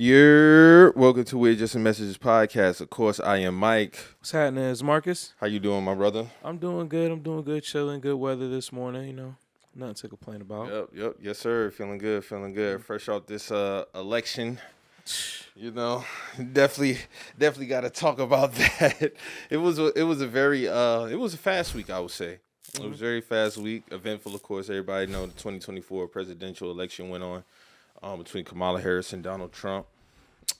You're welcome to We're Just a Messages podcast. Of course, I am Mike. What's happening? It's Marcus. How you doing, my brother? I'm doing good. Chilling. Good weather this morning. Nothing to complain about. Yep. Yes, sir. Feeling good. Fresh out this election. Definitely got to talk about that. It was a fast week, I would say. It was a very fast week, eventful, of course. Everybody know the 2024 presidential election went on between Kamala Harris and Donald Trump.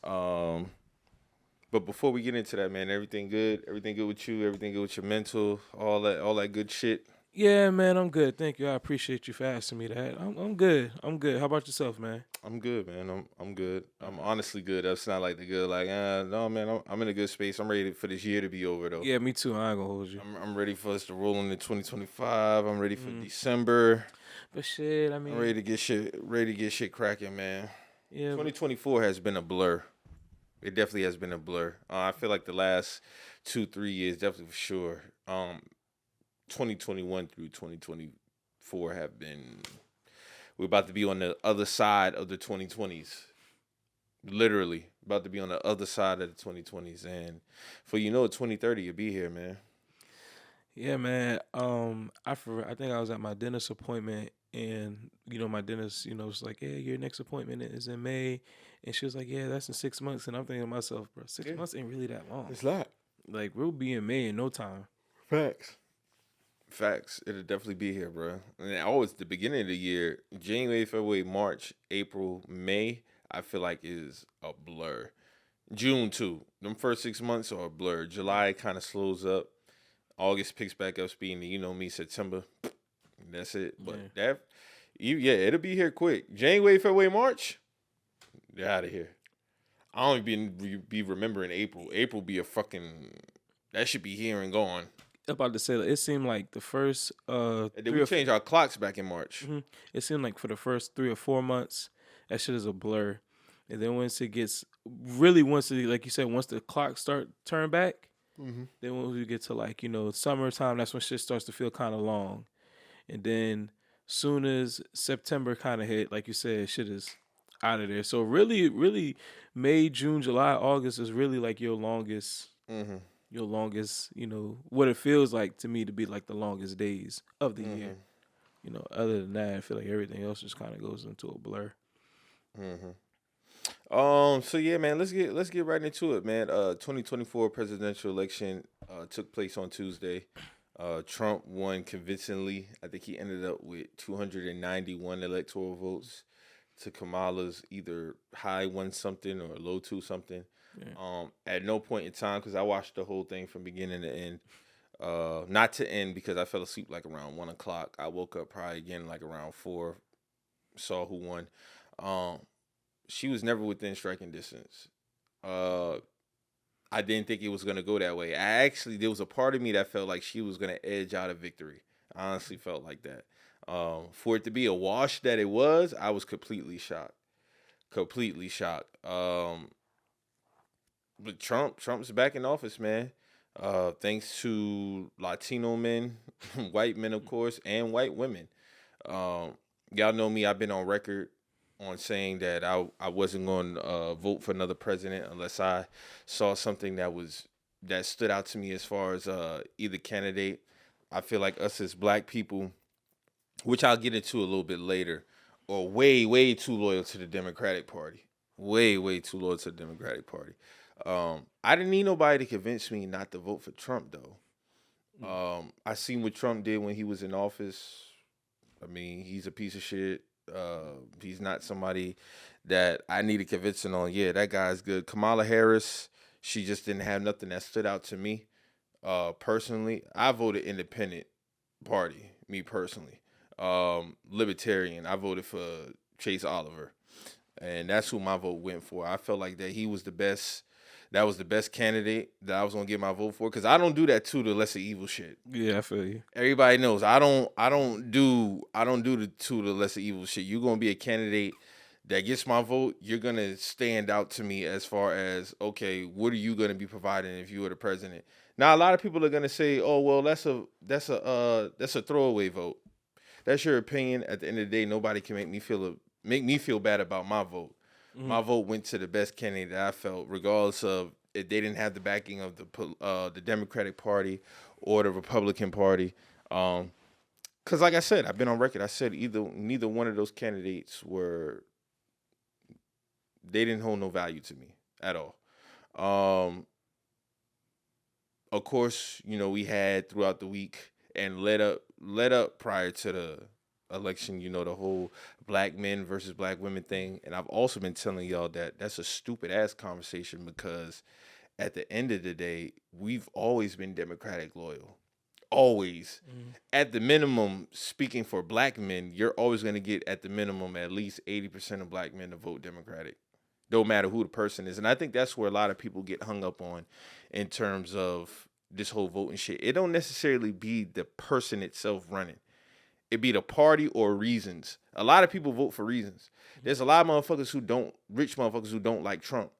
But before we get into that, man, everything good? Everything good with you? Everything good with your mental? All that good shit? Yeah, man, I'm good. Thank you. I appreciate you for asking me that. I'm good. How about yourself, man? I'm good, man. I'm good. I'm honestly good. That's not like the good, like, no, man. I'm in a good space. I'm ready for this year to be over, though. Yeah, me too. I ain't gonna hold you. I'm ready for us to roll into 2025. I'm ready for December. But shit, I mean, I'm ready to get shit cracking, man. Yeah. 2024 has been a blur. It definitely has been a blur. I feel like the last 2-3 years, definitely for sure. 2021 through 2024 have been. We're about to be on the other side of the 2020s. Literally about to be on the other side of the 2020s, and for 2030 you'll be here, man. Yeah, man. I think I was at my dentist appointment, and my dentist, was like, "Yeah, your next appointment is in May," and she was like, "Yeah, that's in 6 months." And I'm thinking to myself, bro, 6 months ain't really that long. It's not. Like, we'll be in May in no time. Facts. It'll definitely be here, bro. And always the beginning of the year, January, February, March, April, May, I feel like is a blur. June too. Them first 6 months are a blur. July kind of slows up. August picks back up speed, and me, September, that's it. But it'll be here quick. January, February, March, they're out of here. I don't even be remembering April. April be that should be here and gone. I'm about to say, it seemed like the first And then we changed our clocks back in March. Mm-hmm. It seemed like for the first 3 or 4 months, that shit is a blur. And then once it, like you said, once the clocks turn back, then when we get to summertime, that's when shit starts to feel kind of long. And then soon as September kind of hit, like you said, shit is out of there. So really, May, June, July, August is really like your longest. Your longest, what it feels like to me to be like the longest days of the year. Other than that, I feel like everything else just kind of goes into a blur. So yeah, man, let's get right into it, man. 2024 presidential election took place on Tuesday. Trump won convincingly. I think he ended up with 291 electoral votes to Kamala's either high 1 something or low 2 something. Yeah. At no point in time, because I watched the whole thing from beginning to end. Not to end because I fell asleep like around 1:00. I woke up probably again like around 4. Saw who won. She was never within striking distance. I didn't think it was gonna go that way. There was a part of me that felt like she was gonna edge out of victory. I honestly felt like that. For it to be a wash that it was, I was completely shocked. But Trump's back in office, man. Thanks to Latino men, white men, of course, and white women. Y'all know me. I've been on record on saying that I wasn't going to vote for another president unless I saw something that stood out to me as far as either candidate. I feel like us as black people, which I'll get into a little bit later, are way, way too loyal to the Democratic Party. Way, way too loyal to the Democratic Party. I didn't need nobody to convince me not to vote for Trump, though. I seen what Trump did when he was in office. I mean, he's a piece of shit. He's not somebody that I need to convince on. Yeah, that guy's good. Kamala Harris, she just didn't have nothing that stood out to me. Personally, I voted independent party, me personally. Libertarian, I voted for Chase Oliver. And that's who my vote went for. I felt like that he was the best. That was the best candidate that I was gonna get my vote for, because I don't do that to the lesser evil shit. Yeah, I feel you. Everybody knows I don't do the lesser evil shit. You're gonna be a candidate that gets my vote. You're gonna stand out to me as far as, okay, what are you gonna be providing if you were the president? Now a lot of people are gonna say, oh well, that's a throwaway vote. That's your opinion. At the end of the day, nobody can make me feel bad about my vote. My vote went to the best candidate that I felt, regardless of if they didn't have the backing of the Democratic Party or the Republican Party. Because, like I said, I've been on record. I said neither one of those candidates they didn't hold no value to me at all. Of course, we had throughout the week and led up prior to the election, the whole black men versus black women thing. And I've also been telling y'all that that's a stupid ass conversation because at the end of the day, we've always been Democratic loyal. Always. At the minimum, speaking for black men, you're always going to get at the minimum at least 80% of black men to vote Democratic. No matter who the person is. And I think that's where a lot of people get hung up on in terms of this whole voting shit. It don't necessarily be the person itself running. It be the party or reasons. A lot of people vote for reasons. There's a lot of rich motherfuckers who don't like Trump.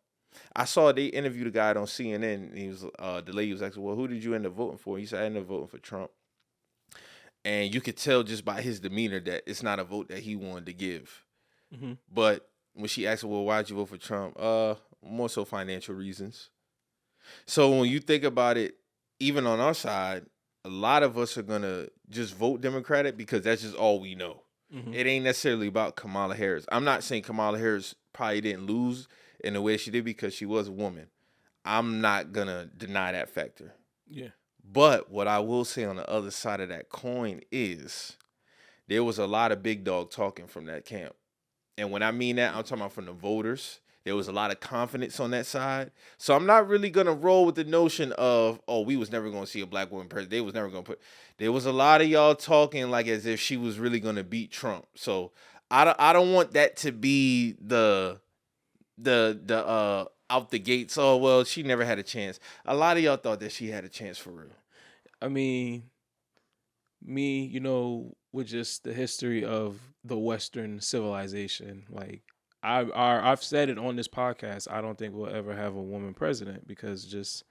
I saw they interviewed a guy on CNN. And he was the lady was asking, well, who did you end up voting for? He said, I ended up voting for Trump. And you could tell just by his demeanor that it's not a vote that he wanted to give. But when she asked him, well, why'd you vote for Trump? More so financial reasons. So when you think about it, even on our side, a lot of us are going to just vote Democratic because that's just all we know. It ain't necessarily about Kamala Harris. I'm not saying Kamala Harris probably didn't lose in the way she did because she was a woman. I'm not going to deny that factor. Yeah. But what I will say on the other side of that coin is there was a lot of big dog talking from that camp. And when I mean that, I'm talking about from the voters. There was a lot of confidence on that side. So I'm not really going to roll with the notion of, oh, we was never going to see a black woman president. They was never going to put. There was a lot of y'all talking like as if she was really going to beat Trump. So I don't want that to be the out the gates. Oh, well, she never had a chance. A lot of y'all thought that she had a chance for real. I mean, me, with just the history of the Western civilization, like I've said it on this podcast. I don't think we'll ever have a woman president because just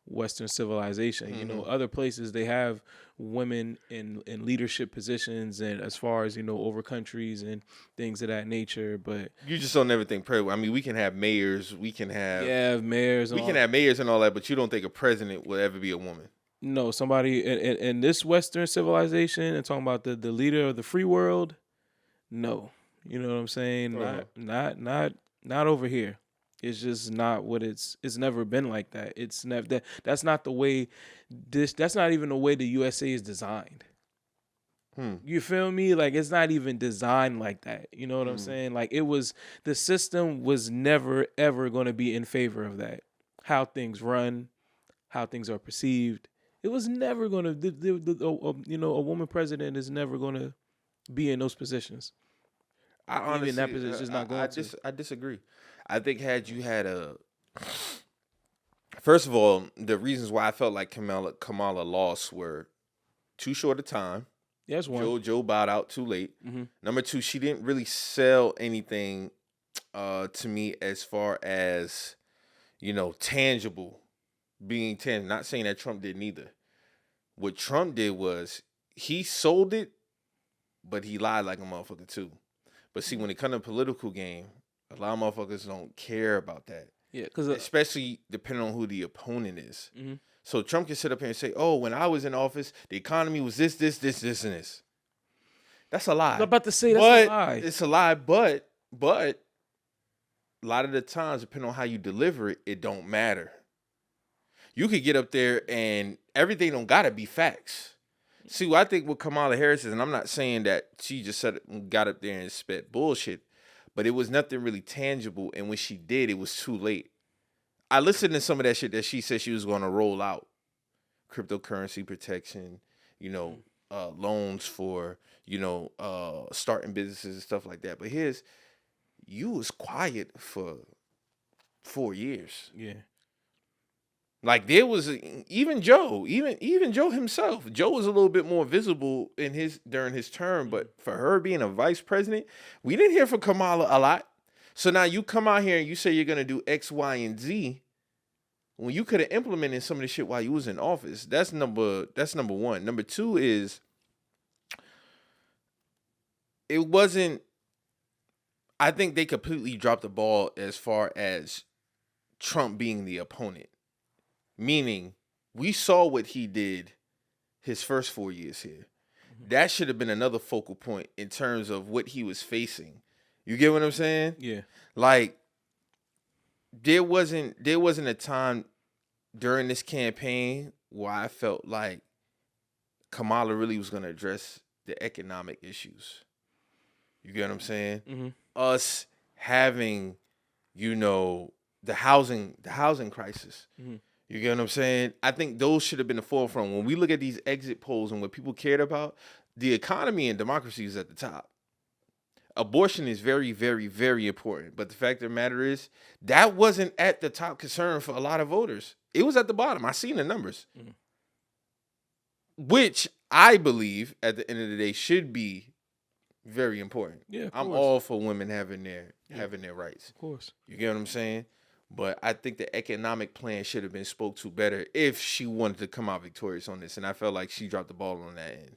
Western civilization. Other places they have women in leadership positions and as far as over countries and things of that nature. But you just don't ever think president. I mean, we can have mayors. We can have mayors. We can have mayors and all that, but you don't think a president will ever be a woman. No, somebody in this Western civilization and talking about the leader of the free world. No, you know what I'm saying? Not over here. It's just not what it's never been like that. It's never that's not the way that's not even the way the USA is designed. You feel me? Like it's not even designed like that. You know what I'm saying? Like the system was never ever going to be in favor of that. How things run, how things are perceived. It was never going to a woman president is never going to be in those positions. Honestly, that position is not going to. I disagree. I think had you had first of all, the reasons why I felt like Kamala lost were too short a time. Yes, one. Joe bowed out too late. Number two, she didn't really sell anything to me as far as tangible. Being 10, not saying that Trump didn't either. What Trump did was he sold it, but he lied like a motherfucker too. But see, when it comes to political game, a lot of motherfuckers don't care about that. Yeah, because especially depending on who the opponent is. So Trump can sit up here and say, "Oh, when I was in office, the economy was this, and this." That's a lie. I'm about to say that's a lie. It's a lie, but a lot of the times, depending on how you deliver it, it don't matter. You could get up there and everything don't gotta be facts. See, what I think with Kamala Harris is, and I'm not saying that she just got up there and spit bullshit, but it was nothing really tangible. And when she did, it was too late. I listened to some of that shit that she said she was going to roll out. Cryptocurrency protection, loans for, starting businesses and stuff like that. But you was quiet for 4 years. Yeah. Like there was even Joe himself. Joe was a little bit more visible during his term, but for her being a vice president, we didn't hear from Kamala a lot. So now you come out here and you say you're gonna do X, Y, and Z when you could have implemented some of the shit while you was in office. That's number one. Number two is it wasn't. I think they completely dropped the ball as far as Trump being the opponent. Meaning, we saw what he did his first 4 years here. That should have been another focal point in terms of what he was facing. You get what I'm saying? Yeah. Like, there wasn't a time during this campaign where I felt like Kamala really was going to address the economic issues. You get what I'm saying? Mm-hmm. Us having, the housing crisis. Mm-hmm. You get what I'm saying? I think those should have been the forefront. When we look at these exit polls and what people cared about, the economy and democracy is at the top. Abortion is very, very, very important. But the fact of the matter is, that wasn't at the top concern for a lot of voters. It was at the bottom. I seen the numbers. Mm-hmm. Which I believe, at the end of the day, should be very important. Yeah, I'm all for women having their rights. Of course. You get what I'm saying? But I think the economic plan should have been spoke to better if she wanted to come out victorious on this. And I felt like she dropped the ball on that end.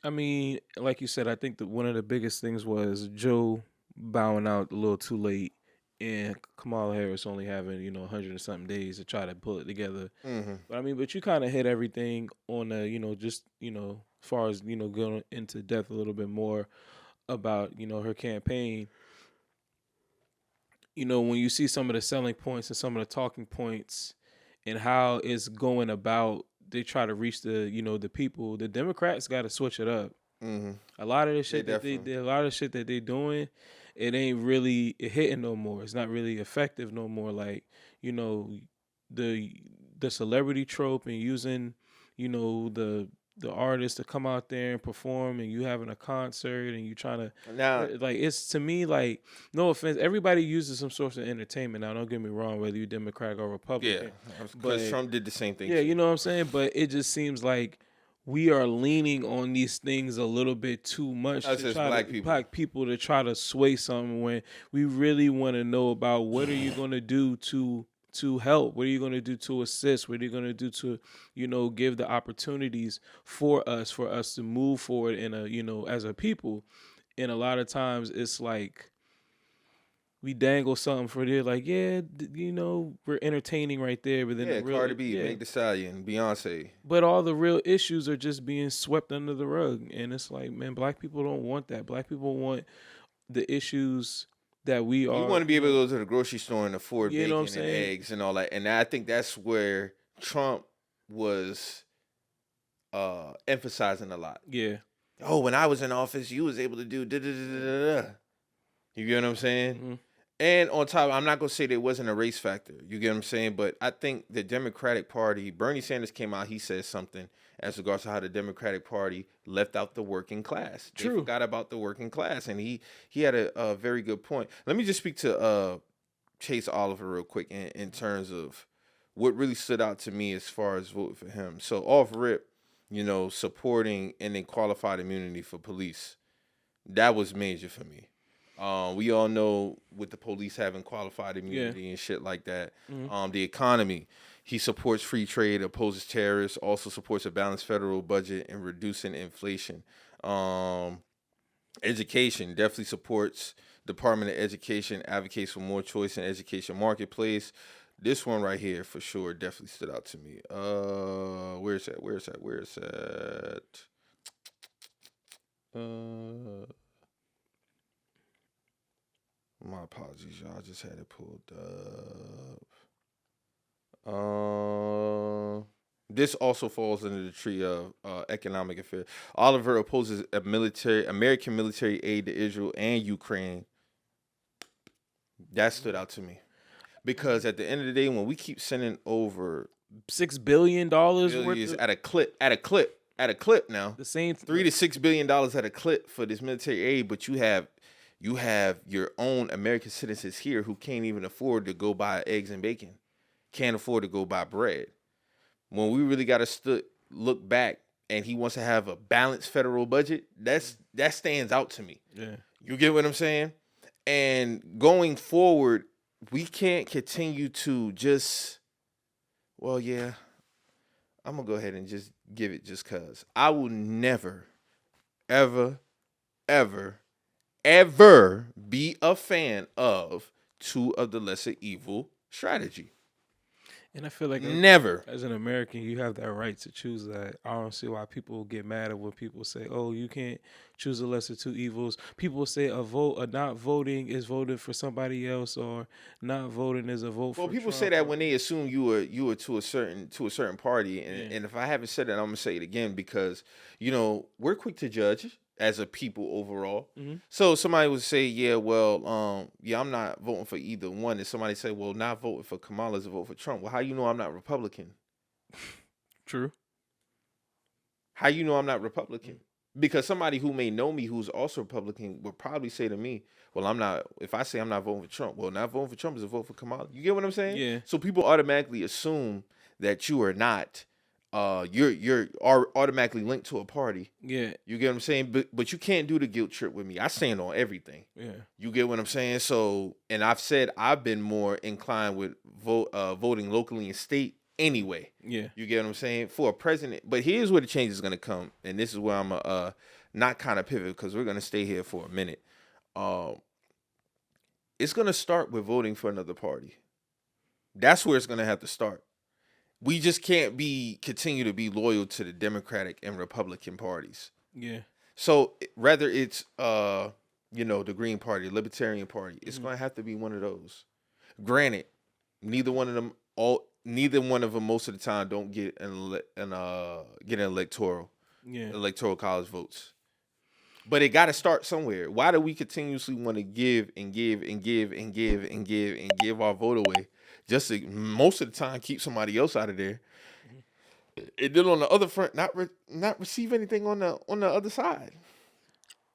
I mean, like you said, I think that one of the biggest things was Joe bowing out a little too late, and Kamala Harris only having 100 and something days to try to pull it together. Mm-hmm. But you kind of hit everything on just as far as going into depth a little bit more about her campaign. When you see some of the selling points and some of the talking points and how it's going about, they try to reach the the people. The Democrats got to switch it up. Mm-hmm. A lot of the shit that they doing, it ain't really hitting no more. It's not really effective no more. Like the celebrity trope and using the artists to come out there and perform, and you having a concert and you trying to it's, to me, like, no offense, everybody uses some source of entertainment now, don't get me wrong, whether you're Democrat or Republican. Yeah, because Trump did the same thing. Yeah, you know what I'm saying? But it just seems like we are leaning on these things a little bit too much. Us as black people to try to sway something when we really want to know about what are you going to do to help? What are you going to do to assist? What are you going to do to, give the opportunities for us to move forward in a, as a people? And a lot of times it's like we dangle something for there, like, we're entertaining right there. But then Cardi B, Meg Thee Stallion, Beyonce. But all the real issues are just being swept under the rug. And it's like, man, black people don't want that. Black people want the issues that we are. You want to be able to go to the grocery store and afford bacon and eggs and all that. And I think that's where Trump was emphasizing a lot. Yeah. Oh, when I was in office, you was able to do da-da-da-da-da. You get what I'm saying? Mm-hmm. And on top, I'm not going to say there wasn't a race factor. You get what I'm saying? But I think the Democratic Party, Bernie Sanders came out, he said something as regards to how the Democratic Party left out the working class. True. They forgot about the working class. And he had a very good point. Let me just speak to Chase Oliver real quick in terms of what really stood out to me as far as voting for him. So off rip, supporting and then qualified immunity for police. That was major for me. We all know with the police having qualified immunity and shit like that. Mm-hmm. The economy, he supports free trade, opposes terrorists, also supports a balanced federal budget and reducing inflation. Education, definitely supports Department of Education, advocates for more choice in education marketplace. This one right here for sure definitely stood out to me. Where's that? My apologies, y'all. I just had it pulled up. This also falls under the tree of economic affairs. Oliver opposes American military aid to Israel and Ukraine. That stood out to me. Because at the end of the day, when we keep sending over $6 billion worth at a clip now. The same $3 to $6 billion at a clip for this military aid, but you have your own American citizens here who can't even afford to go buy eggs and bacon, can't afford to go buy bread. When we really got to look back, and he wants to have a balanced federal budget, that stands out to me. Yeah, you get what I'm saying? And going forward, we can't continue to just, I'm gonna go ahead and just give it just cause. I will never, ever, ever, ever be a fan of two of the lesser evil strategy. And I feel like Never. as an American, you have that right to choose that. I don't see why people get mad at when people say, "Oh, you can't choose the lesser two evils." People say a not voting is voting for somebody else, or not voting is a vote Well, for people say Trump. that when they assume you were to a certain party, and, Yeah. and if I haven't said it, I'm gonna say it again because we're quick to judge as a people overall. Mhm. So somebody would say, yeah, well, yeah, I'm not voting for either one, and somebody say, well, not voting for Kamala is a vote for Trump. Well, how you know I'm not Republican? True. How you know I'm not Republican? Because somebody who may know me who's also Republican would probably say to me, well, I'm not, if I say I'm not voting for Trump, well, not voting for Trump is a vote for Kamala. You get what I'm saying? Yeah. So people automatically assume that you are not, you're are automatically linked to a party. Yeah. You get what I'm saying? But you can't do the guilt trip with me. I stand on everything. Yeah. You get what I'm saying? So, and I've said I've been more inclined with voting locally and state anyway. Yeah. You get what I'm saying? For a president. But here's where the change is going to come. And this is where I'm not kind of pivot because we're going to stay here for a minute. It's going to start with voting for another party. That's where it's going to have to start. We just can't continue to be loyal to the Democratic and Republican parties. Yeah. So whether it's the Green Party, Libertarian Party, it's going to have to be one of those. Granted, neither one of them most of the time don't get an electoral college votes. But it got to start somewhere. Why do we continuously want to give and give and give and give and give and give our vote away just to most of the time keep somebody else out of there? And then on the other front, not receive anything on the other side.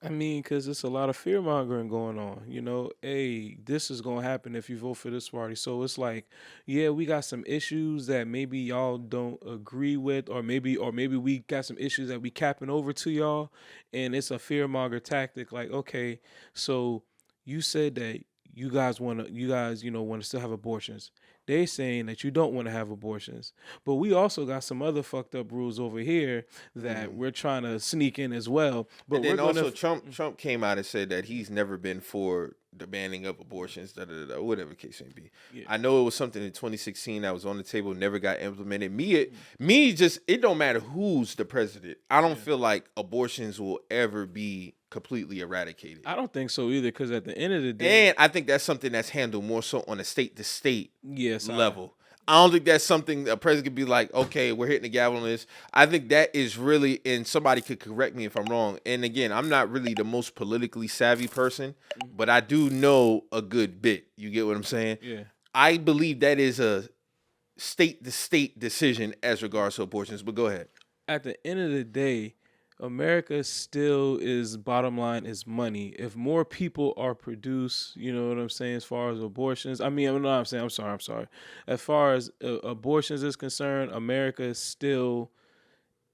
I mean, because it's a lot of fear mongering going on. Hey, this is going to happen if you vote for this party. So it's like, yeah, we got some issues that maybe y'all don't agree with, or maybe we got some issues that we capping over to y'all. And it's a fear monger tactic. Like, okay, so you said that you guys want to still have abortions. They saying that you don't want to have abortions, but we also got some other fucked up rules over here that we're trying to sneak in as well. But and then also Trump came out and said that he's never been for the banning of abortions, whatever the case may be. Yeah. I know it was something in 2016 that was on the table, never got implemented. It don't matter who's the president. I don't feel like abortions will ever be completely eradicated. I don't think so either, because at the end of the day, and I think that's something that's handled more so on a state to state level. I don't think that's something a president could be like, okay, we're hitting the gavel on this. I think that is really, and somebody could correct me if I'm wrong. And again, I'm not really the most politically savvy person, but I do know a good bit. You get what I'm saying? Yeah. I believe that is a state to state decision as regards to abortions. But go ahead. At the end of the day, America still is, bottom line is money. If more people are produced, you know what I'm saying, as far as abortions, I'm sorry. As far as abortions is concerned, America is still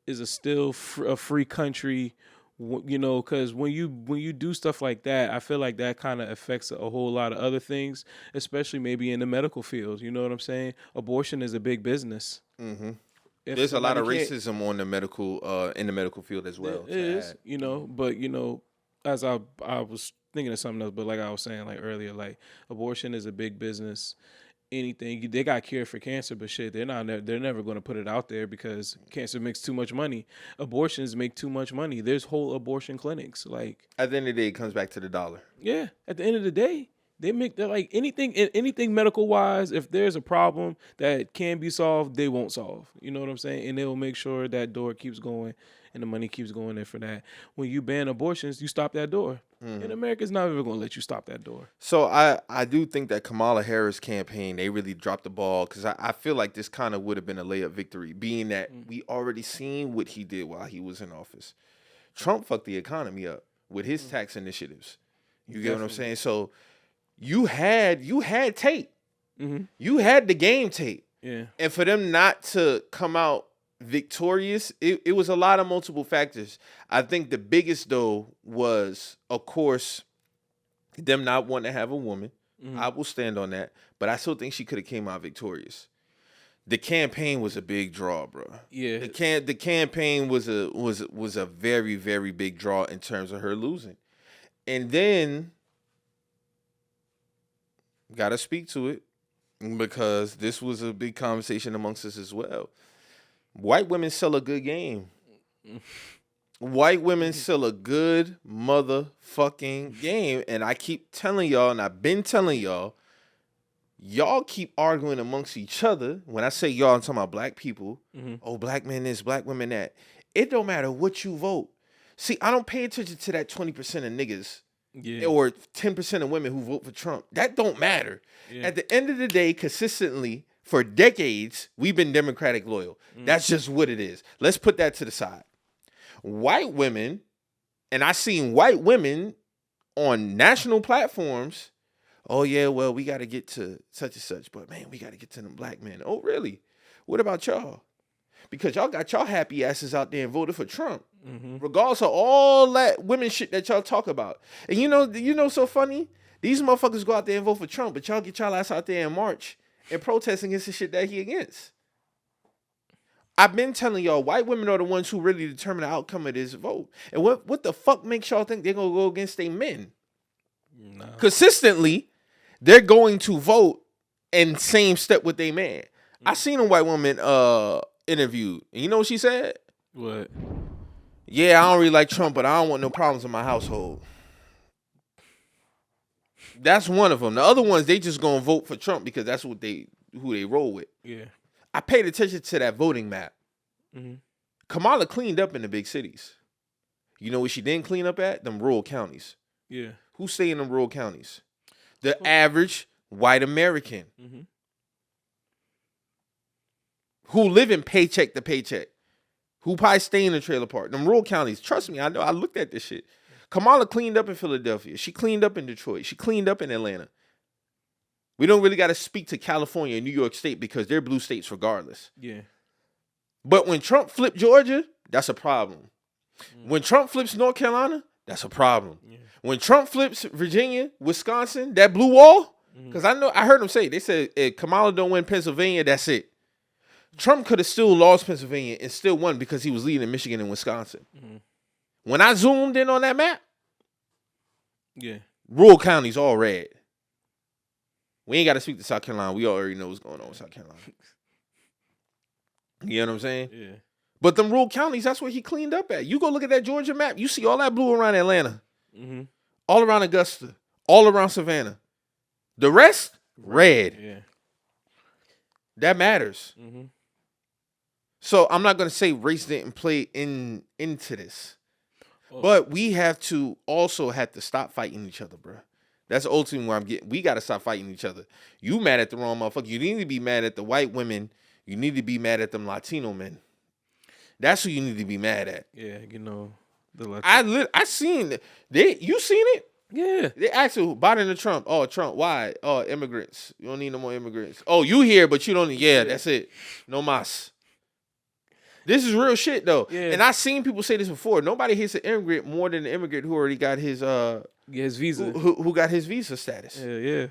a free country, because when you do stuff like that, I feel like that kind of affects a whole lot of other things, especially maybe in the medical field. You know what I'm saying? Abortion is a big business. Mm-hmm. There's a lot of racism on the medical in the medical field as well. It is, but as I was thinking of something else, but like I was saying like earlier, like abortion is a big business. Anything they got cure for cancer, but shit, they're never going to put it out there because cancer makes too much money. Abortions make too much money. There's whole abortion clinics. Like at the end of the day, it comes back to the dollar. Yeah, at the end of the day. They're like anything medical wise. If there's a problem that can be solved, they won't solve. You know what I'm saying? And they will make sure that door keeps going and the money keeps going there for that. When you ban abortions, you stop that door. Mm-hmm. And America's not ever going to let you stop that door. So I do think that Kamala Harris campaign, they really dropped the ball because I feel like this kind of would have been a layup victory, being that we already seen what he did while he was in office. Trump fucked the economy up with his tax initiatives. You get what I'm saying? So you had tape. Mm-hmm. You had the game tape. Yeah. And for them not to come out victorious, it was a lot of multiple factors. I think the biggest, though, was, of course, them not wanting to have a woman. Mm-hmm. I will stand on that. But I still think she could have came out victorious. The campaign was a big draw, bro. Yeah. The campaign was a very, very big draw in terms of her losing. And then gotta speak to it because this was a big conversation amongst us as well. White women sell a good game. White women sell a good motherfucking game. And I keep telling y'all, and I've been telling y'all, y'all keep arguing amongst each other. When I say y'all, I'm talking about black people. Oh, black men this, black women that. It don't matter what you vote. See, I don't pay attention to that 20% of niggas or 10% of women who vote for Trump. That don't matter. At the end of the day, consistently, for decades, we've been Democratic loyal. That's just what it is. Let's put that to the side. White women, and I seen white women on national platforms. Oh, yeah, well, we got to get to such and such. But, man, we got to get to them black men. Oh, really? What about y'all? Because y'all got y'all happy asses out there and voted for Trump. Regardless of all that women shit that y'all talk about. And you know so funny? These motherfuckers go out there and vote for Trump, but y'all get y'all ass out there and march and protest against the shit that he against. I've been telling y'all, white women are the ones who really determine the outcome of this vote. And what the fuck makes y'all think they're going to go against their men? No. Consistently, they're going to vote and same step with their man. I seen a white woman interviewed. And you know what she said? What? Yeah, I don't really like Trump, but I don't want no problems in my household. That's one of them. The other ones, they just gonna vote for Trump because that's who they roll with. Yeah. I paid attention to that voting map. Kamala cleaned up in the big cities. You know what she didn't clean up at? Them rural counties. Yeah. Who stay in them rural counties? The average white American. Who live in paycheck to paycheck. Who probably stay in the trailer park. Them rural counties. Trust me, I know. I looked at this shit. Kamala cleaned up in Philadelphia. She cleaned up in Detroit. She cleaned up in Atlanta. We don't really got to speak to California and New York State because they're blue states regardless. Yeah. But when Trump flipped Georgia, that's a problem. When Trump flips North Carolina, that's a problem. Yeah. When Trump flips Virginia, Wisconsin, that blue wall, because I heard them say, they said if Kamala don't win Pennsylvania, that's it. Trump could have still lost Pennsylvania and still won because he was leading Michigan and Wisconsin. When I zoomed in on that map, rural counties all red. We ain't got to speak to South Carolina. We already know what's going on with South Carolina. You know what I'm saying? Yeah. But them rural counties, that's where he cleaned up at. You go look at that Georgia map, you see all that blue around Atlanta. All around Augusta. All around Savannah. The rest, red. Yeah. That matters. So I'm not going to say race didn't play into this. But we have to stop fighting each other, bro. That's ultimately where I'm getting. We got to stop fighting each other. You mad at the wrong motherfucker. You need to be mad at the white women. You need to be mad at them Latino men. That's who you need to be mad at. Yeah, you know. I seen it. You seen it? Yeah. They asked who Biden or Trump. Oh, Trump. Why? Oh, immigrants. You don't need no more immigrants. Oh, you here, but you don't. Yeah, that's it. No mas. This is real shit though. Yeah. And I've seen people say this before. Nobody hits an immigrant more than an immigrant who already got his visa. Who got his visa status. Yeah.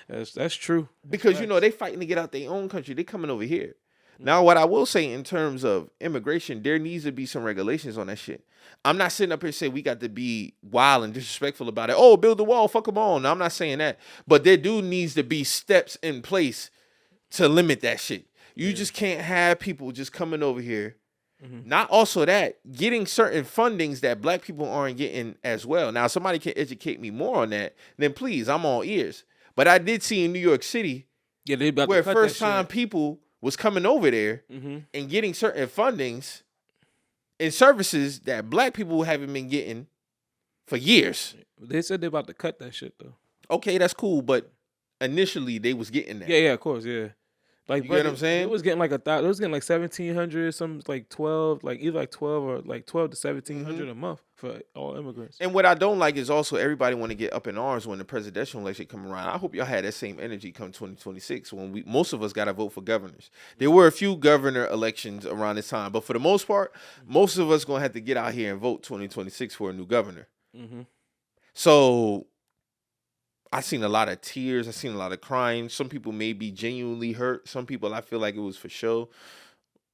That's true. Because they fighting to get out their own country. They coming over here. Now, what I will say in terms of immigration, there needs to be some regulations on that shit. I'm not sitting up here saying we got to be wild and disrespectful about it. Oh, build the wall, fuck them all. No, I'm not saying that. But there needs to be steps in place to limit that shit. You just can't have people just coming over here. Not also that, getting certain fundings that black people aren't getting as well. Now, if somebody can educate me more on that, then please, I'm all ears. But I did see in New York City where first-time people was coming over there and getting certain fundings and services that black people haven't been getting for years. They said they're about to cut that shit, though. Okay, that's cool, but initially they was getting that. Yeah, of course, yeah. Like, you get what I'm saying? It was getting like it was getting like 1,700, some like 12, like either like 12 or like 12 to 1,700 a month for all immigrants. And what I don't like is also everybody want to get up in arms when the presidential election come around. I hope y'all had that same energy come 2026 when most of us got to vote for governors. There were a few governor elections around this time, but for the most part, most of us gonna have to get out here and vote 2026 for a new governor. So I seen a lot of tears. I seen a lot of crying. Some people may be genuinely hurt. Some people I feel like it was for show.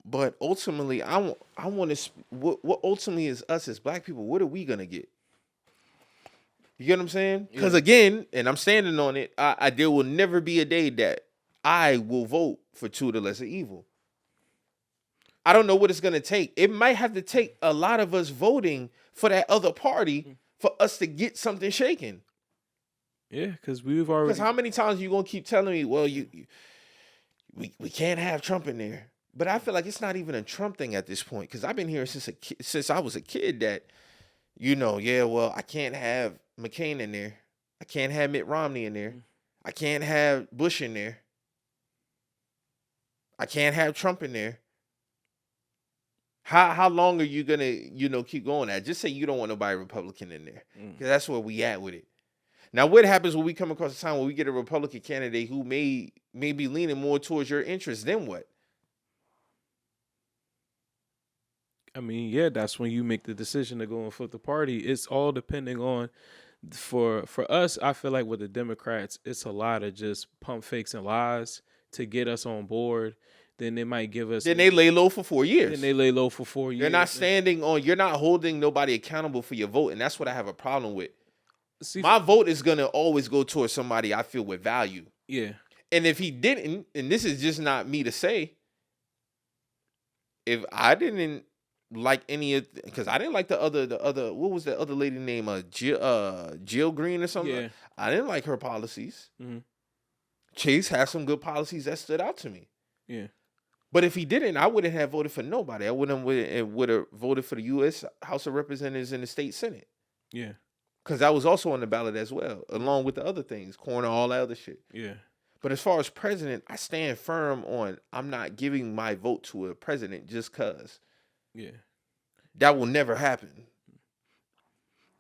But ultimately, I want to. What ultimately is us as black people? What are we gonna get? You get what I'm saying? Because again, and I'm standing on it, there will never be a day that I will vote for two of the lesser evil. I don't know what it's going to take. It might have to take a lot of us voting for that other party for us to get something shaken. Yeah, because we've already. Because how many times are you going to keep telling me, well, we can't have Trump in there? But I feel like it's not even a Trump thing at this point. Because I've been hearing since I was a kid that, well, I can't have McCain in there. I can't have Mitt Romney in there. I can't have Bush in there. I can't have Trump in there. How long are you gonna, keep going at? Just say you don't want nobody Republican in there. Because that's where we at with it. Now, what happens when we come across a time where we get a Republican candidate who may be leaning more towards your interests? Then what? I mean, yeah, that's when you make the decision to go and flip the party. It's all depending on, for us, I feel like with the Democrats, it's a lot of just pump fakes and lies to get us on board. Then they might give us. Then they lay low for 4 years. Then they lay low for 4 years. You're not standing on. You're not holding nobody accountable for your vote, and that's what I have a problem with. See, my vote is gonna always go towards somebody I feel with value. Yeah. And if he didn't, and this is just not me to say, if I didn't like any of, because I didn't like the other, what was the other lady name? Jill Green or something. Yeah. I didn't like her policies. Mm-hmm. Chase has some good policies that stood out to me. Yeah. But if he didn't, I wouldn't have voted for nobody. I would have voted for the U.S. House of Representatives and the State Senate. Yeah. Because I was also on the ballot as well, along with the other things, corn, all that other shit. Yeah. But as far as president, I stand firm on I'm not giving my vote to a president just because. Yeah. That will never happen.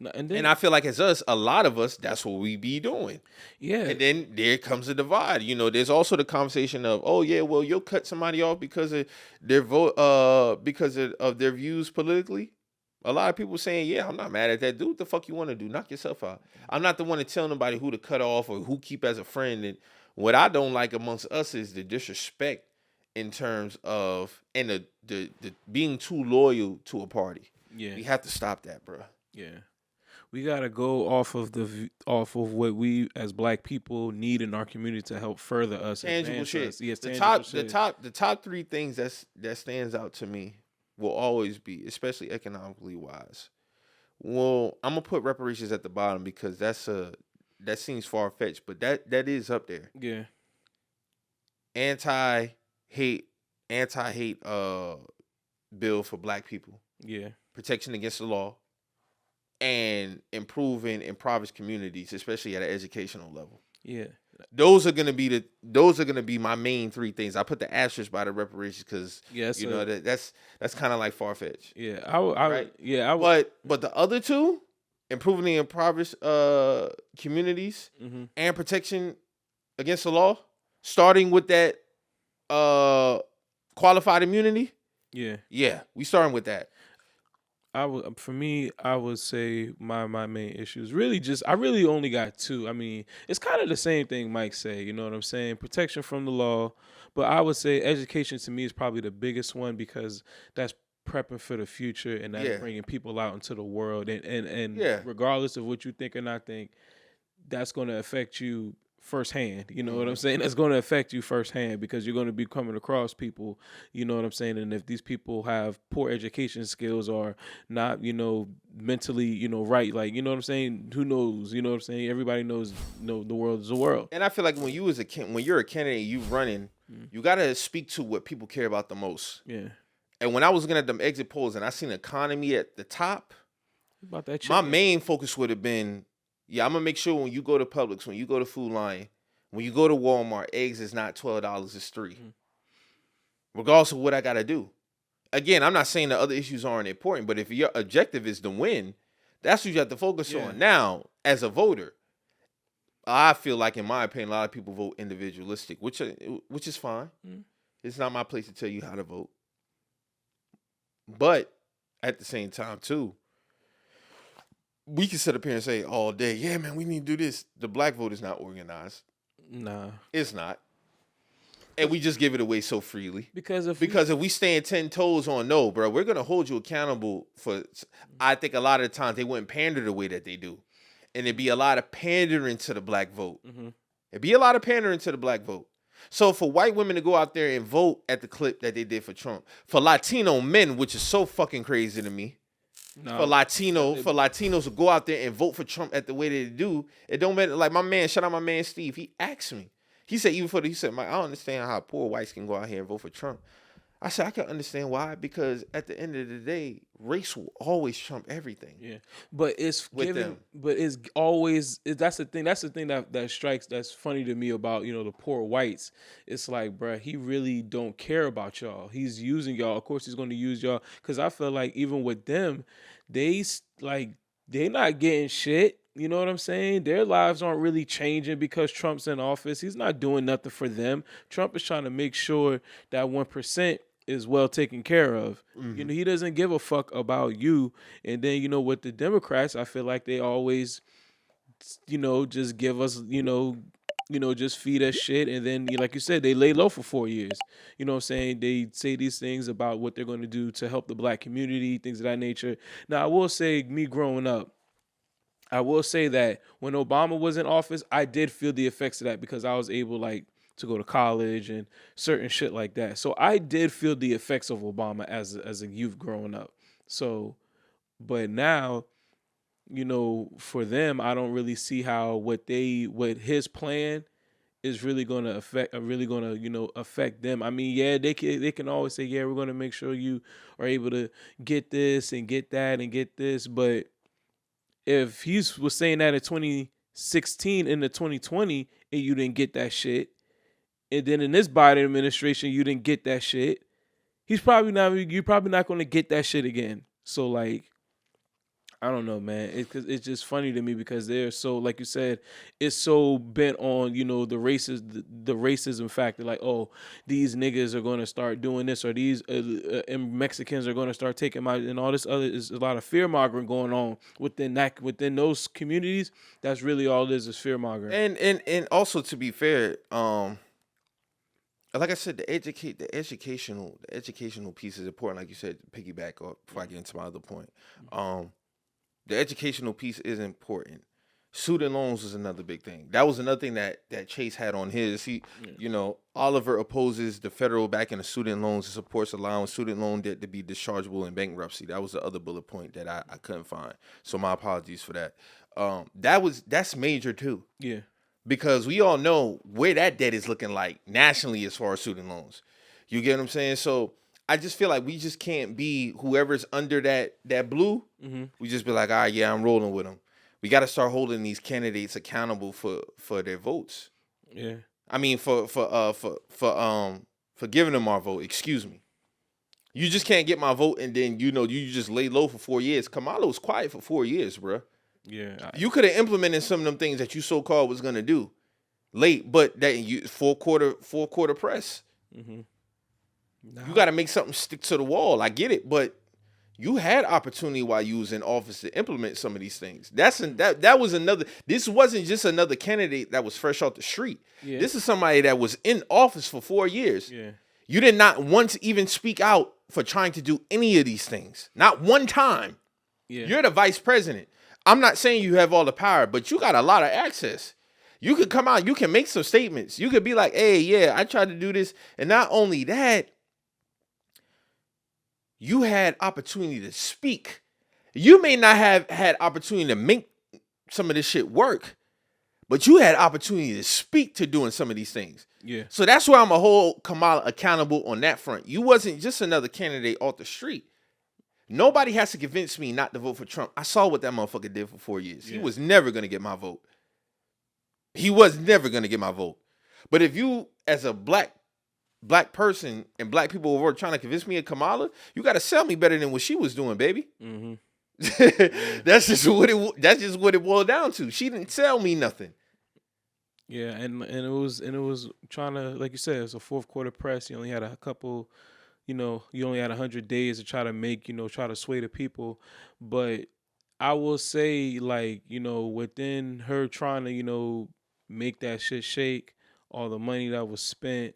No, and I feel like as us, a lot of us, that's what we be doing. Yeah. And then there comes a divide. There's also the conversation of, oh yeah, well, you'll cut somebody off because of their vote, because of their views politically. A lot of people saying, yeah, I'm not mad at that. Do what the fuck you want to do. Knock yourself out. I'm not the one to tell nobody who to cut off or who keep as a friend. And what I don't like amongst us is the disrespect in terms of, and the being too loyal to a party. Yeah. We have to stop that, bro. Yeah. We gotta go off of what we as Black people need in our community to help further us. Tangible shit. Us. Yes, the top three things that stands out to me will always be, especially economically wise. Well, I'm gonna put reparations at the bottom because that seems far fetched, but that is up there. Yeah. Anti-hate bill for Black people. Yeah. Protection against the law. And improving impoverished communities, especially at an educational level. Yeah, those are gonna be my main three things. I put the asterisk by the reparations because that's kind of like far fetched. Yeah, But the other two, improving the impoverished communities and protection against the law, starting with that qualified immunity. Yeah, we starting with that. I would say my main issues really I really only got two. I mean, it's kind of the same thing Mike said, you know what I'm saying? Protection from the law, but I would say education to me is probably the biggest one because that's prepping for the future and that's bringing people out into the world and regardless of what you think or not think, that's going to affect you firsthand. You know what I'm saying? That's going to affect you firsthand because you're going to be coming across people, you know what I'm saying? And if these people have poor education skills or not, mentally, right, like, you know what I'm saying? Who knows? You know what I'm saying? Everybody knows, the world is a world. And I feel like when you're a candidate, you running, you got to speak to what people care about the most. Yeah. And when I was looking at them exit polls and I seen economy at the top, about that my main focus would have been, I'm going to make sure when you go to Publix, when you go to Food Lion, when you go to Walmart, eggs is not $12, it's $3. Regardless of what I got to do. Again, I'm not saying the other issues aren't important, but if your objective is to win, that's what you have to focus on. Now, as a voter, I feel like, in my opinion, a lot of people vote individualistic, which is fine. It's not my place to tell you how to vote. But at the same time, too, we can sit up here and say all day, yeah, man, we need to do this. The Black vote is not organized. Nah. It's not. And we just give it away so freely. Because if we stand 10 toes on no, bro, we're going to hold you accountable for, I think a lot of the times they wouldn't pander the way that they do. and it'd be a lot of pandering to the black vote. Mm-hmm. It'd be a lot of pandering to the black vote. So for white women to go out there and vote at the clip that they did for Trump, for Latino men, which is so fucking crazy to me, for Latinos to go out there and vote for Trump at the way they do, it don't matter. Like my man, shout out my man Steve, he asked me. He said, Mike, I don't understand how poor whites can go out here and vote for Trump. I said, I can understand why, because at the end of the day, race will always trump everything. Yeah, but it's with them. But it's always that's the thing. That's the thing that strikes. That's funny to me about the poor whites. It's like, bruh, he really don't care about y'all. He's using y'all. Of course, he's going to use y'all, because I feel like even with them, they not getting shit. You know what I'm saying? Their lives aren't really changing because Trump's in office. He's not doing nothing for them. Trump is trying to make sure that 1% is well taken care of. Mm-hmm. He doesn't give a fuck about you. And then, with the Democrats, I feel like they always, just give us, just feed us shit. And then, like you said, they lay low for 4 years. You know what I'm saying? They say these things about what they're going to do to help the black community, things of that nature. Now, I will say, me growing up, I will say that when Obama was in office, I did feel the effects of that, because I was able, to go to college and certain shit like that. So I did feel the effects of Obama as a youth growing up. So, but now, for them, I don't really see how what his plan is really going to affect them. I mean, yeah, they can always say, yeah, we're going to make sure you are able to get this and get that and get this, but if he was saying that in 2016 into 2020 and you didn't get that shit, and then in this Biden administration you didn't get that shit, you're probably not going to get that shit again. So I don't know, man. It's just funny to me, because they're so, like you said, it's so bent on, the racism factor. Like, oh, these niggas are going to start doing this, or these Mexicans are going to start taking my, and all this other, is a lot of fear mongering going on within those communities. That's really all it is fear mongering. And also, to be fair, like I said, the educational piece is important. Like you said, piggyback off before I get into my other point. The educational piece is important. Student loans was another big thing. That was another thing that Chase had on his. Oliver opposes the federal backing of student loans and supports allowing student loan debt to be dischargeable in bankruptcy. That was the other bullet point that I couldn't find. So my apologies for that. That's major too. Yeah. Because we all know where that debt is looking like nationally as far as student loans. You get what I'm saying? So I just feel like we just can't be whoever's under that blue. Mm-hmm. We just be like, all right, yeah, I'm rolling with them. We got to start holding these candidates accountable for their votes. Yeah. I mean, for giving them our vote. Excuse me. You just can't get my vote and then you just lay low for 4 years. Kamala was quiet for 4 years, bro. Yeah. You could have implemented some of them things that you so-called was gonna do late, but that you full quarter press. Mm-hmm. No. You got to make something stick to the wall. I get it, but you had opportunity while you was in office to implement some of these things. That was another. This wasn't just another candidate that was fresh off the street. Yeah. This is somebody that was in office for 4 years. Yeah. You did not once even speak out for trying to do any of these things. Not one time. Yeah. You're the vice president. I'm not saying you have all the power, but you got a lot of access. You could come out. You can make some statements. You could be like, hey, yeah, I tried to do this. And not only that, you had opportunity to speak. You may not have had opportunity to make some of this shit work, but you had opportunity to speak to doing some of these things. Yeah. So that's why I'm a hold Kamala accountable on that front. You wasn't just another candidate off the street. Nobody has to convince me not to vote for Trump. I saw what that motherfucker did for 4 years. Yeah. He was never going to get my vote. He was never going to get my vote. But if you, as a black person and black people were trying to convince me of Kamala, you got to sell me better than what she was doing, baby. Mm-hmm. That's just what it boiled down to. She didn't sell me nothing. Yeah, and it was trying to, like you said, it's a fourth quarter press. You only had a couple, you only had 100 days to try to make, try to sway the people. But I will say, within her trying to, make that shit shake, all the money that was spent,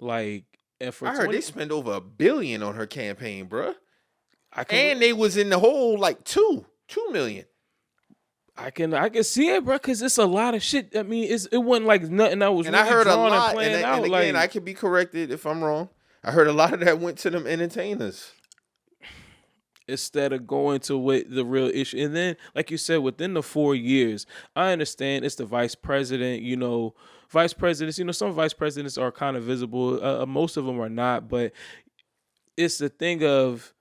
I heard they spent over $1 billion on her campaign, bruh. And they was in the hole $2 million. I can see it, bro, because it's a lot of shit. I mean, it wasn't like nothing that was And really I heard a drawn and lot, planned out. and again, I Like, could be corrected if I'm wrong. I heard a lot of that went to them entertainers. instead of going to what the real issue. And then, like you said, within the 4 years, I understand it's the vice president, vice presidents, some vice presidents are kind of visible. Most of them are not, but it's the thing of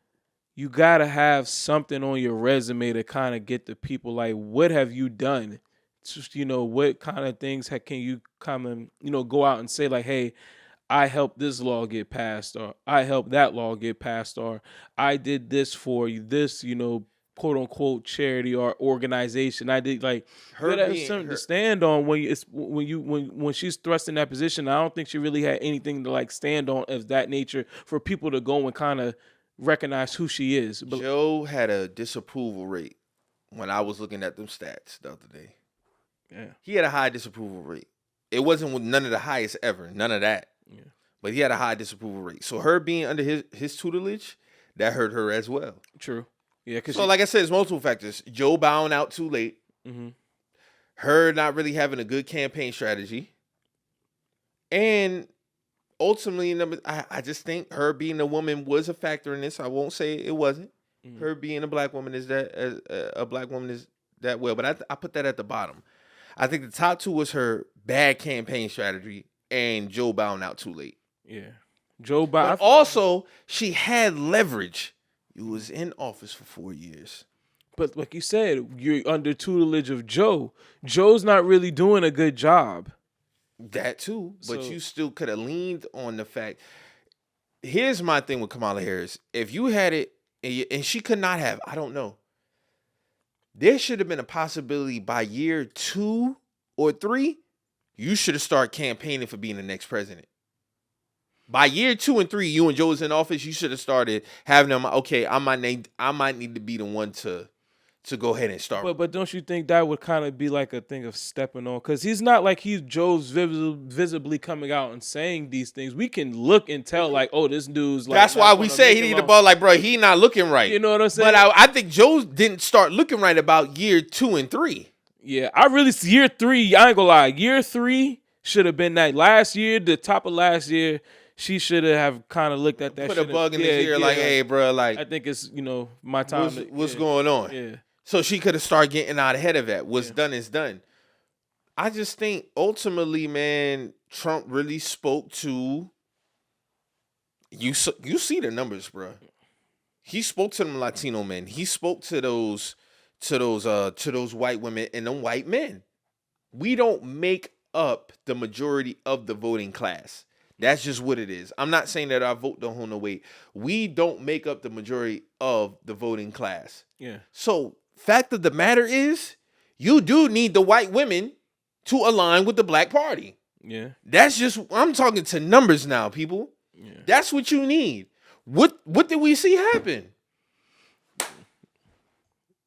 you got to have something on your resume to kind of get the people like, what have you done? Just, what kind of things can you come and, go out and say like, hey, I helped this law get passed, or I helped that law get passed, or I did this for you, this, quote unquote charity or organization. I did like you Her gotta have being something to her, stand on when she's thrust in that position. I don't think she really had anything to like stand on of that nature for people to go and kind of recognize who she is. But Joe had a disapproval rate when I was looking at them stats the other day. yeah, He had a high disapproval rate. It wasn't with none of the highest ever, none of that. yeah, But he had a high disapproval rate. So her being under his tutelage, that hurt her as well. true. Yeah, So like I said, it's multiple factors. Joe bowing out too late. mm-hmm. Her not really having a good campaign strategy. And ultimately, I just think her being a woman was a factor in this. I won't say it wasn't. Mm-hmm. Her being a black woman is that well. But I put that at the bottom. I think the top two was her bad campaign strategy and Joe bowing out too late. Yeah, Joe Biden. But also, she had leverage. You was in office for 4 years. But like you said, you're under tutelage of Joe. Joe's not really doing a good job. That too, but So- you still could have leaned on the fact. Here's my thing with Kamala Harris. If you had it, and she could not have, I don't know. There should have been a possibility by year 2 or 3, you should have started campaigning for being the next president. By year 2 and 3, you and Joe was in office, you should have started having them. Okay, I might need to be the one to go ahead and start. But don't you think that would kind of be like a thing of stepping on? Because he's not like Joe's visibly coming out and saying these things. We can look and tell like, oh, this dude's like. That's why we say he need the ball. Like, bro, he not looking right. You know what I'm saying? But I think Joe didn't start looking right about year 2 and 3. Yeah, I really see year 3. I ain't gonna lie. Year 3 should have been that last year, the top of last year. She should have kind of looked at that. Put a bug in his ear, like, hey, bro, like, I think it's my time. What's going on? Yeah. So she could have started getting out ahead of that. What's done is done. I just think ultimately, man, Trump really spoke to you. You see the numbers, bro. He spoke to them Latino men. He spoke to those white women and them white men. We don't make up the majority of the voting class. That's just what it is. I'm not saying that our vote don't hold no weight. We don't make up the majority of the voting class. Yeah. So, fact of the matter is, you do need the white women to align with the black party. Yeah. That's just, I'm talking to numbers now, people. Yeah. That's what you need. What did we see happen?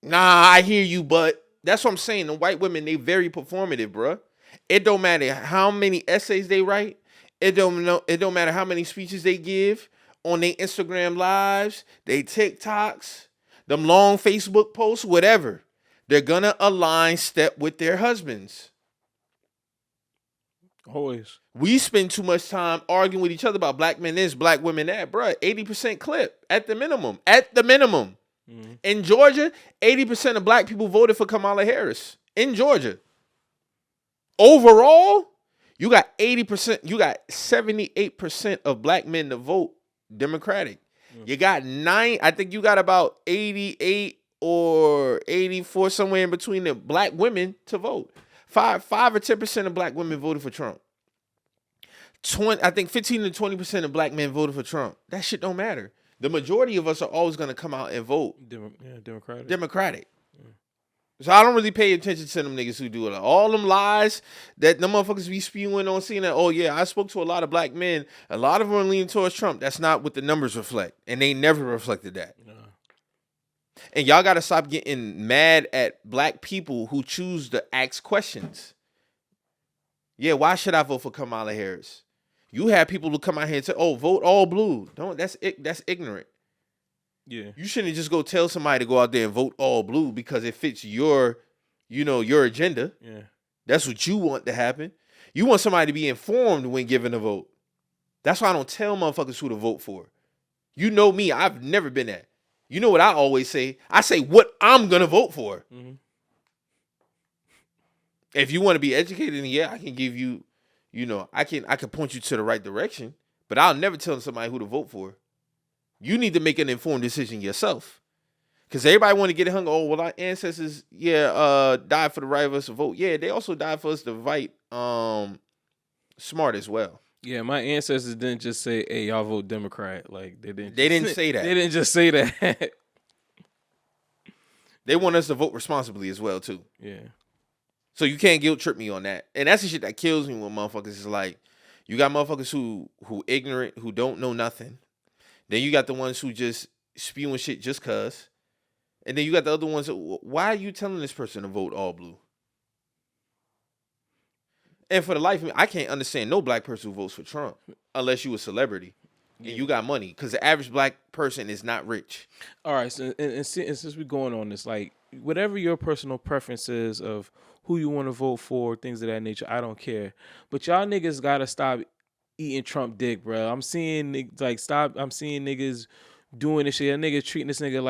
Nah, I hear you, but that's what I'm saying. The white women, they very performative, bruh. It don't matter how many essays they write. It don't matter how many speeches they give on their Instagram lives, they TikToks, them long Facebook posts, whatever. They're gonna align step with their husbands. Always. We spend too much time arguing with each other about black men this, black women that, bruh. 80% clip at the minimum. At the minimum. Mm-hmm. In Georgia, 80% of black people voted for Kamala Harris. In Georgia. Overall, you got 80%, you got 78% of black men to vote Democratic. You got I think you got about 88 or 84, somewhere in between the black women to vote. 5 or 10% of black women voted for Trump. I think 15 to 20% of black men voted for Trump. That shit don't matter. The majority of us are always going to come out and vote Democratic. So I don't really pay attention to them niggas who do it. All them lies that them motherfuckers be spewing on CNN. Oh, yeah, I spoke to a lot of black men. A lot of them are leaning towards Trump. That's not what the numbers reflect. And they never reflected that. No. And y'all got to stop getting mad at black people who choose to ask questions. Yeah, why should I vote for Kamala Harris? You have people who come out here and say, oh, vote all blue. Don't. That's ignorant. Yeah. You shouldn't just go tell somebody to go out there and vote all blue because it fits your your agenda. Yeah. That's what you want to happen. You want somebody to be informed when giving a vote. That's why I don't tell motherfuckers who to vote for. You know me, I've never been that. You know what I always say? I say what I'm gonna vote for. Mm-hmm. If you want to be educated, then yeah, I can give you, I can point you to the right direction. But I'll never tell somebody who to vote for. You need to make an informed decision yourself. Because everybody want to get it hung. Oh, well, our ancestors, died for the right of us to vote. Yeah, they also died for us to vote smart as well. Yeah, my ancestors didn't just say, "Hey, y'all vote Democrat." Like they didn't say that. They didn't just say that. They want us to vote responsibly as well too. Yeah. So you can't guilt trip me on that. And that's the shit that kills me when motherfuckers is like, you got motherfuckers who ignorant, who don't know nothing. Then you got the ones who just spewing shit just cuz. And then you got the other ones. Why are you telling this person to vote all blue? And for the life of me, I can't understand no black person who votes for Trump unless you a celebrity and you got money. Because the average black person is not rich. All right. So and since we're going on this, like whatever your personal preference is of who you want to vote for, things of that nature, I don't care. But y'all niggas gotta stop eating Trump dick, bro. I'm seeing niggas doing this shit. A nigga treating this nigga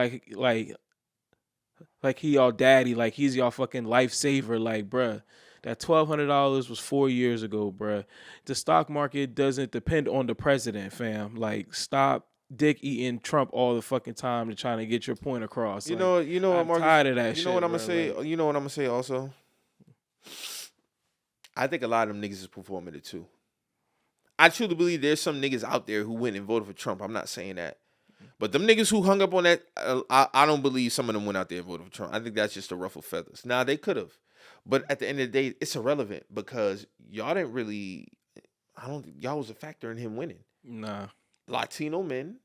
like he y'all daddy, like he's y'all fucking lifesaver, like bruh. That $1,200 was 4 years ago, bruh. The stock market doesn't depend on the president, fam. Like, stop dick eating Trump all the fucking time to trying to get your point across. You know what, Marcus? I'm tired of that shit. You know what I'm gonna say? Like, you know what I'm gonna say also? I think a lot of them niggas is performing it too. I truly believe there's some niggas out there who went and voted for Trump. I'm not saying that. But them niggas who hung up on that, I don't believe some of them went out there and voted for Trump. I think that's just to ruffle feathers. Nah, they could have. But at the end of the day, it's irrelevant because y'all didn't really, y'all was a factor in him winning. Nah. Latino men,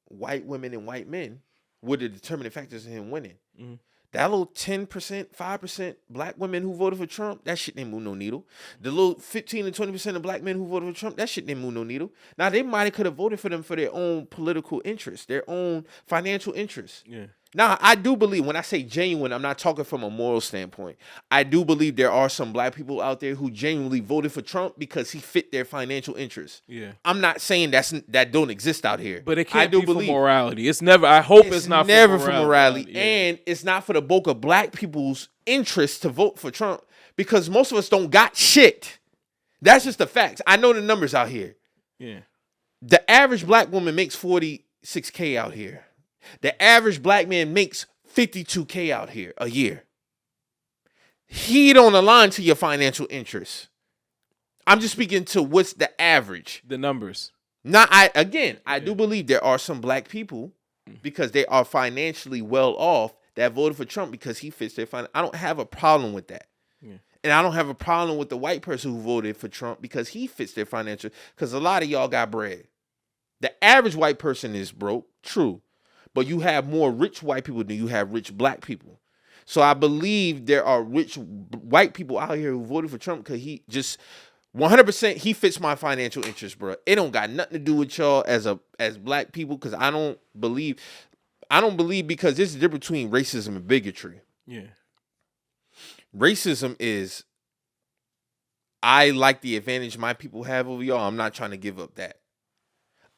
white women, and white men were the determining factors in him winning. Mm-hmm. That little 10%, 5% black women who voted for Trump, that shit didn't move no needle. The little 15 to 20% of black men who voted for Trump, that shit didn't move no needle. Now, they might have could have voted for them for their own political interests, their own financial interests. Yeah. Now, I do believe, when I say genuine, I'm not talking from a moral standpoint. I do believe there are some black people out there who genuinely voted for Trump because he fit their financial interests. Yeah. I'm not saying that don't exist out here. But it can't be for morality. It's never, I hope it's not never for morality. Yeah. And it's not for the bulk of black people's interest to vote for Trump because most of us don't got shit. That's just the facts. I know the numbers out here. Yeah. The average black woman makes $46K out here. The average black man makes $52K out here a year. He don't align to your financial interests. I'm just speaking to what's the average. The numbers. Now, I do believe there are some black people because they are financially well off that voted for Trump because he fits their finance. I don't have a problem with that. Yeah. And I don't have a problem with the white person who voted for Trump because he fits their financial, because a lot of y'all got bread. The average white person is broke, true. But you have more rich white people than you have rich black people. So I believe there are rich white people out here who voted for Trump because he just 100% he fits my financial interest, bro. It don't got nothing to do with y'all as black people, because I don't believe because there's a difference between racism and bigotry. Yeah. Racism is, I like the advantage my people have over y'all. I'm not trying to give up that.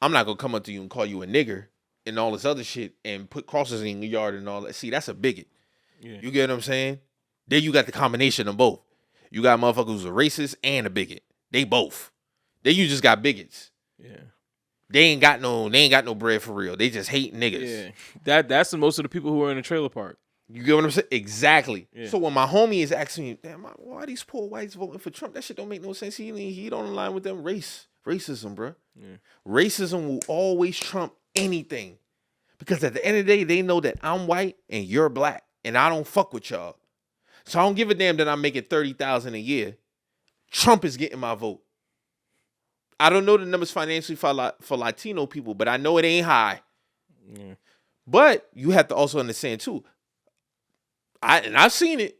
I'm not gonna come up to you and call you a nigger and all this other shit and put crosses in your yard and all that. See, that's a bigot. Yeah. You get what I'm saying? Then you got the combination of both. You got motherfuckers who's a racist and a bigot. They both. Then you just got bigots. Yeah. They ain't got no bread for real. They just hate niggas. Yeah. That's most of the people who are in the trailer park. You get what I'm saying? Exactly. Yeah. So when my homie is asking me, damn, why are these poor whites voting for Trump? That shit don't make no sense. He don't align with them racism, bro. Yeah. Racism will always trump anything, because at the end of the day, they know that I'm white and you're black, and I don't fuck with y'all. So I don't give a damn that I'm making $30,000 a year. Trump is getting my vote. I don't know the numbers financially for Latino people, but I know it ain't high. Yeah. But you have to also understand too. I've seen it.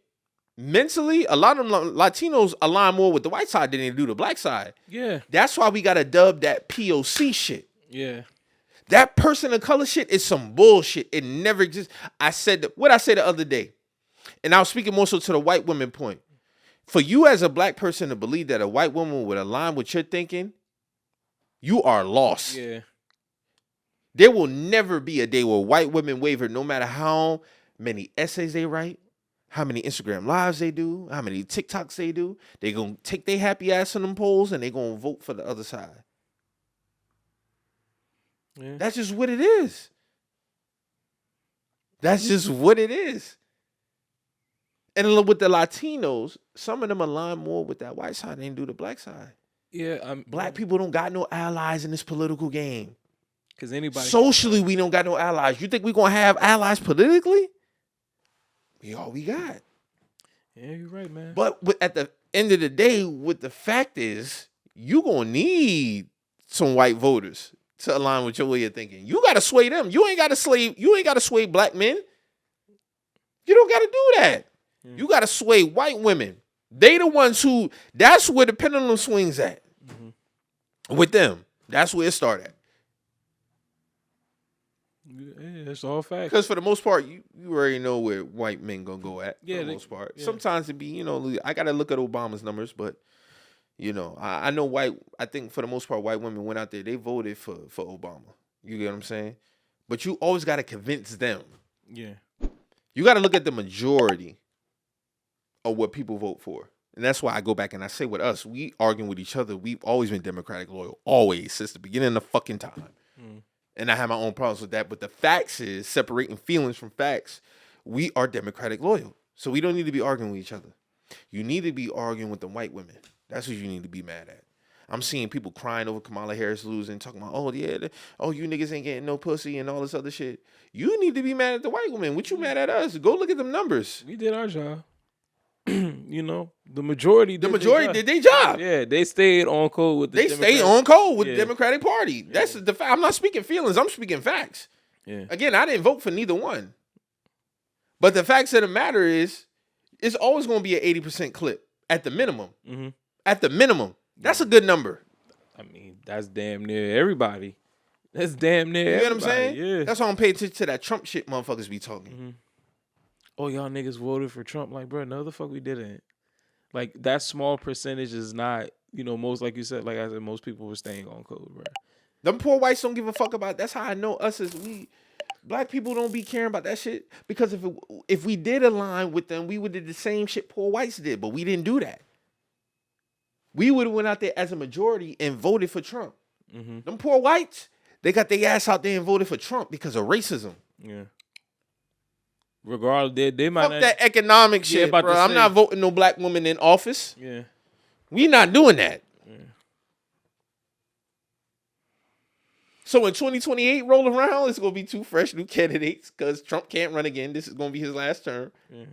Mentally, a lot of them Latinos align more with the white side than they do the black side. Yeah. That's why we got to dub that POC shit. Yeah. That person of color shit is some bullshit. It never exists. What I said the other day. And I was speaking more so to the white women point. For you as a black person to believe that a white woman would align with your thinking, you are lost. Yeah. There will never be a day where white women waver, no matter how many essays they write, how many Instagram lives they do, how many TikToks they do. They're going to take their happy ass on them polls and they're going to vote for the other side. Yeah. That's just what it is. That's just what it is. And with the Latinos, some of them align more with that white side than they do the black side. Yeah. Black people don't got no allies in this political game. Because anybody. Socially, we don't got no allies. You think we're going to have allies politically? We all we got. Yeah, you're right, man. But at the end of the day, what the fact is, you going to need some white voters to align with your way of thinking. You got to sway them. You ain't got to sway black men. You don't got to do that. You got to sway white women. They the ones who, that's where the pendulum swings at. Mm-hmm. With them. That's where it started. Yeah, it's all facts. Because for the most part, you already know where white men gonna go at. Yeah, for the most part. Yeah. Sometimes it be, I gotta look at Obama's numbers, but I know I think for the most part, white women went out there, they voted for Obama. You get what I'm saying? But you always gotta convince them. Yeah. You gotta look at the majority of what people vote for. And that's why I go back and I say with us, we arguing with each other. We've always been Democratic loyal. Always. Since the beginning of the fucking time. And I have my own problems with that. But the facts is, separating feelings from facts, we are Democratic loyal. So we don't need to be arguing with each other. You need to be arguing with the white women. That's what you need to be mad at. I'm seeing people crying over Kamala Harris losing, talking about, you niggas ain't getting no pussy and all this other shit. You need to be mad at the white women. What you mad at us? Go look at them numbers. We did our job. The majority did their job. Yeah, they stayed on code with the Democratic Party. That's the fact. I'm not speaking feelings. I'm speaking facts. Yeah. Again, I didn't vote for neither one. But the facts of the matter is, it's always going to be an 80% clip at the minimum. Mm-hmm. At the minimum. That's a good number. I mean, that's damn near everybody. That's damn near everybody. You know what I'm saying? Yeah. That's why I'm paying attention to that Trump shit motherfuckers be talking. Mm-hmm. Oh, y'all niggas voted for Trump. Like, bro, no, the fuck we didn't. Like, that small percentage is not, most, like you said, like I said, most people were staying on code, bro. Them poor whites don't give a fuck about it. That's how I know us as black people don't be caring about that shit. Because if we did align with them, we would have did the same shit poor whites did, but we didn't do that. We would have went out there as a majority and voted for Trump. Mm-hmm. Them poor whites, they got their ass out there and voted for Trump because of racism. Yeah. Regardless, they might fuck not. That economic shit, bro. I'm not voting no black woman in office. Yeah. We not doing that. Yeah. So when 2028 roll around, it's going to be two fresh new candidates because Trump can't run again. This is going to be his last term. Yeah.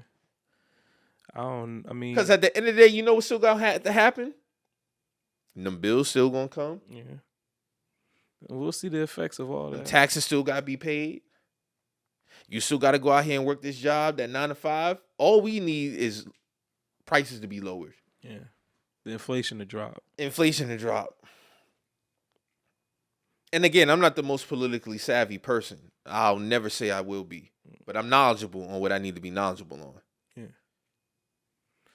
Because at the end of the day, what's still going to have to happen? And them bills still going to come. Yeah. We'll see the effects of all that. Taxes still got to be paid. You still got to go out here and work this job, that 9 to 5. All we need is prices to be lowered. Yeah. The inflation to drop. And again, I'm not the most politically savvy person. I'll never say I will be. But I'm knowledgeable on what I need to be knowledgeable on.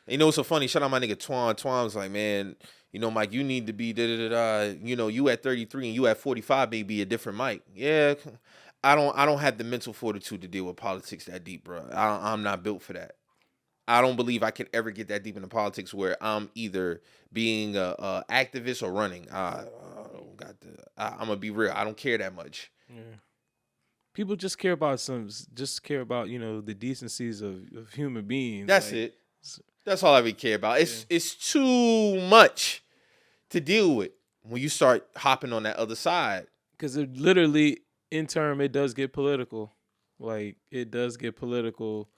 Yeah. What's so funny? Shout out my nigga Twan. Twan was like, man, Mike, you need to be da-da-da-da. You at 33 and you at 45 may be a different Mike. Yeah. I don't have the mental fortitude to deal with politics that deep, bro. I'm not built for that. I don't believe I can ever get that deep into politics where I'm either being a activist or running. I'm gonna be real. I don't care that much. Yeah. People just care about the decencies of human beings. That's it. That's all I really care about. It's too much to deal with when you start hopping on that other side. Because it literally, in term, it does get political. Like, it does get political.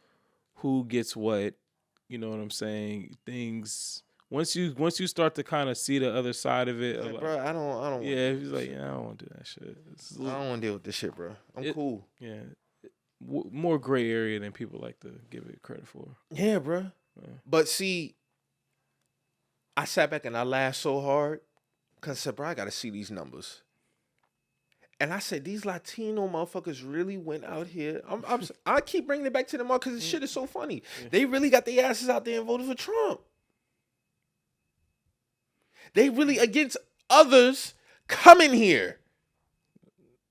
Who gets what? You know what I'm saying? Things. Once you start to kind of see the other side of it, like, bro, I don't. Yeah, he's like, I don't want to do that shit. I don't want to deal with this shit, bro. I'm cool. Yeah, more gray area than people like to give it credit for. Yeah, bro. Yeah. But see, I sat back and I laughed so hard because I said, bro, I got to see these numbers. And I said, these Latino motherfuckers really went out here. I keep bringing it back to them all because this shit is so funny. Yeah. They really got their asses out there and voted for Trump. They really against others coming here.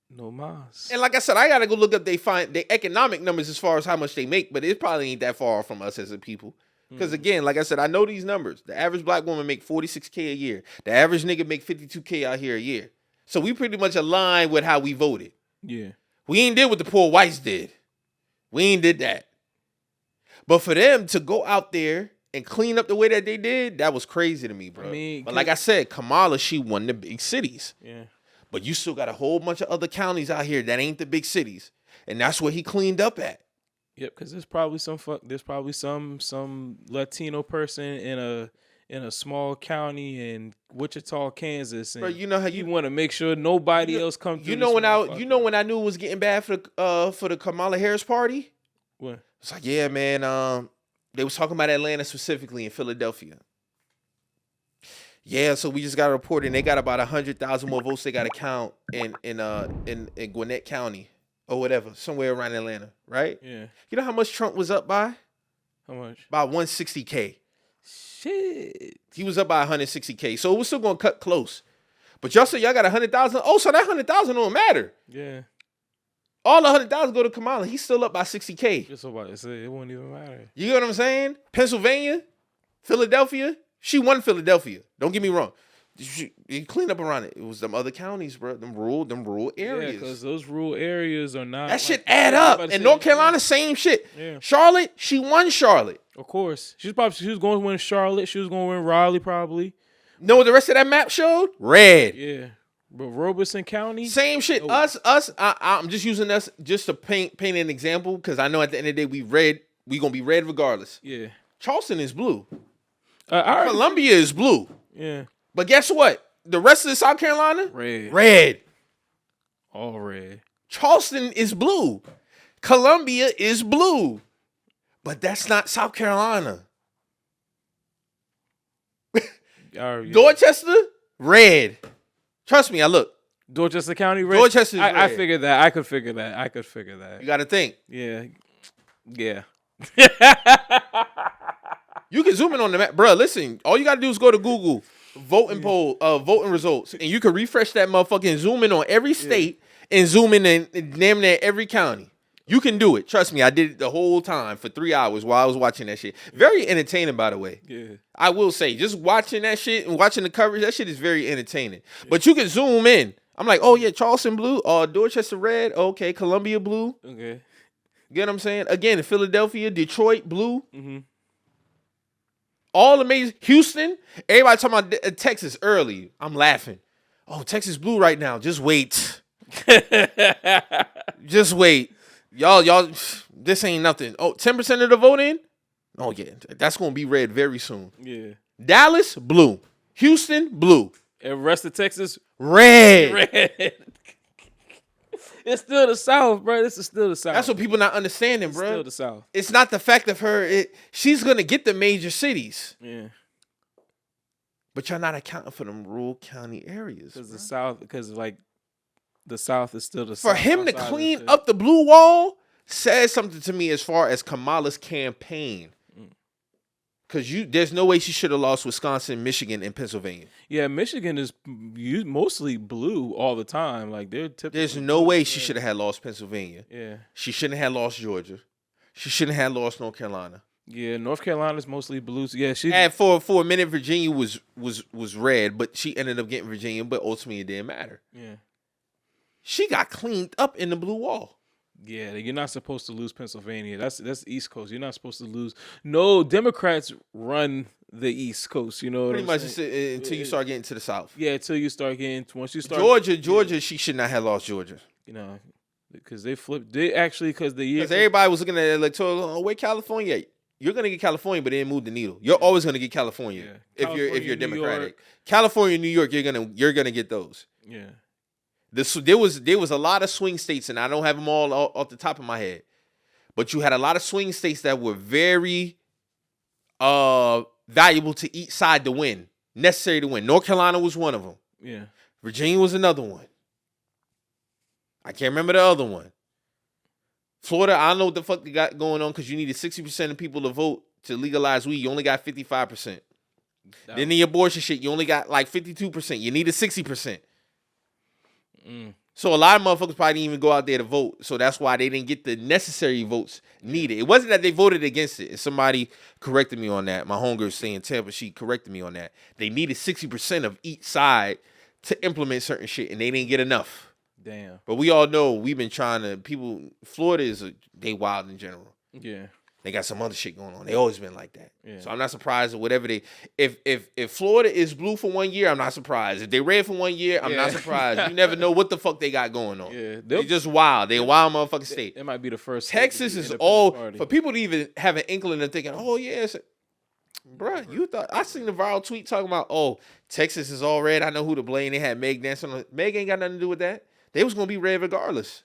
No mas. And like I said, I gotta go look up their economic numbers as far as how much they make, but it probably ain't that far from us as a people. Because again, like I said, I know these numbers. The average black woman make $46K a year. The average nigga make $52K out here a year. So we pretty much align with how we voted. Yeah. We ain't did what the poor whites did. We ain't did that. But for them to go out there and clean up the way that they did, that was crazy to me, bro. But like I said, Kamala, she won the big cities. Yeah. But you still got a whole bunch of other counties out here that ain't the big cities. And that's where he cleaned up at. Yep, because there's probably some Latino person in a small county in Wichita, Kansas, and bro, you know how you want to make sure nobody else comes through. When I knew it was getting bad for the Kamala Harris party? What? It's like, yeah, man, they was talking about Atlanta specifically in Philadelphia. Yeah, so we just got a report, and they got about 100,000 more votes they got to count in Gwinnett County or whatever, somewhere around Atlanta, right? Yeah. You know how much Trump was up by? How much? By 160K. Shit. He was up by 160K, so it was still gonna cut close. But y'all said y'all got 100,000. Oh, so that 100,000 don't matter. Yeah. All the 100,000 go to Kamala. He's still up by 60K. Just about to say it won't even matter. You get what I'm saying? Pennsylvania, Philadelphia. She won Philadelphia. Don't get me wrong. You clean up around it. It was them other counties, bro. Them rural areas. Yeah, because those rural areas are not. That shit add up. And North Carolina, same shit. Yeah. Charlotte, she won Charlotte. Of course, she was going to win Charlotte. She was going to win Raleigh, probably. Know what the rest of that map showed? Red. Yeah, but Robeson County, same shit. Oh. I'm just using us just to paint an example because I know at the end of the day we gonna be red regardless. Yeah. Charleston is blue. Columbia is blue. Yeah. But guess what? The rest of South Carolina, red. All red. Charleston is blue. Columbia is blue. But that's not South Carolina. Yeah. Dorchester, red. Trust me, I look. Dorchester County, red. Dorchester's red. I figured that. I could figure that. You got to think. Yeah. Yeah. You can zoom in on the map. Bro, listen. All you got to do is go to Google, voting results, and you can refresh that motherfucker and zoom in on every state and zoom in and damn near every county. You can do it. Trust me, I did it the whole time for 3 hours while I was watching that shit. Very entertaining, by the way. Yeah. I will say, just watching that shit and watching the coverage, that shit is very entertaining. Yeah. But you can zoom in. I'm like, oh yeah, Charleston blue, Dorchester red, okay, Columbia blue. Okay. Get what I'm saying? Again, Philadelphia, Detroit blue. Mm-hmm. All amazing. Houston, everybody talking about Texas early. I'm laughing. Oh, Texas blue right now. Just wait. Just wait. Y'all, this ain't nothing. Oh, 10% of the vote in? Oh, yeah. That's going to be red very soon. Yeah. Dallas, blue. Houston, blue. And rest of Texas, red. It's still the South, bro. This is still the South. That's what people not understanding, bro. It's still the South. It's not the fact of her. She's going to get the major cities. Yeah. But y'all not accounting for them rural county areas. Because the South, the South is still the South. For him to clean up the blue wall says something to me as far as Kamala's campaign. Because there's no way she should have lost Wisconsin, Michigan, and Pennsylvania. Yeah, Michigan is mostly blue all the time. Like there's no way she should have had lost Pennsylvania. Yeah. She shouldn't have lost Georgia. She shouldn't have lost North Carolina. Yeah, North Carolina's mostly blue. Yeah, and for a minute Virginia was red, but she ended up getting Virginia, but ultimately it didn't matter. Yeah. She got cleaned up in the blue wall. Yeah, you're not supposed to lose Pennsylvania. That's East Coast. You're not supposed to lose. No, Democrats run the East Coast. You know, pretty much until you start getting to the South. Yeah, until you start getting once you start Georgia. She should not have lost Georgia. You know, because they flipped. They actually because everybody was looking at the electoral. Oh, wait, California. You're gonna get California, but it didn't move the needle. You're always gonna get California if you're Democratic. California, New York, you're gonna get those. Yeah. There was a lot of swing states, and I don't have them all off the top of my head, but you had a lot of swing states that were very valuable to each side to win, necessary to win. North Carolina was one of them. Yeah. Virginia was another one. I can't remember the other one. Florida, I don't know what the fuck they got going on because you needed 60% of people to vote to legalize weed. You only got 55%. Then the abortion shit, you only got like 52%. You needed 60%. So a lot of motherfuckers probably didn't even go out there to vote. So that's why they didn't get the necessary votes needed. It wasn't that they voted against it. And somebody corrected me on that. My homegirl saying Tampa, she corrected me on that. They needed 60% of each side to implement certain shit, and they didn't get enough. Damn. But we all know we've been trying to. Florida they wild in general. Yeah. They got some other shit going on. They always been like that. Yeah. So I'm not surprised at whatever they. If Florida is blue for 1 year, I'm not surprised. If they red for 1 year, I'm not surprised. You never know what the fuck they got going on. Yeah. They just wild. They a wild motherfucking state. It might be the first. Texas is all for people to even have an inkling of thinking, oh yeah, bruh, you thought I seen the viral tweet talking about, oh, Texas is all red. I know who to blame. They had Meg dancing on. Meg ain't got nothing to do with that. They was gonna be red regardless.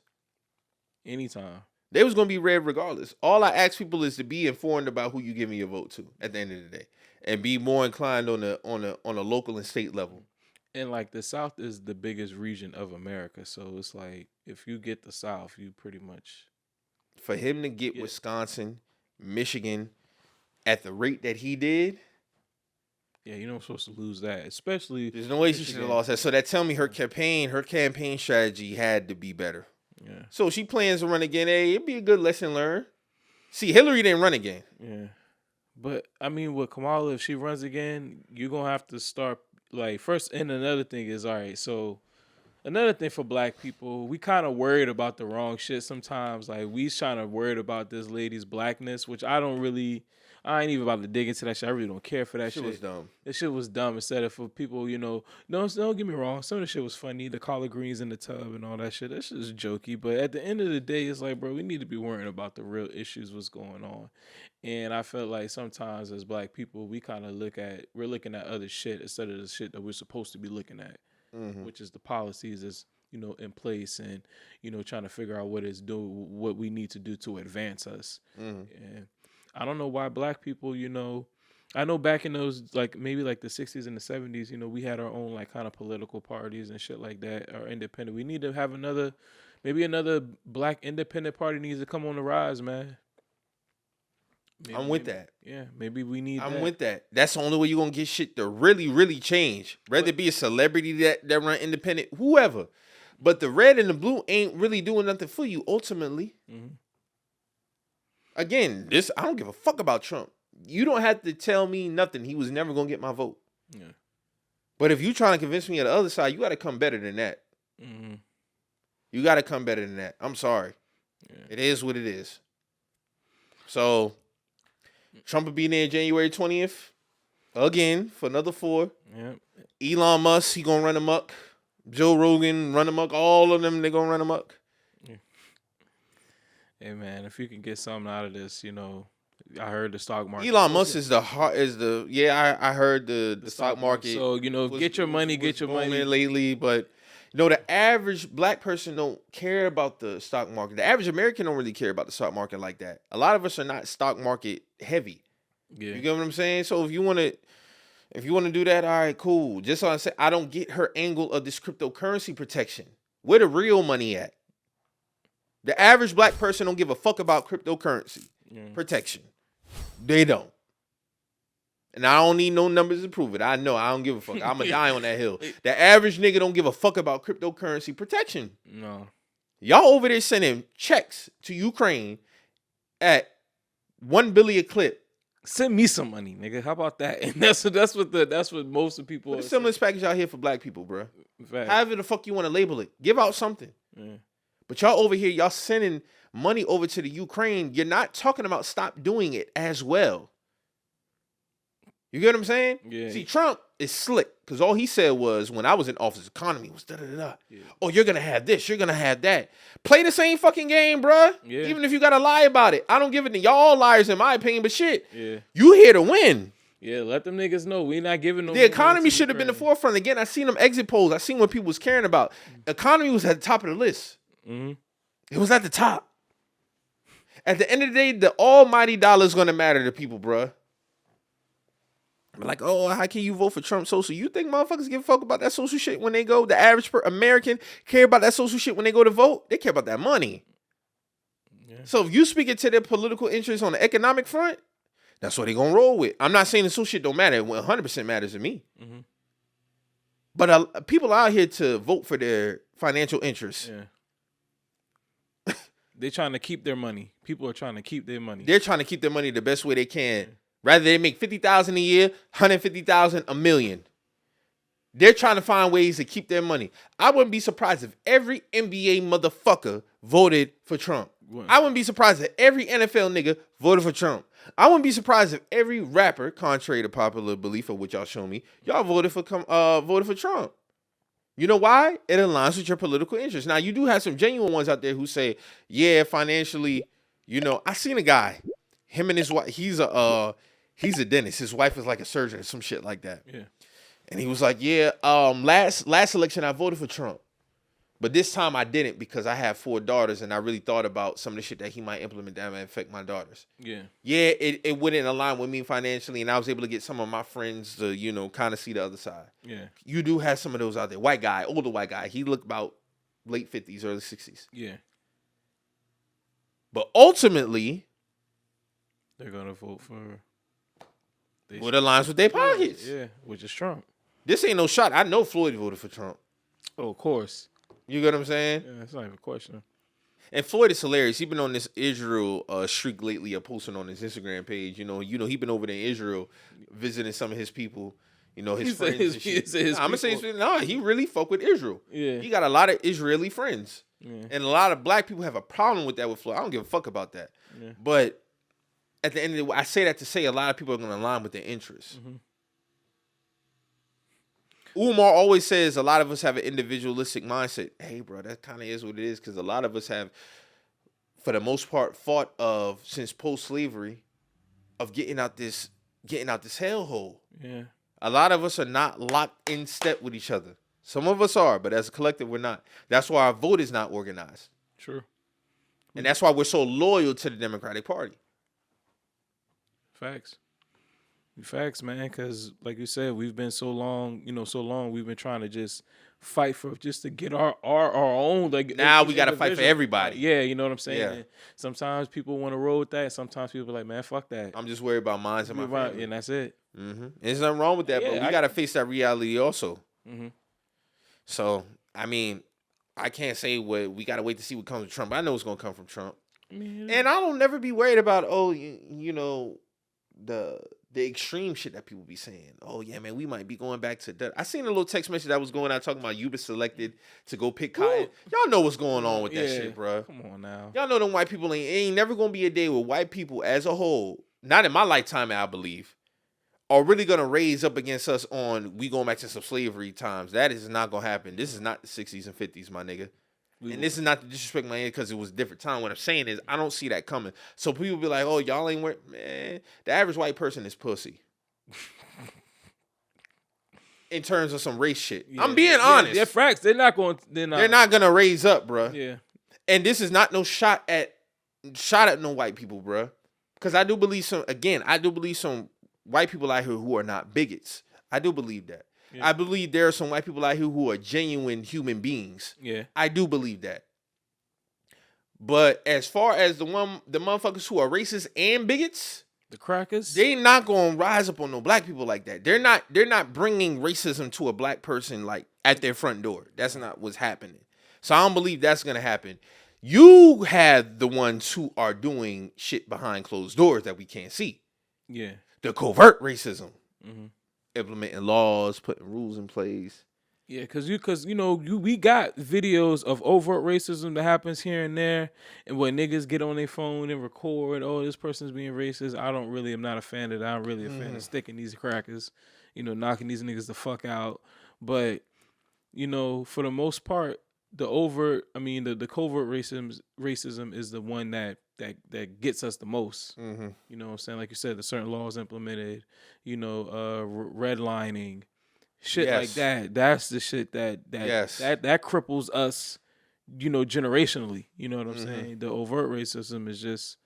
Anytime. They was gonna be red regardless. All I ask people is to be informed about who you giving your vote to at the end of the day, and be more inclined on a local and state level. And like the South is the biggest region of America, so it's like if you get the South, you pretty much. For him to get Wisconsin, Michigan, at the rate that he did. Yeah, you're not supposed to lose that, especially. There's no way she should have lost that. So that tell me her campaign strategy had to be better. Yeah. So she plans to run again. Hey, it'd be a good lesson learned. See, Hillary didn't run again. Yeah. But I mean, with Kamala, if she runs again, you're gonna have to start like first. And another thing is, all right. So another thing for Black people, we kind of worried about the wrong shit sometimes. Like we trying to worried about this lady's blackness, which I ain't even about to dig into that shit. I really don't care for that shit. Shit was dumb. That shit was dumb. Instead of for people, don't get me wrong. Some of the shit was funny. The collard greens in the tub and all that shit. That shit is jokey. But at the end of the day, it's like, bro, we need to be worrying about the real issues, what's going on. And I felt like sometimes as Black people, we kind of we're looking at other shit instead of the shit that we're supposed to be looking at, which is the policies that's, in place and, trying to figure out what we need to do to advance us. And I don't know why Black people, I know back in those, like, maybe like the 60s and the 70s, we had our own, like, kind of political parties and shit like that, or independent. We need to have another Black independent party needs to come on the rise, man. I'm with that. Yeah, maybe we need I'm with that. That's the only way you're going to get shit to really, really change. Whether it be a celebrity that run independent, whoever. But the red and the blue ain't really doing nothing for you, ultimately. Mm-hmm. Again, I don't give a fuck about Trump. You don't have to tell me nothing. He was never going to get my vote. Yeah. But if you trying to convince me of the other side, you got to come better than that. Mm-hmm. You got to come better than that. I'm sorry. Yeah. It is what it is. So, Trump will be there January 20th. Again, for another 4. Yeah. Elon Musk, he going to run amok. Joe Rogan, run amok. All of them, they going to run amok. Yeah. Hey, man, if you can get something out of this, I heard the stock market. Elon Musk is I heard the stock market. So, get your money lately, but the average Black person don't care about the stock market. The average American don't really care about the stock market like that. A lot of us are not stock market heavy. Yeah. You get what I'm saying? So if you want to do that, all right, cool. Just so I say, I don't get her angle of this cryptocurrency protection. Where the real money at? The average Black person don't give a fuck about cryptocurrency protection. They don't. And I don't need no numbers to prove it. I know. I don't give a fuck. I'm going to die on that hill. The average nigga don't give a fuck about cryptocurrency protection. No. Y'all over there sending checks to Ukraine at $1 billion a clip. Send me some money, nigga. How about that? And that's what most of people. Put a stimulus package out here for Black people, bro. However the fuck you want to label it. Give out something. Yeah. But y'all over here, y'all sending money over to the Ukraine. You're not talking about stop doing it as well. You get what I'm saying? Yeah. See, Trump is slick because all he said was when I was in office, economy was da-da-da-da. Yeah. Oh, you're going to have this. You're going to have that. Play the same fucking game, bruh. Yeah. Even if you got to lie about it. I don't give it to y'all all liars in my opinion, but shit. Yeah. You here to win. Yeah, let them niggas know. We not giving no. The economy should have been the forefront. Again, I seen them exit polls. I seen what people was caring about. Economy was at the top of the list. Mm-hmm. It was at the top. At the end of the day, the almighty dollar is going to matter to people, bruh. Like, oh, how can you vote for Trump social? You think motherfuckers give a fuck about that social shit when they go? The average American care about that social shit when they go to vote? They care about that money. Yeah. So if you speaking to their political interests on the economic front, that's what they gonna roll with. I'm not saying the social shit don't matter. It 100% matters to me. Mm-hmm. But people out here to vote for their financial interests. Yeah. They're trying to keep their money. People are trying to keep their money. They're trying to keep their money the best way they can. Yeah. Rather they make $50,000 a year, $150,000 a million. They're trying to find ways to keep their money. I wouldn't be surprised if every NBA motherfucker voted for Trump. What? I wouldn't be surprised if every NFL nigga voted for Trump. I wouldn't be surprised if every rapper, contrary to popular belief of what y'all show me, y'all voted for Trump. You know why? It aligns with your political interests. Now, you do have some genuine ones out there who say, yeah, financially, I seen a guy, him and his wife, he's a dentist. His wife is like a surgeon or some shit like that. Yeah. And he was like, yeah, last election I voted for Trump. But this time I didn't because I have 4 daughters and I really thought about some of the shit that he might implement that might affect my daughters. Yeah. Yeah, it wouldn't align with me financially, and I was able to get some of my friends to, kind of see the other side. Yeah. You do have some of those out there. White guy, older white guy. He looked about late 50s, early 60s. Yeah. But ultimately, they're going to vote for what aligns with their pockets. Yeah, which is Trump. This ain't no shot. I know Floyd voted for Trump. Oh, of course. You get what I'm saying? Yeah, that's not even a question. And Floyd is hilarious. He been on this Israel streak lately, posting on his Instagram page. He been over there in Israel visiting some of his people. His friends and shit. I'm gonna say he really fuck with Israel. Yeah. He got a lot of Israeli friends. Yeah. And a lot of black people have a problem with that with Floyd. I don't give a fuck about that. Yeah. But at the end of the day, I say that to say a lot of people are gonna align with their interests. Mm-hmm. Umar always says a lot of us have an individualistic mindset. Hey, bro, that kind of is what it is because a lot of us have, for the most part, fought of since post-slavery of getting out this hellhole. Yeah. A lot of us are not locked in step with each other. Some of us are, but as a collective, we're not. That's why our vote is not organized. True. And that's why we're so loyal to the Democratic Party. Facts. Facts, man, because like you said, we've been so long we've been trying to just fight for just to get our own. Like now we got to fight for everybody. Yeah, you know what I'm saying? Yeah. Sometimes people want to roll with that. Sometimes people are like, man, fuck that. I'm just worried about mine and my family. And that's it. Mm-hmm. There's nothing wrong with that, but we got to face that reality also. Mm-hmm. So, I mean, I can't say we got to wait to see what comes from Trump. I know it's going to come from Trump. And I don't never be worried about, the extreme shit that people be saying. Oh, yeah, man, we might be going back to that. I seen a little text message that was going out talking about you been selected to go pick cotton. Y'all know what's going on with that shit, bro. Come on now. Y'all know them white people ain't never going to be a day where white people as a whole, not in my lifetime, I believe, are really going to raise up against us on we going back to some slavery times. That is not going to happen. This is not the 60s and 50s, my nigga. And this is not to disrespect my head because it was a different time. What I'm saying is I don't see that coming. So people be like, oh, y'all ain't wearing... Man, the average white person is pussy. In terms of some race shit. Yeah, I'm being honest. They're facts. They're not going to raise up, bro. Yeah. And this is not no shot at no white people, bro. Because I do believe some white people out here who are not bigots. I do believe that. Yeah. I believe there are some white people out here who are genuine human beings. Yeah. I do believe that. But as far as the motherfuckers who are racist and bigots, the crackers, they not going to rise up on no black people like that. They're not bringing racism to a black person like at their front door. That's not what's happening. So I don't believe that's going to happen. You have the ones who are doing shit behind closed doors that we can't see. Yeah. The covert racism. Mm-hmm. Implementing laws, putting rules in place. Yeah, because we got videos of overt racism that happens here and there, and when niggas get on their phone and record, oh, this person's being racist. I'm not a fan of that. I'm really a fan of sticking these crackers, knocking these niggas the fuck out. But for the most part, the covert racism is the one that gets us the most. Mm-hmm. You know what I'm saying? Like you said, the certain laws implemented, redlining, shit like that. That's the shit that cripples us, generationally. You know what I'm saying? The overt racism is just,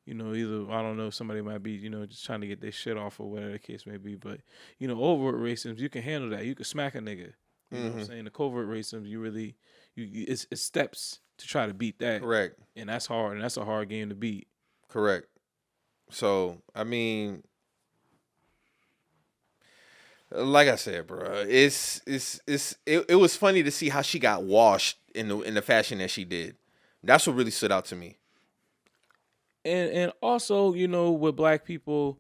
either I don't know, somebody might be, just trying to get their shit off or whatever the case may be. But, overt racism, you can handle that. You can smack a nigga. You know what I'm saying? The covert racism, it's steps to try to beat that. Correct. And that's hard. And that's a hard game to beat. Correct. So, I mean, like I said, bro, it was funny to see how she got washed in the fashion that she did. That's what really stood out to me. And also, with black people,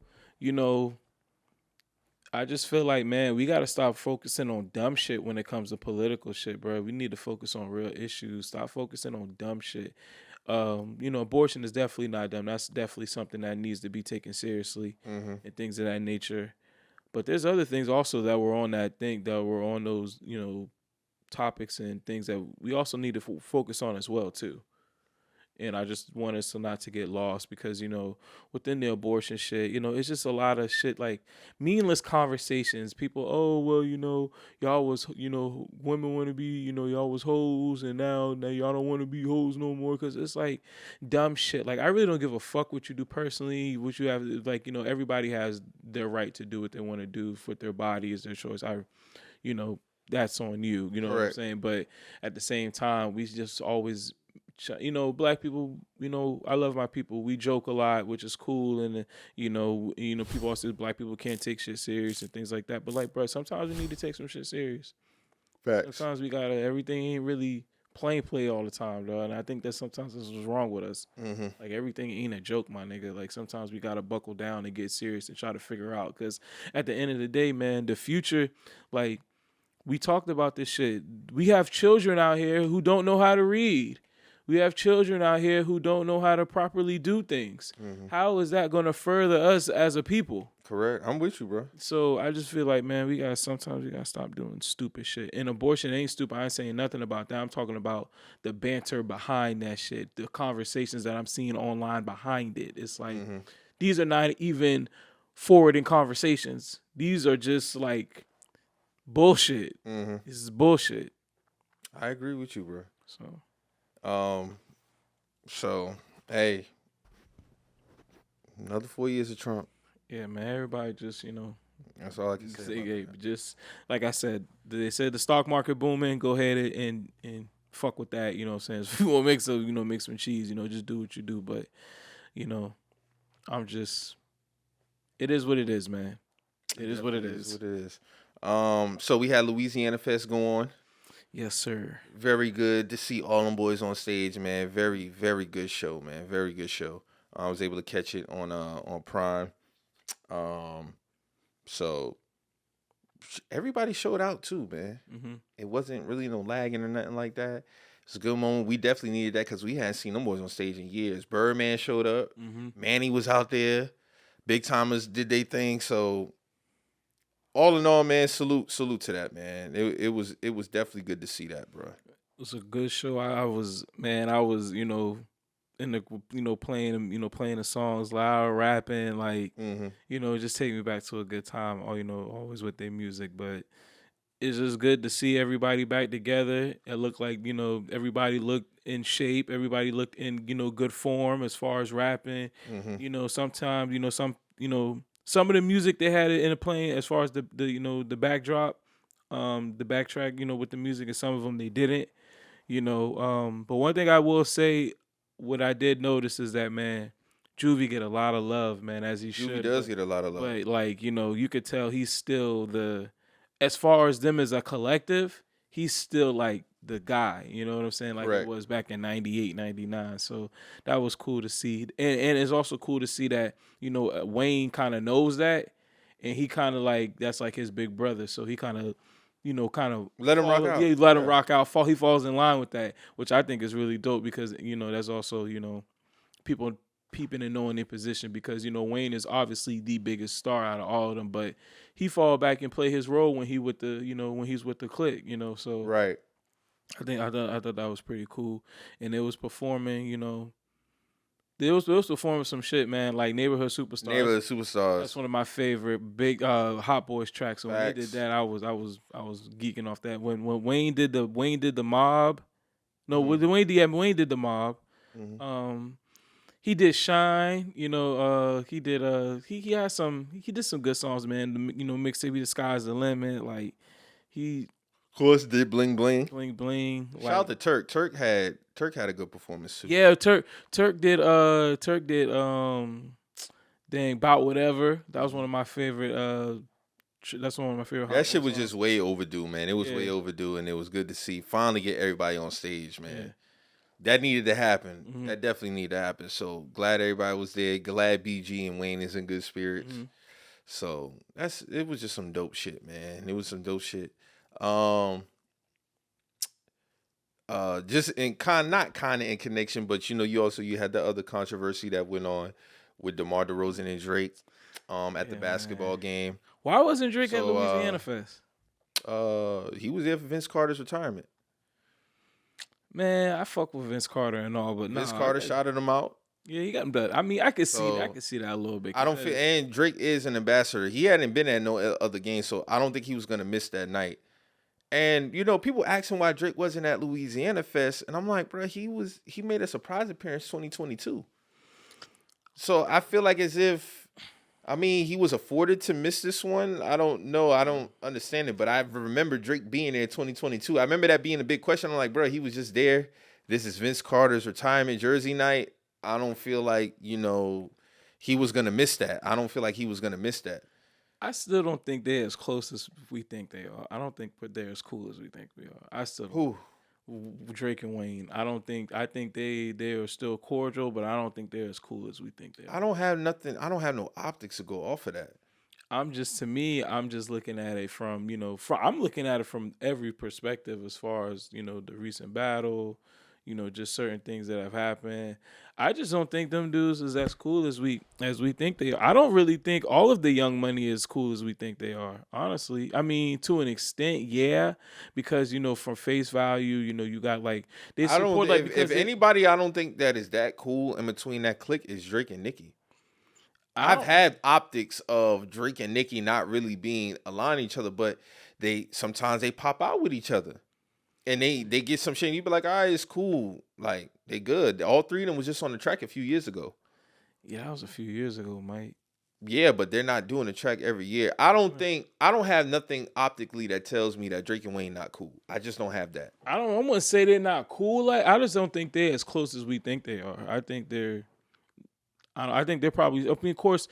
I just feel like, man, we got to stop focusing on dumb shit when it comes to political shit, bro. We need to focus on real issues. Stop focusing on dumb shit. Abortion is definitely not dumb. That's definitely something that needs to be taken seriously and things of that nature. But there's other things also that were on those, topics and things that we also need to focus on as well, too. And I just want us to not to get lost because, within the abortion shit, it's just a lot of shit like meaningless conversations. People, oh, well, y'all was, women want to be, y'all was hoes and now y'all don't want to be hoes no more because it's like dumb shit. Like, I really don't give a fuck what you do personally, what you have, like, everybody has their right to do what they want to do with their body is their choice. That's on you, you know what I'm saying? But at the same time, we just always... black people, I love my people. We joke a lot, which is cool. And, people also say black people can't take shit serious and things like that. But, like, bro, sometimes we need to take some shit serious. Facts. Sometimes we gotta, everything ain't really plain play all the time, though. And I think that sometimes this is wrong with us. Like, everything ain't a joke, my nigga. Like, sometimes we gotta buckle down and get serious and try to figure out. Because at the end of the day, man, the future, like, we talked about this shit. We have children out here who don't know how to read. We have children out here who don't know how to properly do things. How is that going to further us as a people? Correct. I'm with you, bro. So I just feel like, man, sometimes we got to stop doing stupid shit. And abortion ain't stupid. I ain't saying nothing about that. I'm talking about the banter behind that shit, the conversations that I'm seeing online behind it. It's like, these are not even forwarding conversations. These are just like bullshit. This is bullshit. I agree with you, bro. So, hey, another 4 years of Trump. Yeah, man, everybody just, that's all I can say. Just like I said, they said the stock market booming, go ahead and fuck with that, you know what I'm saying? If you want to make some cheese, just do what you do. But, it is what it is, man. It is what it is. So we had Louisiana Fest go on. Yes, sir. Very good to see all them boys on stage, man. Very, very good show, man. Very good show. I was able to catch it on Prime. So everybody showed out too, man. It wasn't really no lagging or nothing like that. It's a good moment. We definitely needed that because we hadn't seen them boys on stage in years. Birdman showed up. Manny was out there. Big Timers did their thing. So all in all, man, salute to that, man. It was definitely good to see that, bro. It was a good show. I was, in the, playing the songs loud, rapping, like, just take me back to a good time. Always with their music, but it's just good to see everybody back together. It looked like, everybody looked in shape. Everybody looked in, good form as far as rapping. Sometimes, some of the music they had in the playing as far as the backdrop, the backtrack, with the music, and some of them they didn't, But one thing I will say, what I did notice is that, man, Juvie get a lot of love, man, as he should. Juvie does get a lot of love. But, like, you could tell he's still as far as them as a collective, he's still, like, the guy, you know what I'm saying? Like, it was back in 98, 99. So that was cool to see. And it's also cool to see that, Wayne kind of knows that. And he kind of, like, that's like his big brother. So he kind of, let him rock out. Yeah, let him rock out. He falls in line with that, which I think is really dope because, that's also, people peeping and knowing their position because, Wayne is obviously the biggest star out of all of them, but he fall back and play his role when he with the, when he's with the clique, so. Right. I thought that was pretty cool. And it was performing, They was performing some shit, man, like Neighborhood Superstars. That's one of my favorite big Hot Boys tracks. So when they did that, I was geeking off that. When Wayne did the mob. No, Wayne did the mob. he did Shine. He did he did some good songs, man. Mixtape The Sky's the Limit. Like he Of course, did Bling Bling. bling bling. Shout out to Turk. Turk had a good performance too. Yeah, Turk did dang, Bout Whatever. That was one of my favorite that's one of my favorite. That shit Hot was songs. just way overdue, man. It was Yeah. way overdue, and it was good to see finally get everybody on stage, man. Yeah. That needed to happen. Mhm. That definitely needed to happen. So glad everybody was there. Glad BG and Wayne is in good spirits. Mhm. So it was just some dope shit, man. It was some dope shit. Just in not kind of in connection, but you had the other controversy that went on with DeMar DeRozan and Drake at the basketball game. Why wasn't Drake at So, Louisiana Fest? He was there for Vince Carter's retirement. Man, I fuck with Vince Carter and all, but Vince Carter shouted him out. Yeah, he got him done. I mean, I could see So, I could see that a little bit. I don't feel, and Drake is an ambassador. He hadn't been at no other game, so I don't think he was gonna miss that night. And people asking why Drake wasn't at Louisiana Fest, and I'm like, bro, he made a surprise appearance 2022. So I feel like as if, he was afforded to miss this one. I don't know. I don't understand it, but I remember Drake being there 2022. I remember that being a big question. I'm like, bro, he was just there. This is Vince Carter's retirement jersey night. I don't feel like, he was going to miss that. I don't feel like he was going to miss that. I still don't think they're as close as we think they are. I don't think they're as cool as we think we are. I still don't. Drake and Wayne. I think they are still cordial, but I don't think they're as cool as we think they are. I don't have no optics to go off of that. I'm just looking at it from, I'm looking at it from every perspective as far as, the recent battle, just certain things that have happened. I just don't think them dudes is as cool as we think they are. I don't really think all of the Young Money is cool as we think they are, honestly. I mean, to an extent, yeah, because from face value, you got like they support if anybody I don't think that is that cool in between that clique is Drake and Nicki. I've had optics of Drake and Nicki not really being aligned each other, but sometimes they pop out with each other. And they get some shit and you be like, all right, it's cool. Like, they good. All three of them was just on the track a few years ago. Yeah, that was a few years ago, Mike. Yeah, but they're not doing the track every year. I don't have nothing optically that tells me that Drake and Wayne not cool. I just don't have that. I wouldn't say they're not cool. Like, I just don't think they're as close as we think they are. I think they're probably. I mean, of course,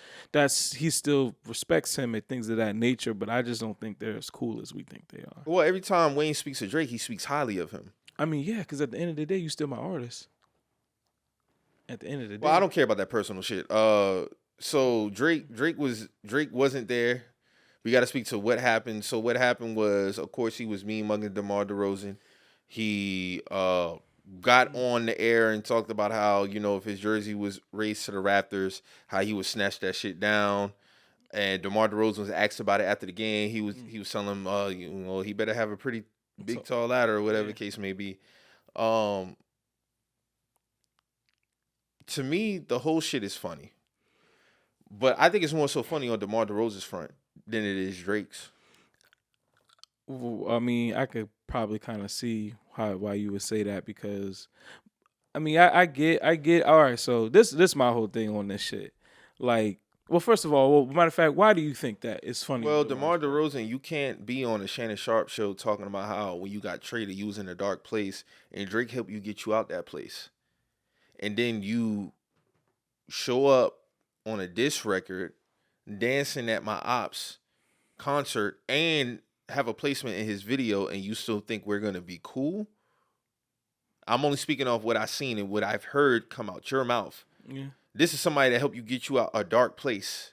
he still respects him and things of that nature, but I just don't think they're as cool as we think they are. Well, every time Wayne speaks to Drake, he speaks highly of him. I mean, yeah, because at the end of the day, you still my artist. At the end of the day, well, I don't care about that personal shit. So Drake wasn't there. We got to speak to what happened. So what happened was, of course, he was mean mugging DeMar DeRozan. He got on the air and talked about how, if his jersey was raised to the Raptors, how he would snatch that shit down. And DeMar DeRozan was asked about it after the game. He was telling him, he better have a pretty big tall ladder or whatever the case may be. To me, the whole shit is funny. But I think it's more so funny on DeMar DeRozan's front than it is Drake's. I mean, I could probably kind of see why you would say that because, I mean, I get. All right, so this is my whole thing on this shit. Like, well, first of all, matter of fact, why do you think that it's funny? Well, DeMar DeRozan, you can't be on the Shannon Sharp show talking about how when you got traded, you was in a dark place, and Drake helped you get you out that place, and then you show up on a diss record, dancing at my ops concert, and have a placement in his video, and you still think we're gonna be cool? I'm only speaking off what I've seen and what I've heard come out your mouth. Yeah. This is somebody that helped you get you out a dark place.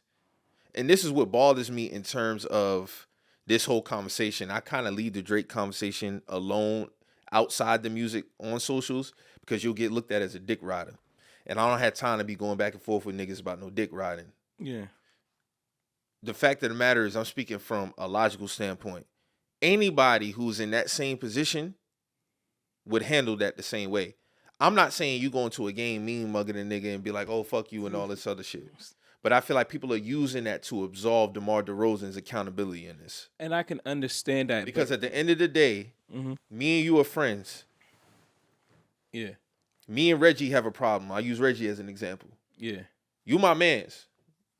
And this is what bothers me in terms of this whole conversation. I kind of leave the Drake conversation alone outside the music on socials because you'll get looked at as a dick rider. And I don't have time to be going back and forth with niggas about no dick riding. Yeah. The fact of the matter is I'm speaking from a logical standpoint. Anybody who's in that same position would handle that the same way. I'm not saying you go into a game mean mugging a nigga and be like, oh, fuck you and all this other shit. But I feel like people are using that to absolve DeMar DeRozan's accountability in this. And I can understand that. Because at the end of the day, me and you are friends. Yeah. Me and Reggie have a problem. I'll use Reggie as an example. Yeah. You my mans.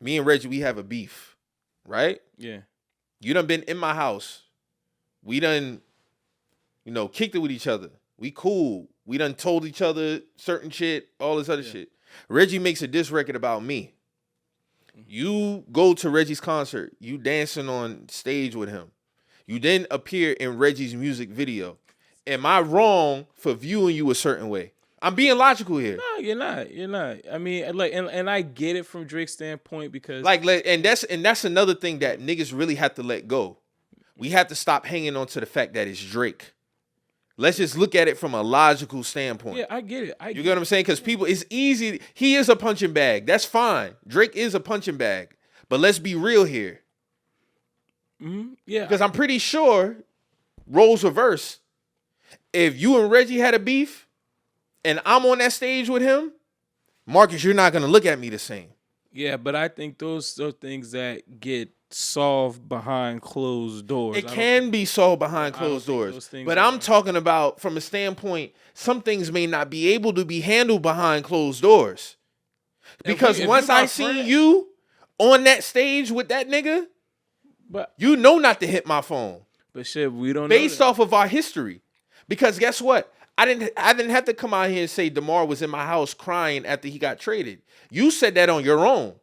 Me and Reggie, we have a beef, right? Yeah. You done been in my house. We done, kicked it with each other. We cool. We done told each other certain shit, all this other shit. Reggie makes a diss record about me. You go to Reggie's concert. You dancing on stage with him. You then appear in Reggie's music video. Am I wrong for viewing you a certain way? I'm being logical here. No, you're not. You're not. I mean, and I get it from Drake's standpoint because and that's another thing that niggas really have to let go. We have to stop hanging on to the fact that it's Drake. Let's just look at it from a logical standpoint. Yeah, I get it. You get what I'm saying? Because people, it's easy. He is a punching bag. That's fine. Drake is a punching bag. But let's be real here. Mm-hmm. Yeah. Because I'm pretty sure, roles reverse. If you and Reggie had a beef, and I'm on that stage with him, Marcus, you're not going to look at me the same. Yeah, but I think those are things that get solved behind closed doors. It can be solved behind closed doors. But I'm talking about from a standpoint, some things may not be able to be handled behind closed doors. Because once I see you on that stage with that nigga, you know not to hit my phone. But shit, we don't know based off of our history. Because guess what? I didn't have to come out here and say DeMar was in my house crying after he got traded. You said that on your own.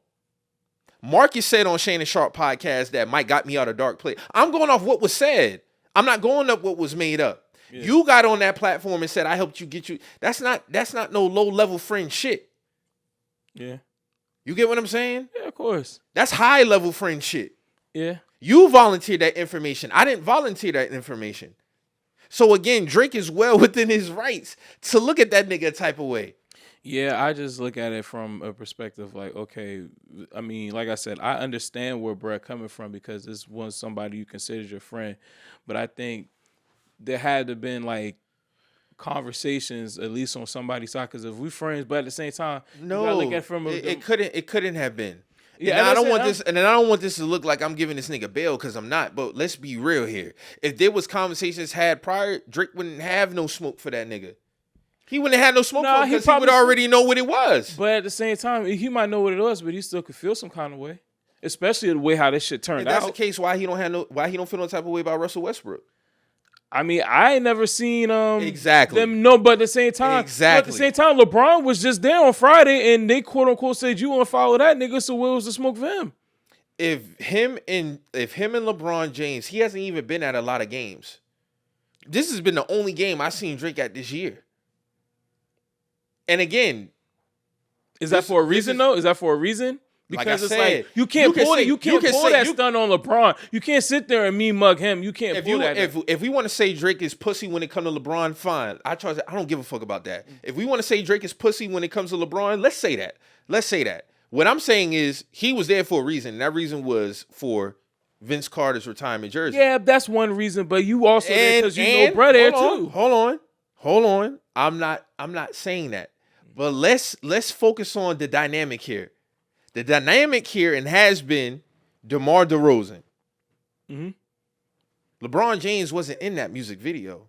Marcus said on Shannon Sharp podcast that Mike got me out of dark place. I'm going off what was said. I'm not going up what was made up. Yeah. You got on that platform and said I helped you get you. That's not no low level friend shit. Yeah. You get what I'm saying? Yeah, of course. That's high level friend shit. Yeah. You volunteered that information. I didn't volunteer that information. So again, Drake is well within his rights to look at that nigga type of way. Yeah, I just look at it from a perspective like, okay, I mean, like I said, I understand where Brett coming from because this was somebody you considered your friend. But I think there had to have been like conversations at least on somebody's side because if we friends, but at the same time, no, you gotta look at it from it couldn't have been. Yeah, and I don't want this to look like I'm giving this nigga bail because I'm not. But let's be real here. If there was conversations had prior, Drake wouldn't have no smoke for that nigga. He wouldn't have had no smoke for him because he would already know what it was. But at the same time, he might know what it was, but he still could feel some kind of way, especially the way how this shit turned out. If that's the case, why he don't feel no type of way about Russell Westbrook? I mean, I ain't never seen exactly them. No, but at the same time, LeBron was just there on Friday, and they quote unquote said you want to follow that nigga. So where was the smoke for him? If him and LeBron James, he hasn't even been at a lot of games. This has been the only game I've seen Drake at this year. And again, is that for a reason though? Is that for a reason? Because like it's like you can't pull that stunt on LeBron. You can't sit there and me mug him. You can't pull that. If we want to say Drake is pussy when it comes to LeBron, fine. I don't give a fuck about that. If we want to say Drake is pussy when it comes to LeBron, let's say that. What I'm saying is he was there for a reason. And that reason was for Vince Carter's retirement jersey. Yeah, that's one reason. But you also there because you know Brett there too. Hold on. I'm not saying that. But let's focus on the dynamic here. The dynamic here and has been DeMar DeRozan. Mm-hmm. LeBron James wasn't in that music video.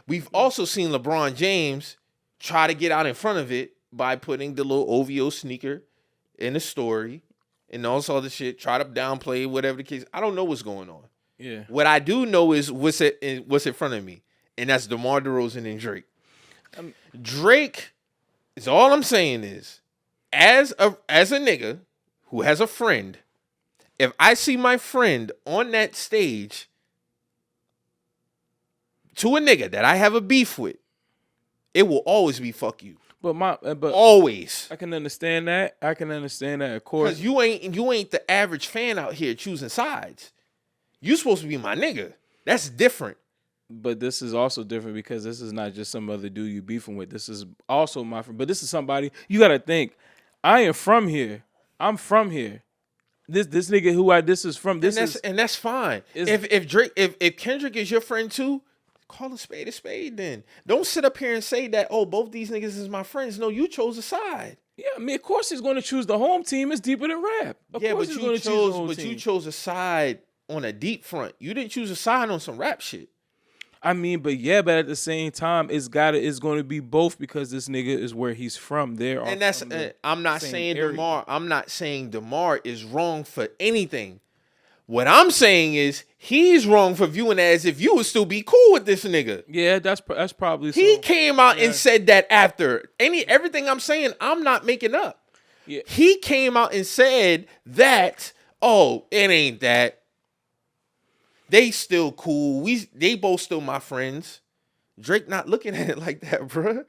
We've also seen LeBron James try to get out in front of it by putting the little OVO sneaker in the story and all this other shit, try to downplay whatever the case. I don't know what's going on. Yeah. What I do know is what's in front of me, and that's DeMar DeRozan and Drake. Drake is all I'm saying is, as a nigga who has a friend, if I see my friend on that stage to a nigga that I have a beef with, it will always be fuck you. But always. I can understand that. Of course. Because you ain't the average fan out here choosing sides. You supposed to be my nigga. That's different. But this is also different because this is not just some other dude you beefing with. This is also my friend. But this is somebody you gotta think. I am from here. I'm from here. This nigga this is from. And that's fine. If Kendrick is your friend too, call a spade then. Don't sit up here and say that, oh, both these niggas is my friends. No, you chose a side. Yeah, I mean, of course he's going to choose the home team. It's deeper than rap. But you chose a side on a deep front. You didn't choose a side on some rap shit. I mean, but at the same time, it's going to be both because this nigga is where he's from. There are And that's from the I'm not same saying area. Demar is wrong for anything. What I'm saying is he's wrong for viewing it as if you would still be cool with this nigga. Yeah, that's probably. He so. came out and said that after everything I'm saying, I'm not making up. Yeah. He came out and said that, oh, it ain't that. They still cool. They both still my friends. Drake not looking at it like that, bro.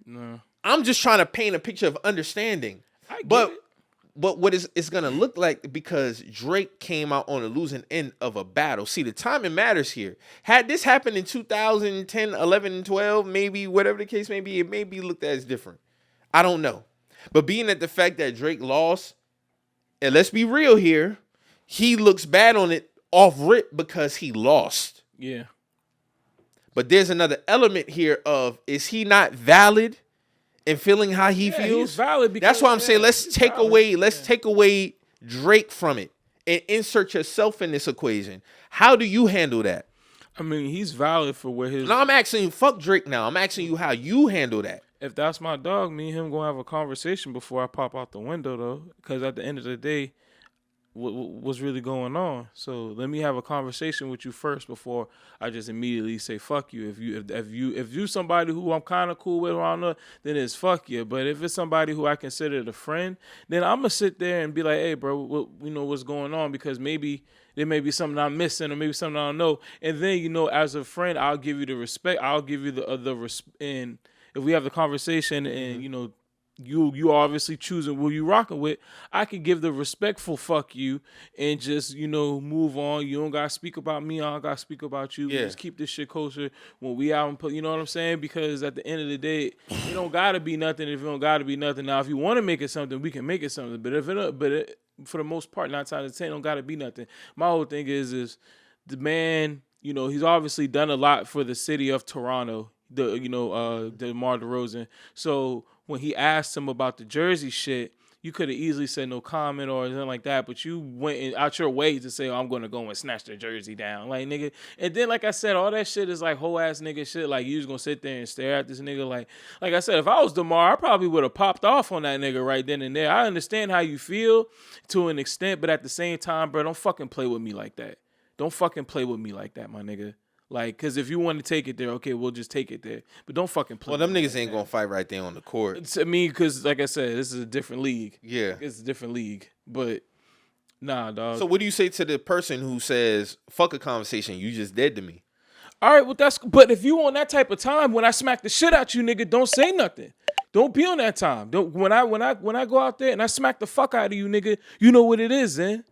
No. I'm just trying to paint a picture of understanding. But what it's gonna look like, because Drake came out on the losing end of a battle. See, the timing matters here. Had this happened in 2010, 11, 12, maybe whatever the case may be, it may be looked at as different. I don't know. But being at the fact that Drake lost, and let's be real here, he looks bad on it off rip because he lost. Yeah. But there's another element here of, is he not valid in feeling how he feels? He's valid because, that's why I'm saying let's take away Drake from it and insert yourself in this equation. How do you handle that? I mean, he's valid for where his. No, I'm asking you, fuck Drake now. I'm asking you how you handle that. If that's my dog, me and him gonna have a conversation before I pop out the window, though, because at the end of the day, what's really going on? So let me have a conversation with you first before I just immediately say fuck you. If you somebody who I'm kind of cool with, or I don't know, then it's fuck you. But if it's somebody who I consider a friend, then I'm gonna sit there and be like, hey, bro, what's going on? Because maybe there may be something I'm missing, or maybe something I don't know. And then as a friend, I'll give you the respect. I'll give you the respect. And if we have the conversation, and you obviously choosing who you rocking with, I could give the respectful fuck you and just move on. You don't gotta speak about me. I don't gotta speak about you. Yeah. We just keep this shit kosher when we out and put. You know what I'm saying? Because at the end of the day, it don't gotta be nothing. If it don't gotta be nothing, now if you want to make it something, we can make it something. But if it, for the most part, 9 times out of 10, it don't gotta be nothing. My whole thing is the man. He's obviously done a lot for the city of Toronto. Demar Derozan. So when he asked him about the jersey shit, you could have easily said no comment or anything like that, but you went out your way to say, I'm going to go and snatch the jersey down. Like, nigga. And then, like I said, all that shit is like whole ass nigga shit. Like, you just going to sit there and stare at this nigga. Like I said, if I was Demar, I probably would have popped off on that nigga right then and there. I understand how you feel to an extent, but at the same time, bro, don't fucking play with me like that. Don't fucking play with me like that, my nigga. Like, because if you want to take it there, okay, we'll just take it there. But don't fucking play. Well, them niggas ain't going to fight right there on the court. I mean, because, like I said, this is a different league. Yeah. It's a different league. But, nah, dog. So what do you say to the person who says, fuck a conversation, you just dead to me? All right, well, but if you on that type of time, when I smack the shit out you, nigga, don't say nothing. Don't be on that time. When I go out there and I smack the fuck out of you, nigga, you know what it is, then.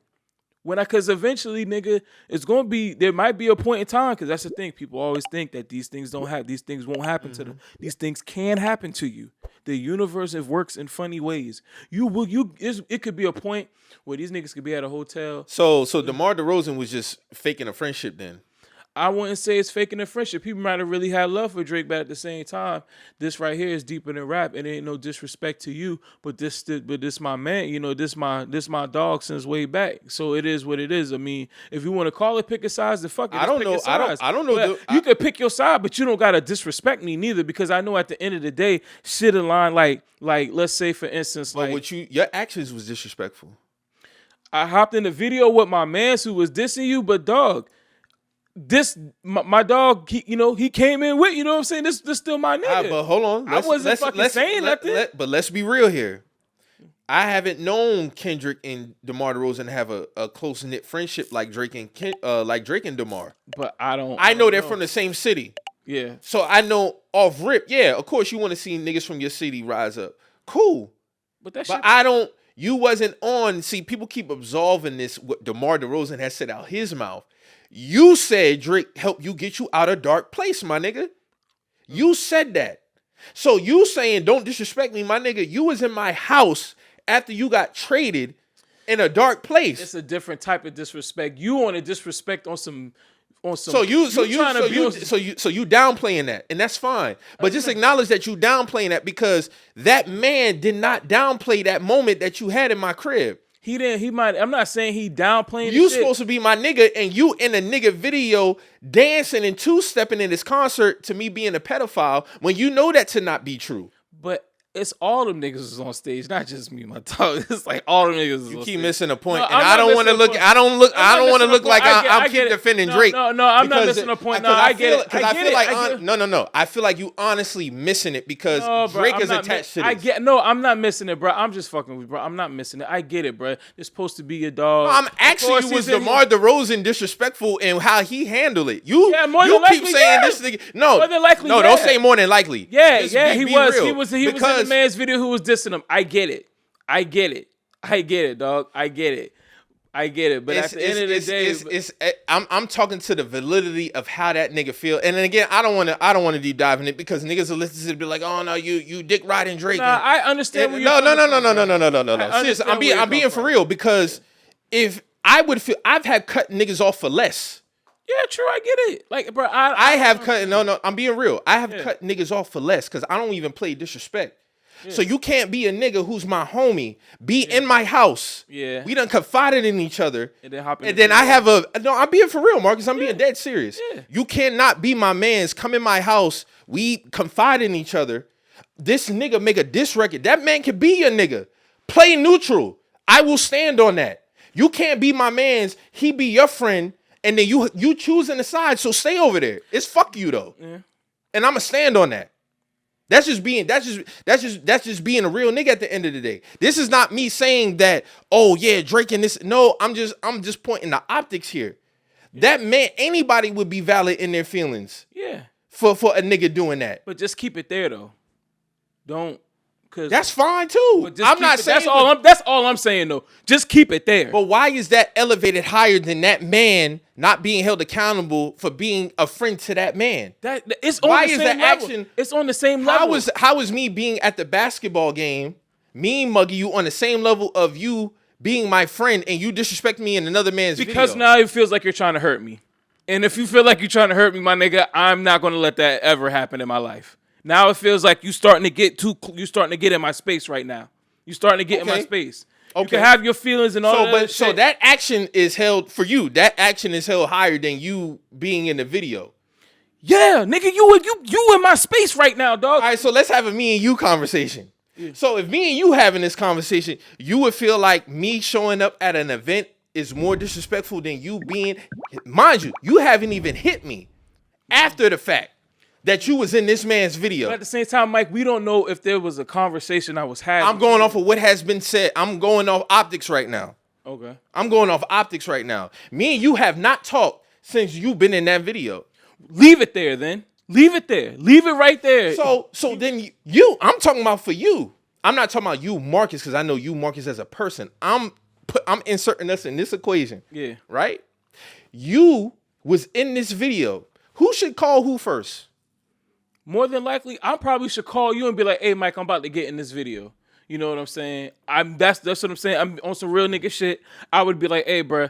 Because eventually, nigga, it's gonna be. There might be a point in time, because that's the thing. People always think that these things won't happen to them. These things can happen to you. The universe, it works in funny ways. It could be a point where these niggas could be at a hotel. So DeMar DeRozan was just faking a friendship then. I wouldn't say it's faking a friendship. People might have really had love for Drake, but at the same time, this right here is deeper than rap. It ain't no disrespect to you, but this my man. This my dog since way back. So it is what it is. I mean, if you want to call it pick a size, then fuck it. I don't know. I don't know. You could pick your side, but you don't gotta disrespect me neither, because I know at the end of the day, shit in line like let's say for instance, but your actions was disrespectful. I hopped in the video with my man who was dissing you, but dog. My dog, he came in with, you know what I'm saying? This still my nigga. But hold on. I wasn't fucking saying nothing. But let's be real here. I haven't known Kendrick and DeMar DeRozan have a close knit friendship like Drake and DeMar. But I know they're from the same city. Yeah. So I know off rip. Yeah, of course you want to see niggas from your city rise up. Cool. But I don't. You wasn't on. See, people keep absolving this. What DeMar DeRozan has said out his mouth. You said Drake helped you get you out of dark place, my nigga. You said that. So you saying don't disrespect me, my nigga. You was in my house after you got traded in a dark place. It's a different type of disrespect. You want to disrespect on some. So you downplaying that, and that's fine. But just acknowledge that you downplaying that, because that man did not downplay that moment that you had in my crib. He didn't. He might. I'm not saying he downplaying. You supposed to be my nigga, and you in a nigga video dancing and two-stepping in this concert to me being a pedophile when you know that to not be true. But it's all them niggas is on stage, not just me, my dog. It's like all them niggas is on You keep stage. missing a point, No, and I don't want to look. I don't want to look like I'm keep defending Drake. No, I'm not missing a point. No, I get it. Because I feel like no. I feel like you honestly missing it because Drake is attached to this. I'm not missing it, bro. I'm just fucking with you, bro. I'm not missing it. I get it, bro. It's supposed to be your dog. No, I'm asking you, was Demar Derozan disrespectful and how he handled it? You keep saying this nigga. No, more than likely, don't say more than likely. Yeah, he was in the man's video who was dissing him. I get it, dog. I get it. But at the end of the day, I'm talking to the validity of how that nigga feel. And then again, I don't want to deep dive in it because niggas will listen to it and be like, oh no, you dick riding Drake. Nah, I understand. No. Seriously, I'm being for real because if I would feel, I've had cut niggas off for less. Yeah, true. I get it. Like, bro, I'm being real. I have cut niggas off for less because I don't even play disrespect. Yeah. So you can't be a nigga who's my homie, be in my house. Yeah. We done confided in each other. And then hop in. And then I have I'm being for real, Marcus. I'm being dead serious. Yeah. You cannot be my mans, come in my house. We confide in each other. This nigga make a diss record. That man can be your nigga. Play neutral. I will stand on that. You can't be my mans. He be your friend. And then you choosing the side. So stay over there. It's fuck you though. Yeah. And I'ma stand on that. That's just being a real nigga at the end of the day. This is not me saying that, oh yeah, Drake and this. No, I'm just pointing the optics here. That man, anybody would be valid in their feelings. Yeah. For a nigga doing that. But just keep it there though. Don't. Cause that's fine too. I'm not saying that's all I'm saying though. Just keep it there. But why is that elevated higher than that man not being held accountable for being a friend to that man? It's on the same level. It's on the same level. How is me being at the basketball game, me mugging you on the same level of you being my friend and you disrespect me in another man's video? Because now it feels like you're trying to hurt me. And if you feel like you're trying to hurt me, my nigga, I'm not going to let that ever happen in my life. Now it feels like you starting to get in my space right now. You starting to get in my space. Okay. You can have your feelings and all that. So that action is held for you. That action is held higher than you being in the video. Yeah, nigga, you in my space right now, dog. All right, so let's have a me and you conversation. Yeah. So if me and you having this conversation, you would feel like me showing up at an event is more disrespectful than you being. Mind you haven't even hit me after the fact that you was in this man's video. But at the same time, Mike, we don't know if there was a conversation I was having. I'm going off of what has been said. I'm going off optics right now. Okay. I'm going off optics right now. Me and you have not talked since you've been in that video. Leave it there then. Leave it there. Leave it right there. So then you, I'm talking about for you. I'm not talking about you, Marcus, because I know you, Marcus, as a person. I'm inserting us in this equation. Yeah. Right? You was in this video. Who should call who first? More than likely, I probably should call you and be like, "Hey, Mike, I'm about to get in this video." You know what I'm saying? That's what I'm saying. I'm on some real nigga shit. I would be like, "Hey, bro,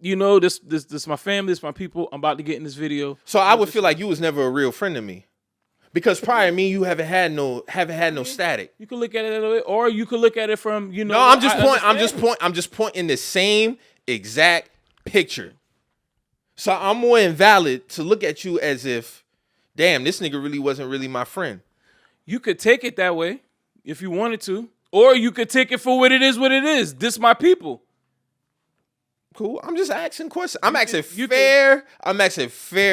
you know this my family, this my people. I'm about to get in this video." So I would feel like you was never a real friend to me, because prior to me, you haven't had no static. You could look at it a little bit, or you could look at it from No, I'm just pointing the same exact picture. So I'm more invalid to look at you as if, damn, this nigga really wasn't really my friend. You could take it that way if you wanted to. Or you could take it for what it is. This my people. Cool. I'm just asking questions. I'm asking fair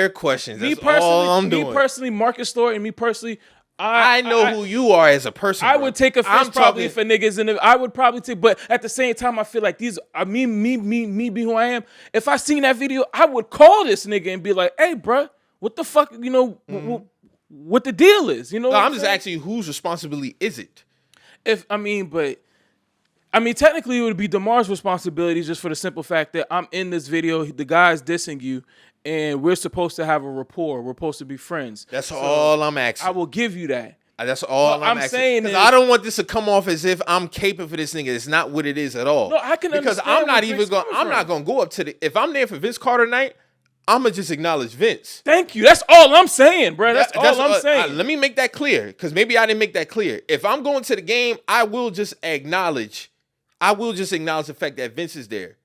questions. That's all I'm doing. Me personally, Marcus Story, and me personally, I know who you are as a person. I would take offense probably for niggas in I would probably take, but at the same time, I feel like these are me be who I am. If I seen that video, I would call this nigga and be like, "Hey, bro, what the fuck, what the deal is?" No, I'm just asking you, whose responsibility is it? Technically, it would be Demar's responsibility just for the simple fact that I'm in this video, the guy's dissing you, and we're supposed to have a rapport. We're supposed to be friends. That's all I'm asking. I will give you that. That's all I'm asking. Saying is, I don't want this to come off as if I'm caping for this nigga. It's not what it is at all. No, I can because I'm not even going. I'm not going to go up to if I'm there for Vince Carter night, I'm gonna just acknowledge Vince. Thank you. That's all I'm saying, bro. That's all I'm saying. Let me make that clear, because maybe I didn't make that clear. If I'm going to the game, I will just acknowledge I will just acknowledge the fact that Vince is there.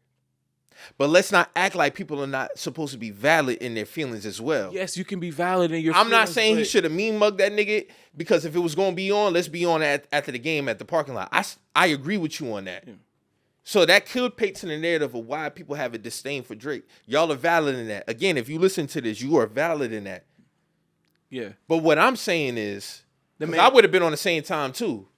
But let's not act like people are not supposed to be valid in their feelings as well. Yes, you can be valid in your I'm feelings. not saying he should have mean mugged that nigga, because if it was going to be on, let's be on after the game at the parking lot. I agree with you on that. Yeah. So that could paint to the narrative of why people have a disdain for Drake. Y'all are valid in that. Again, if you listen to this, you are valid in that. Yeah. But what I'm saying is, I would have been on the same time too.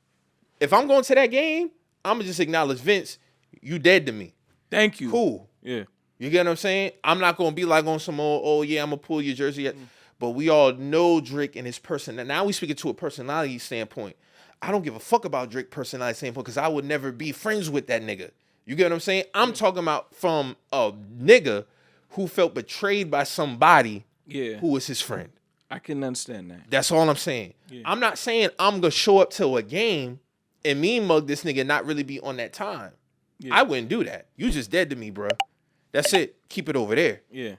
If I'm going to that game, I'm going to just acknowledge Vince, you dead to me. Thank you. Cool. Yeah. You get what I'm saying? I'm not going to be like on some old, oh yeah, I'm going to pull your jersey. But we all know Drake and his person. Now we speaking to a personality standpoint. I don't give a fuck about Drake personality standpoint because I would never be friends with that nigga. You get what I'm saying? I'm talking about from a nigga who felt betrayed by somebody who was his friend. I can understand that. That's all I'm saying. Yeah. I'm not saying I'm going to show up to a game and mean mug this nigga and not really be on that time. Yeah. I wouldn't do that. You just dead to me, bro. That's it. Keep it over there. Yeah.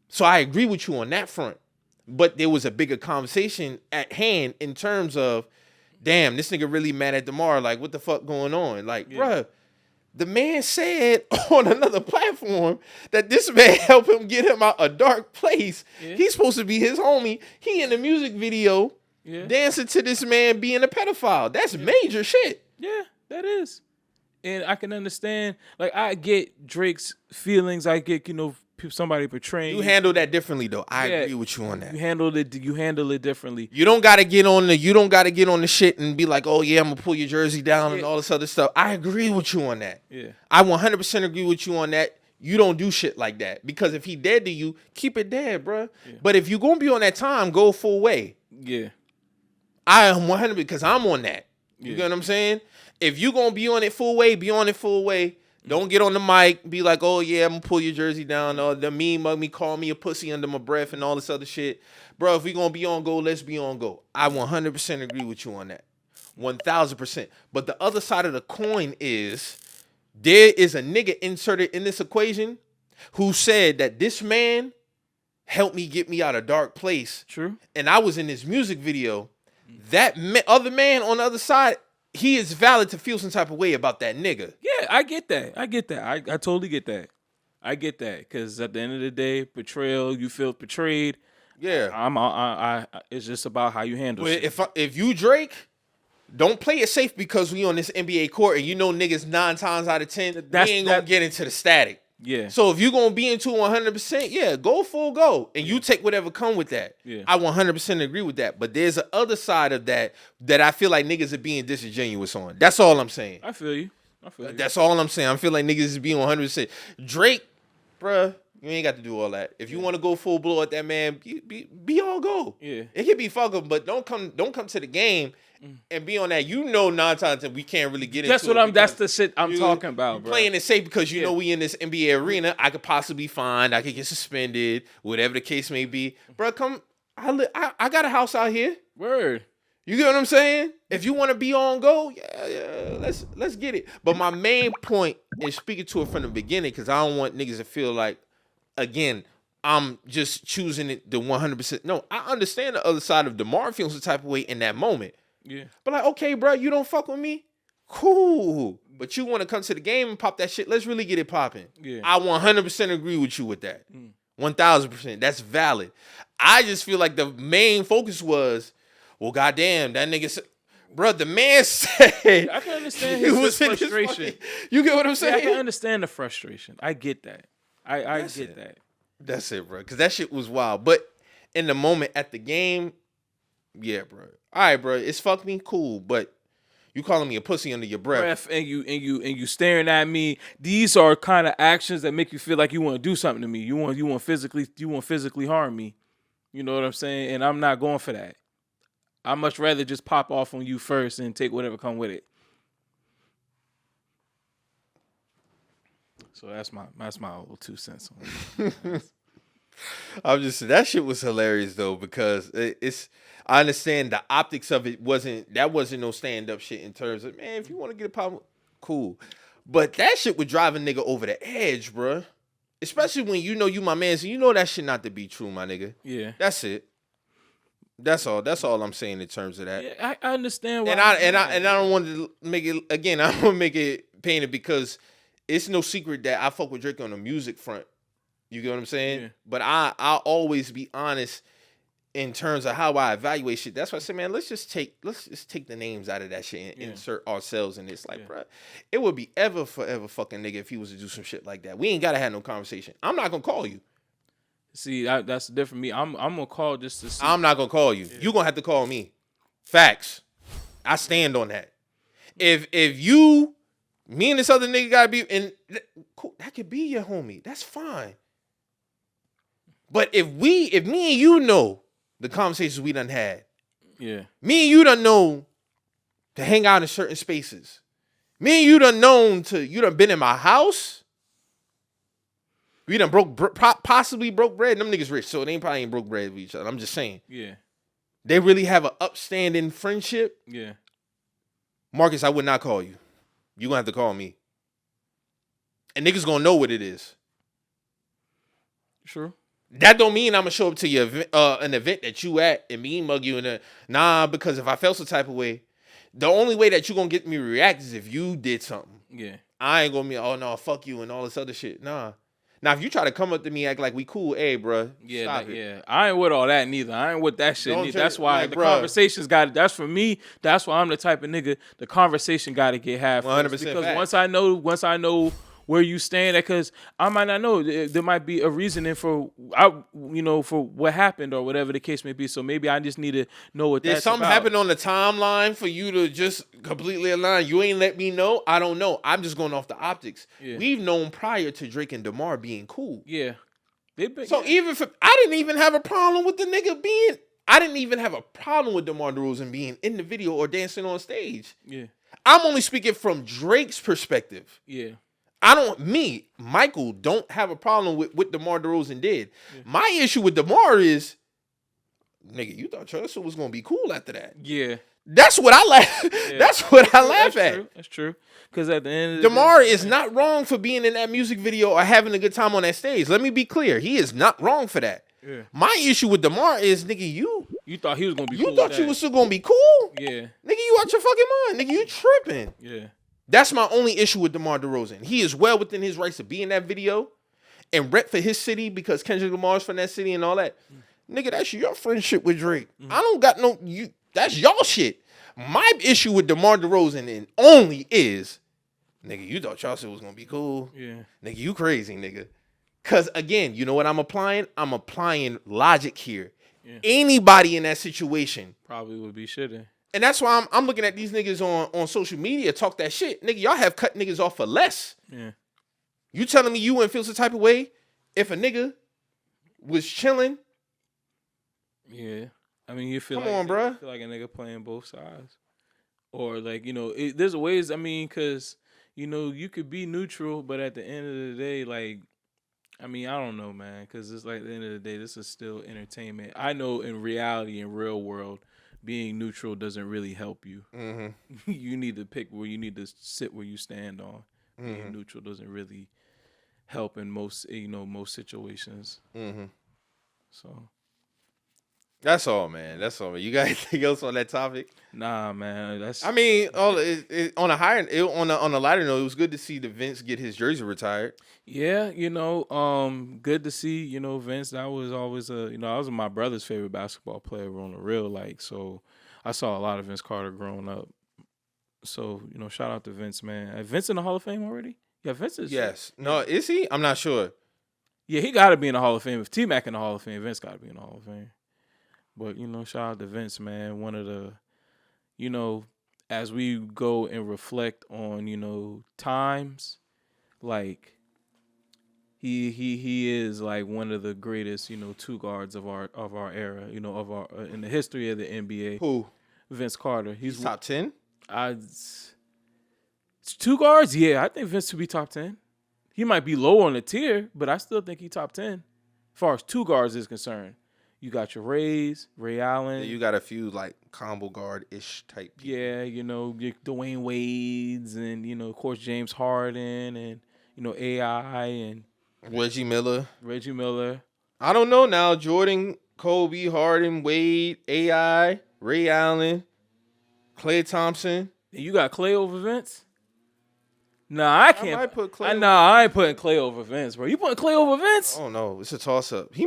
So I agree with you on that front. But there was a bigger conversation at hand in terms of, damn, this nigga really mad at Demar. Like, what the fuck going on? Like, bruh, the man said on another platform that this man helped him get him out a dark place. Yeah. He's supposed to be his homie. He in the music video dancing to this man being a pedophile. That's major shit. Yeah, that is. And I can understand, like, I get Drake's feelings. I get, somebody portraying. You handle that differently, though. I agree with you on that. You handle it differently. You don't gotta get on the shit and be like, oh yeah, I'm gonna pull your jersey down and all this other stuff. I agree with you on that. Yeah. I 100% agree with you on that. You don't do shit like that. Because if he dead to you, keep it dead, bro. Yeah. But if you gonna be on that time, go full way. Yeah. I am 100 because I'm on that. You get what I'm saying? If you gonna be on it full way, be on it full way. Don't get on the mic, be like, oh yeah, I'm gonna pull your jersey down, or the meme mug me, call me a pussy under my breath and all this other shit. Bro, if we gonna be on go, let's be on go. I 100% agree with you on that. 1,000%. But the other side of the coin is, there is a nigga inserted in this equation who said that this man helped me get me out of a dark place. True. And I was in this music video. That other man on the other side, he is valid to feel some type of way about that nigga. Yeah, I get that. I totally get that. I get that because at the end of the day, betrayal, you feel betrayed. Yeah, it's just about how you handle it. If you Drake, don't play it safe because we on this NBA court and niggas 9 times out of 10 we ain't gonna get into the static. Yeah. So if you gonna be into 100%, go full go, and you take whatever come with that. Yeah. I 100% agree with that. But there's a other side of that I feel like niggas are being disingenuous on. That's all I'm saying. I feel you. That's all I'm saying. I feel like niggas is being 100%. Drake, bruh, you ain't got to do all that. If you want to go full blow at that man, be all go. Yeah. It can be fucking, but don't come to the game and be on that. 9 times that we can't really get into it. That's the shit I'm talking about, bro. Playing it safe because you know we in this NBA arena. I could possibly be fined. I could get suspended, whatever the case may be. Bro, come. I got a house out here. Word. You get what I'm saying? If you want to be on go, let's get it. But my main point is speaking to it from the beginning because I don't want niggas to feel like, again, I'm just choosing it the 100%. No, I understand the other side of DeMar feeling some type of way in that moment. Yeah. But like, okay, bro, you don't fuck with me? Cool. But you want to come to the game and pop that shit? Let's really get it popping. Yeah. I 100% agree with you with that. 1,000%. That's valid. I just feel like the main focus was, well, goddamn, that nigga, bro, the man said. I can understand his frustration. You get what I'm saying? Yeah, I can understand the frustration. I get that. I get that. That's it, bro. Because that shit was wild. But in the moment at the game, yeah, bro. All right, bro. It's fuck me, cool. But you calling me a pussy under your breath, and you staring at me. These are kind of actions that make you feel like you want to do something to me. You want physically harm me. You know what I'm saying? And I'm not going for that. I'd much rather just pop off on you first and take whatever come with it. So that's my little 2 cents on it. I'm just, that shit was hilarious though, because I understand the optics of it wasn't no stand up shit in terms of, man, if you want to get a problem, cool. But that shit would drive a nigga over the edge, bruh. Especially when you my man, so you know that shit not to be true, my nigga. Yeah. That's it. That's all I'm saying in terms of that. Yeah, I understand why. And I don't want to make it again. I don't want to make it painted because it's no secret that I fuck with Drake on the music front. You get what I'm saying? Yeah. But I'll always be honest in terms of how I evaluate shit. That's why I say, man, let's just take the names out of that shit and insert ourselves in this. Like, bro, it would be ever forever fucking nigga if he was to do some shit like that. We ain't gotta have no conversation. I'm not gonna call you. See, that's different. Me, I'm gonna call just to see. I'm not gonna call you. Yeah. You gonna have to call me. Facts. I stand on that. If you, me and this other nigga gotta be, and that could be your homie. That's fine. But if me and you know the conversations we done had, me and you done know to hang out in certain spaces. Me and you done been in my house. We done possibly broke bread. Them niggas rich, so they probably ain't broke bread with each other. I'm just saying. Yeah. They really have an upstanding friendship. Yeah. Marcus, I would not call you. You gonna have to call me. And niggas gonna know what it is. Sure. That don't mean I'm gonna show up to your an event that you at and me mug you in a because if I felt some type of way, the only way that you gonna get me to react is if you did something. Yeah. I ain't gonna be, oh no, fuck you and all this other shit. Nah. Now if you try to come up to me act like we cool, hey, bro, stop it. Yeah. I ain't with all that neither. I ain't with that shit. Neither. That's why like, the conversation's got. That's for me. That's why I'm the type of nigga. The conversation got to get half. 100% because fact. once I know where you stand, because I might not know. There might be a reasoning for what happened or whatever the case may be. So maybe I just need to know what that's something about. happened on the timeline for you to just completely align. You ain't let me know. I don't know. I'm just going off the optics. Yeah. We've known prior to Drake and DeMar being cool. Yeah. Even if I didn't even have a problem with the nigga being. I didn't even have a problem with Demar Derozan being in the video or dancing on stage. Yeah. I'm only speaking from Drake's perspective. Yeah. Michael, don't have a problem with what DeMar Derozan did. Yeah. My issue with DeMar is, nigga, you thought Chelsea was gonna be cool after that. Yeah. That's what I laugh. Yeah. That's what I laugh at. True. That's true. Because at the end of the DeMar is not wrong for being in that music video or having a good time on that stage. Let me be clear. He is not wrong for that. Yeah. My issue with DeMar is, nigga, you thought he was gonna be cool. You thought you was still gonna be cool? Yeah. Nigga, you out your fucking mind. Nigga, you tripping. Yeah. That's my only issue with DeMar Derozan. He is well within his rights to be in that video and rep for his city because Kendrick Lamar's from that city and all that. Nigga, that's your friendship with Drake. I don't got that's y'all shit. My issue with DeMar Derozan and only is, nigga, you thought Chelsea was gonna be cool. Yeah. Nigga, you crazy, nigga. Cause again, you know what I'm applying? I'm applying logic here. Yeah. Anybody in that situation probably would be shitting. And that's why I'm looking at these niggas on social media talk that shit. Nigga, y'all have cut niggas off for less. Yeah. You telling me you wouldn't feel some type of way if a nigga was chilling? Yeah. I mean, you feel Come on, bro. You feel like a nigga playing both sides. Or like, there's ways, I mean, because, you could be neutral, but at the end of the day, like, I mean, I don't know, man, because it's like at the end of the day, this is still entertainment. I know in reality, in real world, being neutral doesn't really help you. Mm-hmm. You need to pick where you need to sit where you stand on. Mm-hmm. Being neutral doesn't really help in most situations. Mm-hmm. So that's all, man. That's all, man. You got anything else on that topic? Nah, man. I mean, on a lighter note, it was good to see the Vince get his jersey retired. Yeah, good to see, Vince. That was always I was my brother's favorite basketball player on the real, so I saw a lot of Vince Carter growing up. So, shout out to Vince, man. Vince in the Hall of Fame already? Yeah, Vince is. Yes. No, is he? I'm not sure. Yeah, he got to be in the Hall of Fame. If T-Mac in the Hall of Fame, Vince got to be in the Hall of Fame. But, shout out to Vince, man. One of the, as we go and reflect on, times, like, he is like one of the greatest, two guards of our era, of our in the history of the NBA. Who? Vince Carter. He's top 10? Two guards? Yeah, I think Vince should be top 10. He might be low on the tier, but I still think he top 10 as far as two guards is concerned. You got your Ray Allen. Yeah, you got a few like combo guard-ish type people. Yeah, your Dwayne Wades and, of course, James Harden and, AI and Reggie Miller. I don't know now. Jordan, Kobe, Harden, Wade, AI, Ray Allen, Klay Thompson. You got Klay over Vince? Nah, I can't. might put Clay. I ain't putting Clay over Vince, bro. You putting Clay over Vince? Oh no, it's a toss up. He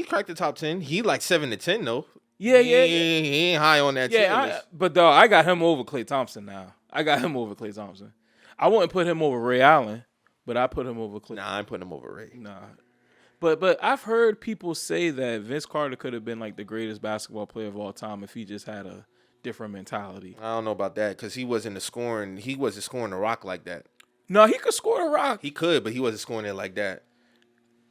cracked the top 10. He like 7 to 10 though. Yeah. He ain't high on that tier list. But dog, I got him over Klay Thompson now. I wouldn't put him over Ray Allen, but I put him over Klay. Nah, I ain't putting him over Ray. Nah. But I've heard people say that Vince Carter could have been like the greatest basketball player of all time if he just had a different mentality. I don't know about that because he wasn't scoring the rock like that. No, he could score the rock. He could, but he wasn't scoring it like that.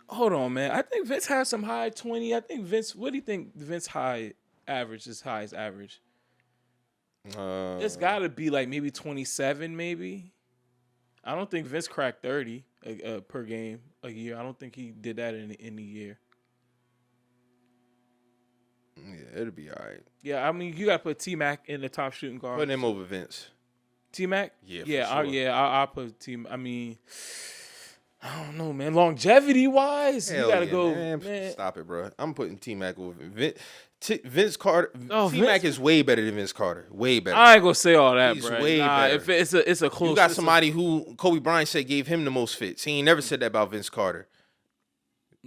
Hold on, man. I think Vince has some high 20. I think Vince. What do you think Vince high average is highest average? It's got to be like maybe 27, maybe. I don't think Vince cracked 30 per game a year. I don't think he did that in a year. Yeah, it'll be all right. Yeah, I mean, you got to put T-Mac in the top shooting guard. Put him over Vince. T-Mac? Yeah, sure. I'll put T-Mac. I mean, I don't know, man. Longevity-wise, you got to go. Man. Stop it, bro. I'm putting T-Mac over Vince Carter. Oh, T-Mac is way better than Vince Carter. Way better. I ain't going to say all that, He's bro. way better. If it's a close. You got somebody who Kobe Bryant said gave him the most fits. He ain't never said that about Vince Carter.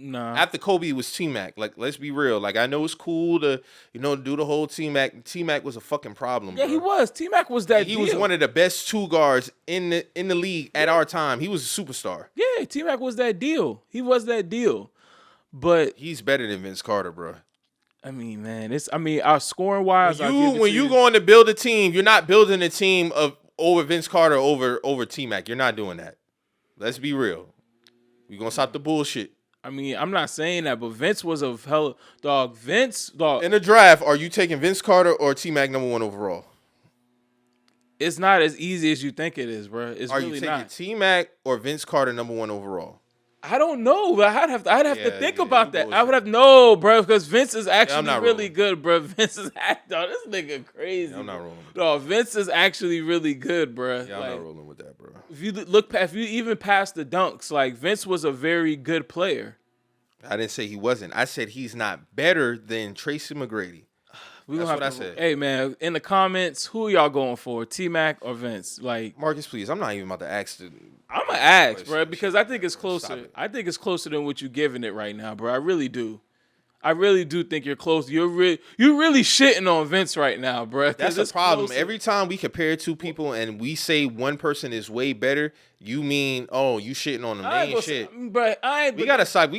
Nah. After Kobe, it was T-Mac. Like, let's be real. Like, I know it's cool to, do the whole T-Mac. T-Mac was a fucking problem, Yeah, bro. he was. T-Mac was that He deal. was one of the best two guards in the league at our time. He was a superstar. Yeah, T-Mac was that deal. He was that deal. But he's better than Vince Carter, bro. I mean, man, our scoring wise. When you going to build a team, you're not building a team over Vince Carter over T-Mac. You're not doing that. Let's be real. We're gonna stop the bullshit. I mean, I'm not saying that, but Vince was a hell dog. Vince, dog. In the draft, are you taking Vince Carter or T-Mac number 1 overall? It's not as easy as you think it is, bro. It's are really you taking not. T-Mac or Vince Carter number 1 overall? I don't know, but I'd have to think about that. Bullshit. I would have no, bro, because Vince is actually really rolling. good, bro. Vince is dog, this nigga crazy. Yeah, I'm not rolling. Dog, Vince is actually really good, bro. Yeah, I'm not rolling with that, bro. If you even past the dunks, like Vince was a very good player. I didn't say he wasn't. I said he's not better than Tracy McGrady. That's what I said. Hey, man, in the comments, who y'all going for, T-Mac or Vince? Like, Marcus, please. I'm not even about to ask. I'm going to ask, bro, because I think it's closer. I think it's closer than what you're giving it right now, bro. I really do. I really do think you're close. You're really shitting on Vince right now, bro. That's the problem. Closer. Every time we compare two people and we say one person is way better, you mean, you shitting on the main shit. But we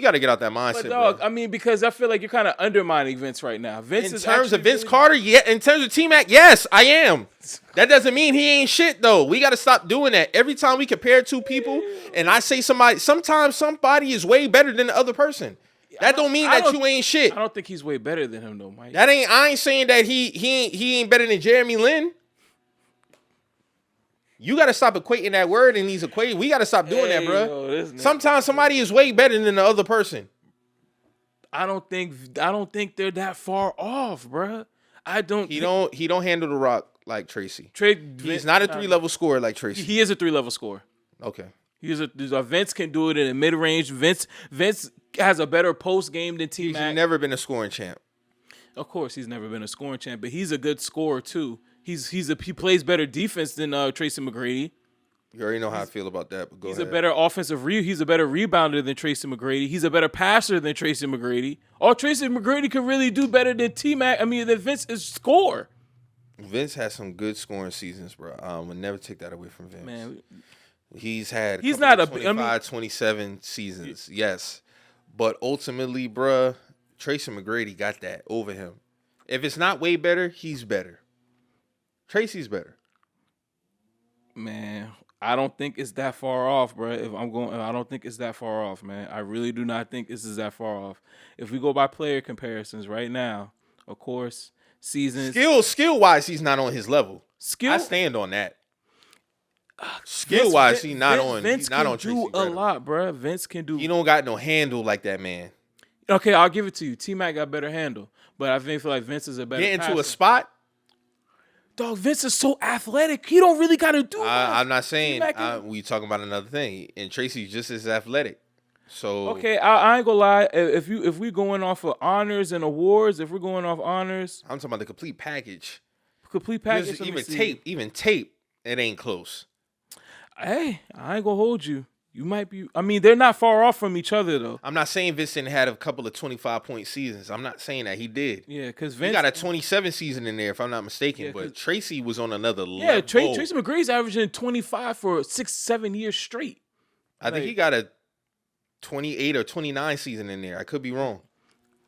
gotta get out that mindset, but dog, bro. I mean, because I feel like you're kind of undermining Vince right now. Vince in terms of Vince Carter, yeah. In terms of T-Mac, yes, I am. That doesn't mean he ain't shit though. We gotta stop doing that. Every time we compare two people, and I say sometimes somebody is way better than the other person. That don't mean that you ain't shit. I don't think he's way better than him though, Mike. I ain't saying that he ain't better than Jeremy Lin. You got to stop equating that word in these equations. We got to stop doing that, bro. Sometimes somebody is way better than the other person. I don't think they're that far off, bro. He don't handle the rock like Tracy. He's not a 3-level scorer like Tracy. He is a 3-level scorer. Okay. Vince can do it in the mid range. Vince has a better post game than T-Mac. He's never been a scoring champ. Of course, he's never been a scoring champ, but he's a good scorer too. He plays better defense than Tracy McGrady. You already know how I feel about that. But he's a better offensive he's a better rebounder than Tracy McGrady. He's a better passer than Tracy McGrady. All Tracy McGrady could really do better than T-Mac. I mean, than Vince is score. Vince has some good scoring seasons, bro. Would never take that away from Vince. Man, he's had 27 seasons, yes. But ultimately, bruh, Tracy McGrady got that over him. If it's not way better, he's better. Tracy's better. Man, I don't think it's that far off, bro. I don't think it's that far off, man. I really do not think this is that far off. If we go by player comparisons right now, of course, seasons. Skill-wise, he's not on his level. I stand on that. Skill-wise, he's not on Tracy. Vince can do a lot, bro. Vince can do. He don't got no handle like that, man. Okay, I'll give it to you. T-Mac got better handle, but I feel like Vince is a better Get into passer. a spot. Dog, Vince is so athletic. He don't really got to do much. I'm not saying we talking about another thing. And Tracy's just as athletic. So okay, I ain't gonna lie. If we going off of honors and awards, if we're going off honors, I'm talking about the complete package. Complete package. Even tape, it ain't close. Hey, I ain't gonna hold you. You might be. I mean, they're not far off from each other though. I'm not saying Vincent had a couple of 25-point seasons. I'm not saying that he did. Yeah, because He got a 27 season in there, if I'm not mistaken. Yeah, but Tracy was on another level. Yeah, Tracy McGrady's averaging 25 for 6-7 years straight. I think he got a 28 or 29 season in there. I could be wrong.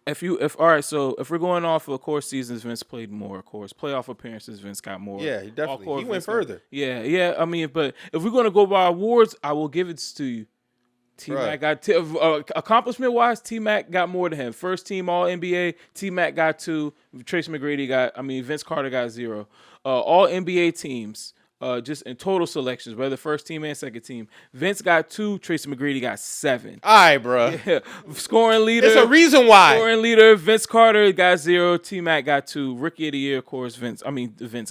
All right, so if we're going off of course seasons, Vince played more. Of course, playoff appearances, Vince got more. Yeah, he definitely. He went further. Yeah. I mean, but if we're gonna go by awards, I will give it to you. T-Mac got accomplishment wise, T-Mac got more than him. First team All NBA, T-Mac got 2. Tracy McGrady Vince Carter got 0. All NBA teams. Just in total selections, whether first team and second team. Vince got 2, Tracy McGrady got 7. All right, bro. Yeah. Scoring leader. There's a reason why. Scoring leader, Vince Carter got 0, T-Mac got 2. Rookie of the year, of course, Vince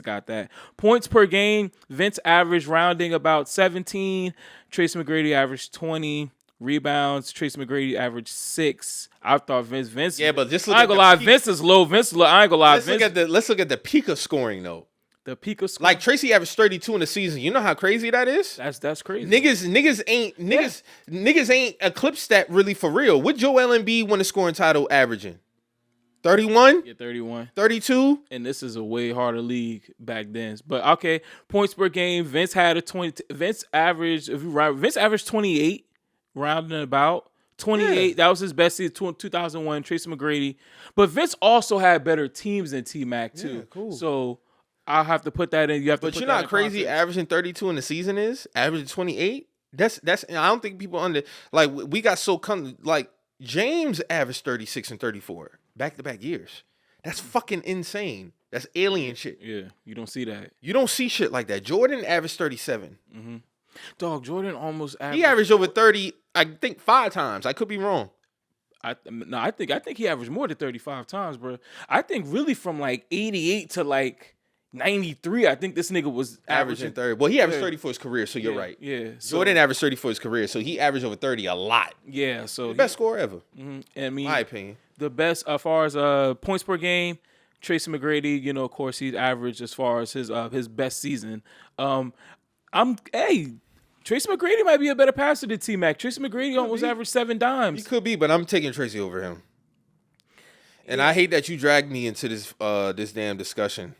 got that. Points per game, Vince averaged rounding about 17. Tracy McGrady averaged 20. Rebounds, Tracy McGrady averaged 6. I thought Vince. Yeah, but just look I ain't gonna lie, Vince is low. I ain't gonna lie. Let's look at the peak of scoring though. The peak of scoring. Like Tracy averaged 32 in the season. You know how crazy that is? That's crazy. Niggas ain't eclipsed that really for real. What Joel Embiid win the scoring title averaging? 31? Yeah, 31. 32? And this is a way harder league back then. But okay, points per game. Vince had a 20. Vince averaged 28, rounding about. 28. Yeah. That was his best season. 2001. Tracy McGrady. But Vince also had better teams than T-Mac too. Yeah, cool. So I'll have to put that in. But you're not crazy. Averaging 32 in the season is averaging 28. That's. I don't think people we got so James averaged 36 and 34 back-to-back years. That's fucking insane. That's alien shit. Yeah, you don't see that. You don't see shit like that. Jordan averaged 37. Mm-hmm. Dog, Jordan almost averaged. He averaged over 30. I think 5 times. I could be wrong. I think he averaged more than 35 times, bro. I think really from 88 to 93, I think this nigga was averaging 30. Well, he averaged 30 for his career, so you're right. Yeah. Jordan averaged 30 for his career, so he averaged over 30 a lot. Yeah, so the best scorer ever. Mm-hmm. I mean, my opinion. The best as far as points per game, Tracy McGrady, of course, he's averaged as far as his best season. Tracy McGrady might be a better passer than T-Mac. Tracy McGrady almost averaged 7 dimes. He could be, but I'm taking Tracy over him. And I hate that you dragged me into this damn discussion.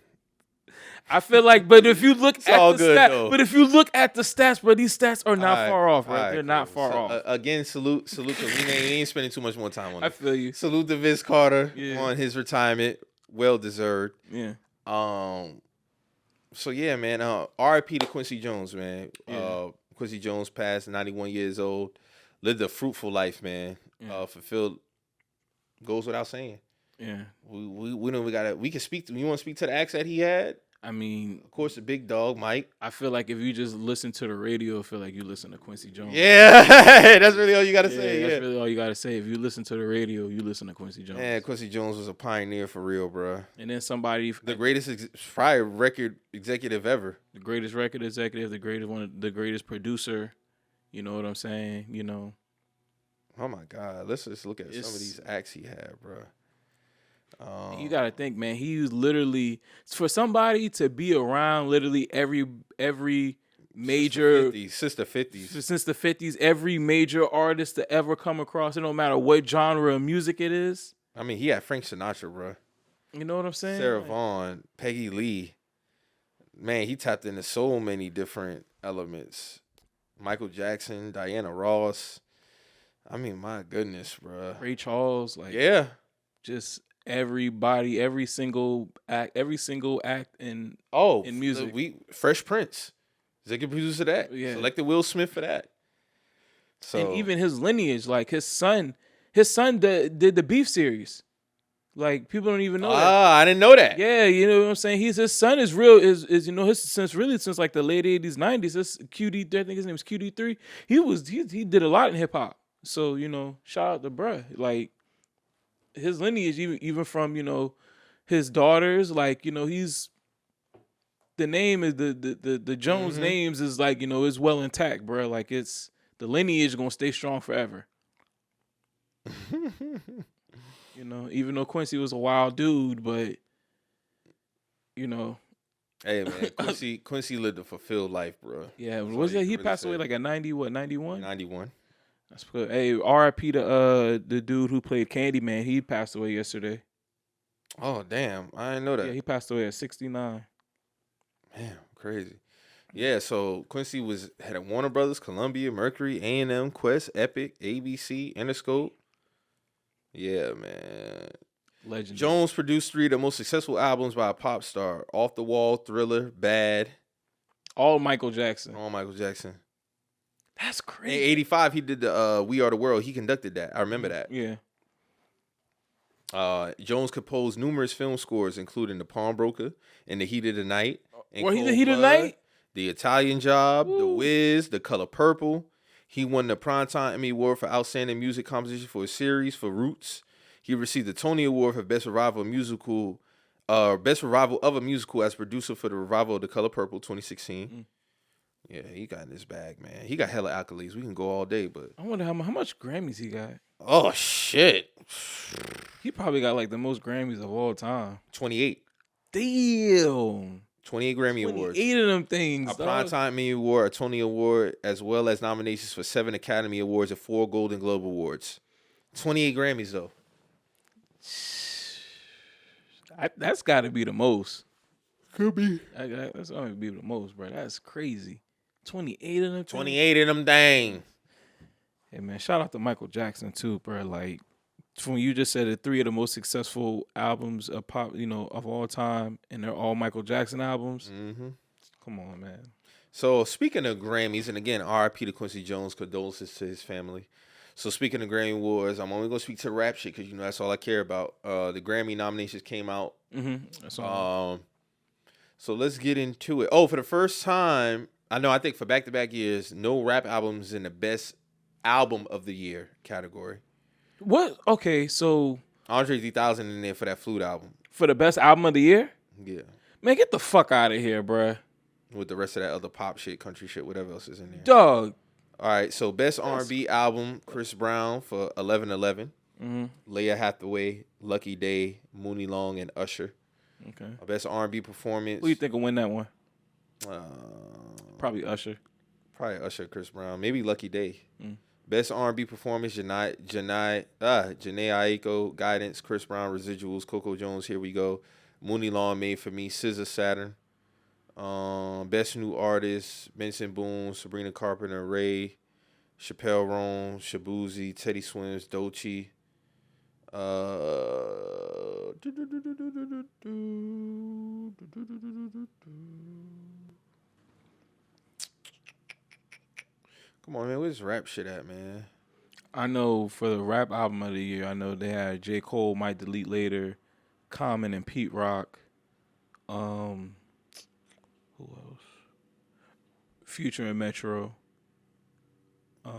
I feel but if you look at the stats, but if you look at the stats, bro, these stats are not far off, right? They're not far off. Again, salute, because we ain't spending too much more time on it. I feel you. Salute to Vince Carter on his retirement, well deserved. Yeah. So yeah, man. R.I.P. to Quincy Jones, man. Yeah. Quincy Jones passed, 91 years old, lived a fruitful life, man. Yeah. Fulfilled, goes without saying. Yeah. We know we can speak. You want to speak to the acts that he had? I mean, of course, the big dog, Mike. I feel like if you just listen to the radio, I feel like you listen to Quincy Jones. Yeah, that's really all you got to say. That's really all you got to say. If you listen to the radio, you listen to Quincy Jones. Yeah, Quincy Jones was a pioneer for real, bro. And then somebody, the greatest, probably record executive ever. The greatest record executive, the greatest producer. You know what I'm saying? Oh my God, let's just look at some of these acts he had, bro. You gotta think, man. He was literally, for somebody to be around literally every major since the 50s, every major artist to ever come across it, no matter what genre of music it is. I mean, he had Frank Sinatra, bro. You know what I'm saying? Sarah Vaughan, Peggy Lee. Man, he tapped into so many different elements. Michael Jackson, Diana Ross. I mean, my goodness, bro. Ray Charles, just everybody, every single act in music. Fresh Prince, executive producer of that. Yeah. Selected Will Smith for that. So, and even his lineage, his son did the Beef series. People don't even know that. I didn't know that. Yeah, you know what I'm saying? His son is real since the late 80s, 90s. This QD, I think his name is QD3. He did a lot in hip hop. So, shout out to bruh. His lineage, even from, his daughters, he's, the name is the Jones names is is well intact, bro. It's, the lineage gonna stay strong forever. Even though Quincy was a wild dude, but Hey man, Quincy lived a fulfilled life, bro. Yeah, That's all was you that can he really passed away say. like at 90, what, 91? 91. That's good. Hey, R.I.P. to the dude who played Candyman. He passed away yesterday. Oh damn, I didn't know Yeah, that. he passed away at 69. Man, crazy. Yeah, so Quincy had a Warner Brothers, Columbia, Mercury, A&M, Quest, Epic, ABC, Interscope. Yeah, man. Legendary. Jones produced 3 of the most successful albums by a pop star: Off the Wall, Thriller, Bad. All Michael Jackson. All Michael Jackson. That's In crazy. '85, he did the We Are the World. He conducted that. I remember that. Yeah. Jones composed numerous film scores, including The Pawnbroker, In the Heat of the Night, In Well, he Cold he Blood, tonight. The Italian Job, The Woo. Wiz, The Color Purple. He won the Primetime Emmy Award for Outstanding Music Composition for a series for Roots. He received the Tony Award for Best Revival of a Musical as producer for the revival of The Color Purple 2016. Yeah, he got in his bag, man. He got hella accolades. We can go all day, but I wonder how much Grammys he got. oh shit, He probably got like the most Grammys of all time. 28. Damn. 28 Grammy Awards. 28 of them things. A Primetime Emmy Award, a Tony Award, as well as nominations for 7 Academy Awards and 4 Golden Globe Awards. 28 Grammys, though. That's got to be the most. Could be. That's got to be the most, bro. That's crazy. 28 of them. 28 of them dang. Hey man, shout out to Michael Jackson too, bro. Like from you just said it, 3 of the most successful albums of pop, of all time, and they're all Michael Jackson albums. Mm-hmm. Come on, man. So speaking of Grammys, and again, R.I.P. to Quincy Jones, condolences to his family. So speaking of Grammy Awards, I'm only gonna speak to rap shit because that's all I care about. The Grammy nominations came out. Mm-hmm. That's all. So let's get into it. Oh, for the first time, I think for back-to-back years, no rap albums in the best album of the year category. What? Okay, so Andre 3000 in there for that Flute album. for the best album of the year, Yeah. man, get the fuck out of here, bro. With the rest of that other pop shit, country shit, whatever else is in there. Dog. All right, so best R&B album, Chris Brown for 1111. Mm-hmm. Leah Hathaway, Lucky Day, Mooney Long, and Usher. Okay. Best R&B performance. Who you think will win that one? Uh, Probably Usher. Probably Usher, Chris Brown, maybe Lucky Day. Mm. Best R&B performance: Janae Aiko, Guidance, Chris Brown, Residuals, Coco Jones, Here We Go, Mooney Long, Made for Me, SZA, Saturn. Best New Artist: Benson Boone, Sabrina Carpenter, Ray, Chappelle Roan, Shabuzi, Teddy Swims, Doechii. Come on, man. Where's rap shit at, man? I know for the rap album of the year, I know they had J. Cole, Might Delete Later, Common, and Pete Rock. Who else? Future and Metro. So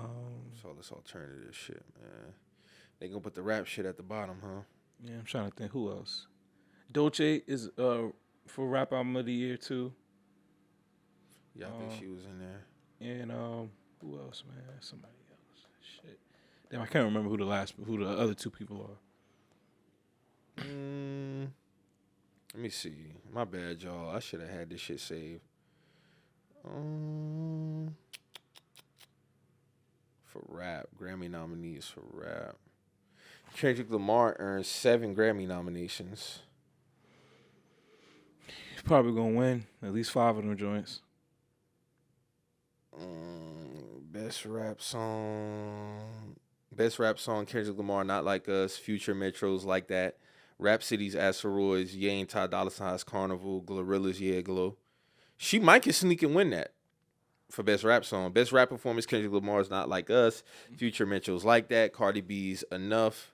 all this alternative shit, man. They gonna put the rap shit at the bottom, huh? Yeah, I'm trying to think who else. Dolce is for rap album of the year too. Yeah, I think she was in there. And who else, man? Somebody else. Shit. Damn, I can't remember who the other 2 people are. Let me see. My bad, y'all. I should have had this shit saved. For rap, Grammy nominees for rap. Kendrick Lamar earned 7 Grammy nominations. He's probably gonna win at least 5 of them joints. Best rap song, Kendrick Lamar, Not Like Us, Future, Metros, Like That, Rhapsody's Asteroids, Ye and Ty Dolla $ign's Carnival, Glorilla's Yeah Glow. She might can sneak and win that for best rap song. Best rap performance, Kendrick Lamar's Not Like Us, Future, Metro's Like That, Cardi B's Enough.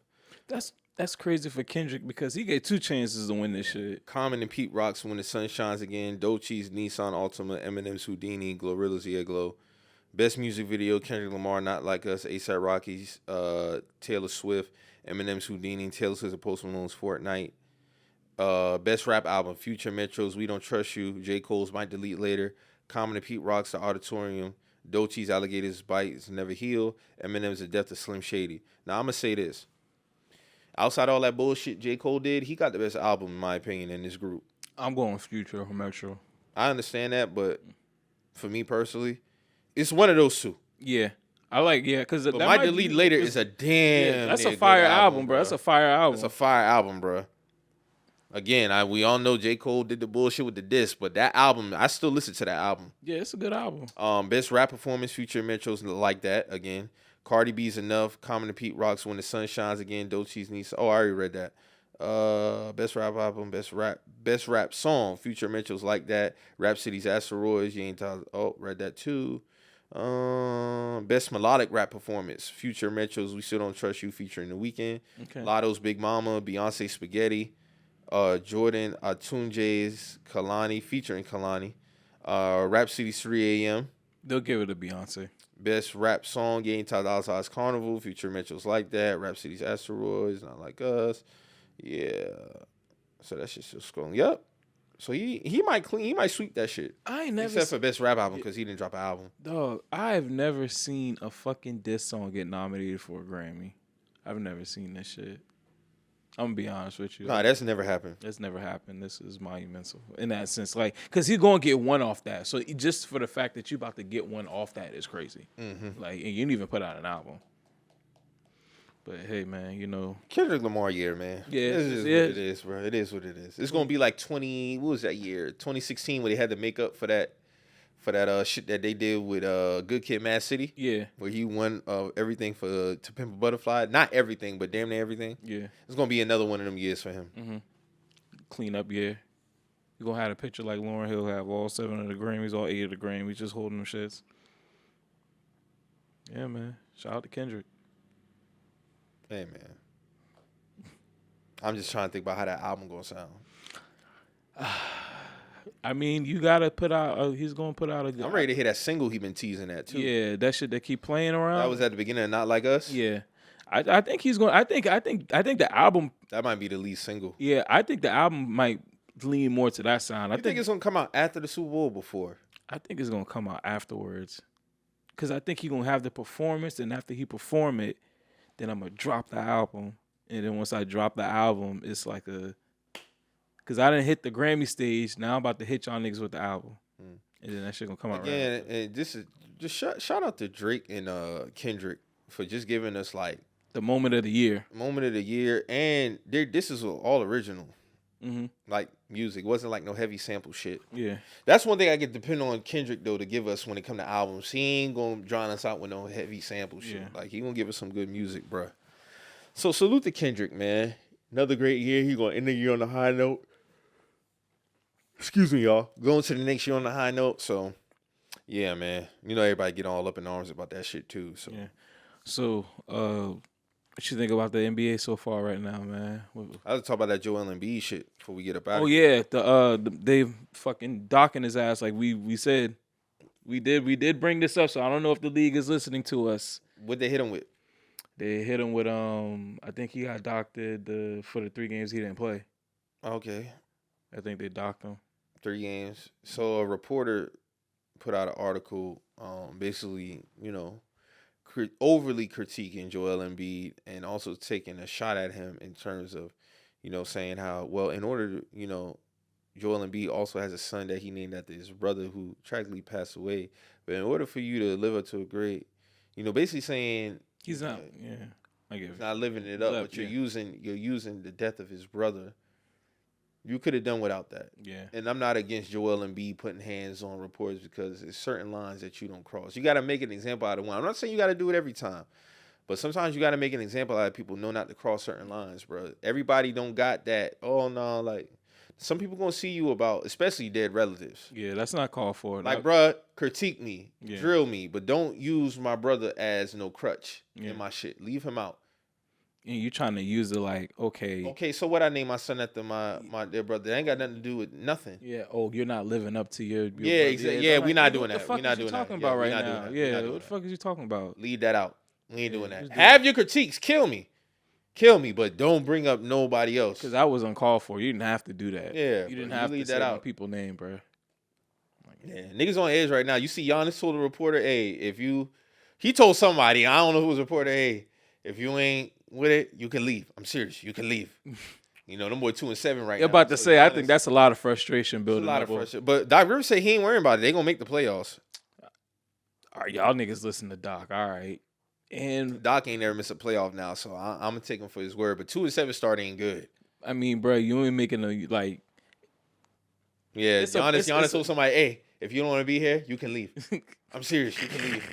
That's crazy for Kendrick because he gave 2 chances to win this shit. Common and Pete Rock's When the Sun Shines Again, Doechii's Nissan Altima, Eminem's Houdini, Glorilla's Yeah Glow. Best music video, Kendrick Lamar, Not Like Us, A$AP Rocky's Taylor Swift, Eminem's Houdini, Taylor Swift and Post Malone's Fortnite. Best rap album, Future, Metro's We Don't Trust You, J. Cole's Might Delete Later, Common and Pete Rock's The Auditorium, Doechii's Alligators Bites Never Heal, Eminem's The Death of Slim Shady. Now, I'm going to say this. Outside all that bullshit J. Cole did, he got the best album, in my opinion, in this group. I'm going Future or Metro. I understand that, but for me personally, it's one of those two. Yeah. I like, because But My Delete Later is a damn that's a near fire good album, bro. That's a fire album. That's a fire album, bro. Again, we all know J. Cole did the bullshit with the disc, but that album, I still listen to that album. Yeah, it's a good album. Best rap performance, Future Metro's Like That, again. Cardi B's Enough, Common and Pete Rock's When the Sun Shines Again, Doechie's Niece. Oh, I already read that. Best rap album, best rap song, Future Metro's Like That. Rhapsody's Asteroids, you ain't talking. Oh, read that too. Best melodic rap performance, Future Metro's We Still Don't Trust You featuring The Weeknd. Okay. Lotto's Big Mama, Beyonce Spaghetti. Jordan Atunje's Kalani featuring Kalani. Rhapsody's 3 a.m. They'll give it to Beyonce. Best rap song, Game Ty Dolla $ign's Carnival, Future Metro's Like That, Rhapsody's Asteroids, Not Like Us. Yeah. So that shit's still scrolling. Yep. So he might sweep that shit. I ain't never except for best rap album because he didn't drop an album. Dog, I've never seen a fucking diss song get nominated for a Grammy. I've never seen this shit. I'm gonna be honest with you. Nah, that's never happened. That's never happened. This is monumental in that sense. Like, cause he's gonna get one off that. So just for the fact that you about to get one off that is crazy. Mm-hmm. Like, and you didn't even put out an album. But hey, man, you know, Kendrick Lamar year, man. Yeah, this is what it is, bro. It is what it is. It's gonna be like 20. What was that year? 2016, where they had to make up for that shit that they did with Good Kid, Mad City. Yeah, where he won everything for To Pimp a Butterfly. Not everything, but damn near everything. Yeah, it's gonna be another one of them years for him. Mm-hmm. Clean up year. You gonna have a picture like Lauryn Hill have all 7 of the Grammys, all 8 of the Grammys, just holding them shits. Yeah, man. Shout out to Kendrick. Hey, man. I'm just trying to think about how that album gonna sound. I mean, you gotta put out. He's gonna put out a. I'm ready to hear that single he been teasing at too. Yeah, that shit that keep playing around. That was at the beginning of Not Like Us. Yeah, I think he's going. I think the album. That might be the lead single. Yeah, I think the album might lean more to that sound. I think it's gonna come out after the Super Bowl before. I think it's gonna come out afterwards, cause I think he's gonna have the performance, and after he perform it, then I'm gonna drop the album, and then once I drop the album, it's like a. Cause I didn't hit the Grammy stage. Now I'm about to hit y'all niggas with the album, and then that shit gonna come out. Again, and this is just shout out to Drake and Kendrick for just giving us like the moment of the year. And this is all original, mm-hmm. like music. It wasn't like no heavy sample shit. Yeah, that's one thing I get depend on Kendrick though to give us when it come to albums. He ain't gonna drown us out with no heavy sample shit. Yeah. Like he gonna give us some good music, bruh. So salute to Kendrick, man. Another great year. He gonna end the year on a high note. Excuse me, y'all. Going to the next year on a high note. So, yeah, man. You know everybody get all up in arms about that shit, too. So, yeah. So, what you think about the NBA so far right now, man? I was talking about that Joel Embiid shit before we get up out of here. Oh, yeah. They fucking docking his ass like we said. We did bring this up, so I don't know if the league is listening to us. What'd they hit him with? They hit him with, I think he got docked for the 3 games he didn't play. Okay. I think they docked him. 3 games. So a reporter put out an article, basically, you know, overly critiquing Joel Embiid and also taking a shot at him in terms of, you know, saying how, well, in order to, you know, Joel Embiid also has a son that he named after his brother who tragically passed away. But in order for you to live up to a great, you know, basically saying he's not, I get he's not living it up, but you're using the death of his brother. You could have done without that. Yeah. And I'm not against Joel Embiid putting hands on reporters because there's certain lines that you don't cross. You got to make an example out of one. I'm not saying you got to do it every time. But sometimes you got to make an example out of people know not to cross certain lines, bro. Everybody don't got that. Oh, no, like, some people going to see you about, especially dead relatives. Yeah, that's not called for. Like, bro, critique me, drill me, but don't use my brother as no crutch in my shit. Leave him out. And you trying to use it like, okay, so what I name my son after my dear brother? That ain't got nothing to do with nothing. Yeah. Oh, you're not living up to your yeah, exactly. Yeah, we're not doing that. We're not doing that. What the fuck is you talking about right now? Yeah, what the fuck is you talking about? Leave that out. We ain't doing that. Have your critiques. Kill me, but don't bring up nobody else. Because that was uncalled for. You didn't have to do that. Yeah, you didn't have to say my people's name, bro. Yeah, niggas on edge right now. You see, Giannis told a reporter, "Hey, he told somebody, I don't know who was a reporter, hey, if you ain't with it, you can leave. I'm serious, you can leave." Them boy 2-7 right You're now. about to So say, I Giannis, think that's a lot of frustration building a lot up. of frustration. But Doc Rivers say he ain't worrying about it. They gonna make the playoffs. All right, y'all niggas listen to Doc. All right. And Doc ain't never missed a playoff now, so I'm gonna take him for his word. But 2-7 start ain't good. I mean, bro, you ain't making a like. Yeah, Giannis told somebody, "Hey, if you don't want to be here, you can leave." I'm serious, you can leave.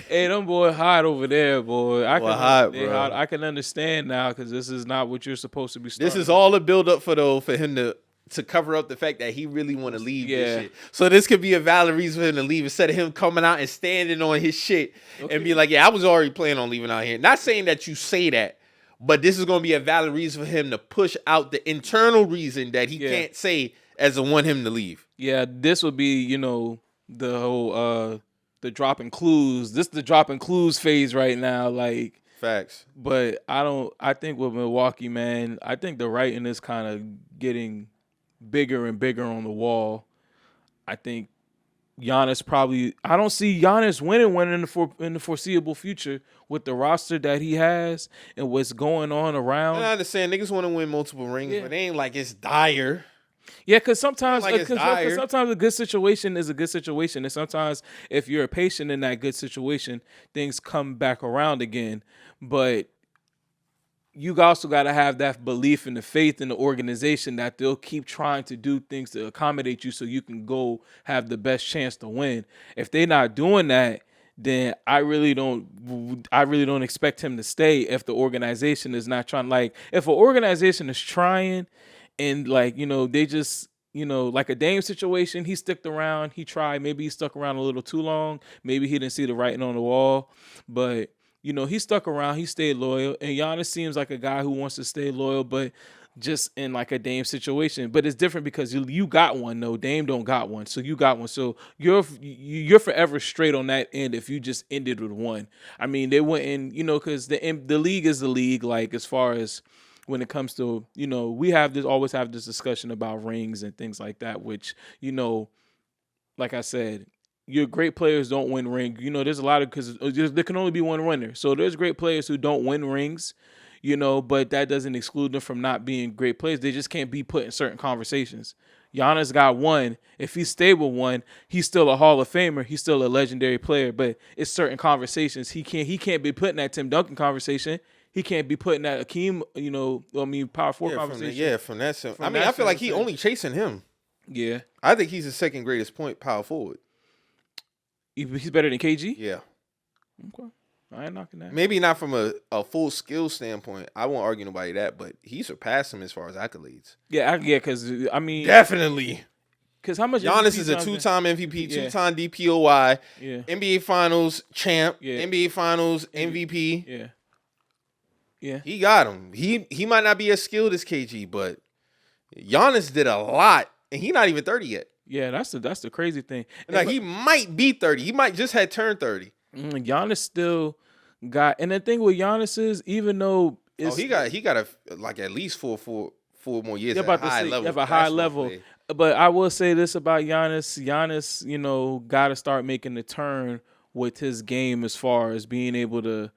Hey, them boy hot over there, boy. Bro. I can understand now because this is not what you're supposed to be starting. This is all a build up for him to cover up the fact that he really want to leave this shit. So this could be a valid reason for him to leave instead of him coming out and standing on his shit and be like, yeah, I was already planning on leaving out here. Not saying that you say that, but this is going to be a valid reason for him to push out the internal reason that he can't say as a want him to leave. Yeah, this would be, the whole the dropping clues. This is the dropping clues phase right now, like facts. But I think with Milwaukee, man, I think the writing is kind of getting bigger and bigger on the wall. I think Giannis I don't see Giannis winning in the foreseeable future with the roster that he has and what's going on around. And I understand niggas want to win multiple rings, but it ain't like it's dire. Yeah, because sometimes a good situation is a good situation, and sometimes if you're patient in that good situation, things come back around again. But you also got to have that belief and the faith in the organization that they'll keep trying to do things to accommodate you so you can go have the best chance to win. If they're not doing that, then I really don't expect him to stay if the organization is not trying. Like, if an organization is trying and, like, they just, like a Dame situation, he stuck around, he tried, maybe he stuck around a little too long, maybe he didn't see the writing on the wall, but he stuck around, he stayed loyal, and Giannis seems like a guy who wants to stay loyal, but just in like a Dame situation. But it's different because you got one, though. Dame don't got one, so you got one. So you're forever straight on that end if you just ended with one. I mean, they wouldn't, because the league is the league, like, as far as when it comes to, we always have this discussion about rings and things like that, which, like I said, your great players don't win rings. There's a lot of, because there can only be one winner. So there's great players who don't win rings, but that doesn't exclude them from not being great players. They just can't be put in certain conversations. Giannis got one. If he stayed with one, he's still a Hall of Famer. He's still a legendary player. But it's certain conversations. He can't be put in that Tim Duncan conversation. He can't be put in that Akeem, power forward conversation. From that sense. I feel like he only chasing him. Yeah. I think he's the second greatest power forward. He's better than KG? Yeah. Okay. I ain't knocking that. Maybe not from a full skill standpoint. I won't argue nobody that, but he surpassed him as far as accolades. Yeah, because, definitely. Because how much Giannis is a two-time MVP, two-time DPOY, NBA Finals champ, NBA Finals MVP. Yeah. Yeah. He got him. He might not be as skilled as KG, but Giannis did a lot, and he not even 30 yet. Yeah, that's the crazy thing. Like, he might be 30. He might just had turned 30. Giannis still got, and the thing with Giannis is, even though he got at least four more years at a high level. But I will say this about Giannis. Giannis, got to start making the turn with his game as far as being able to,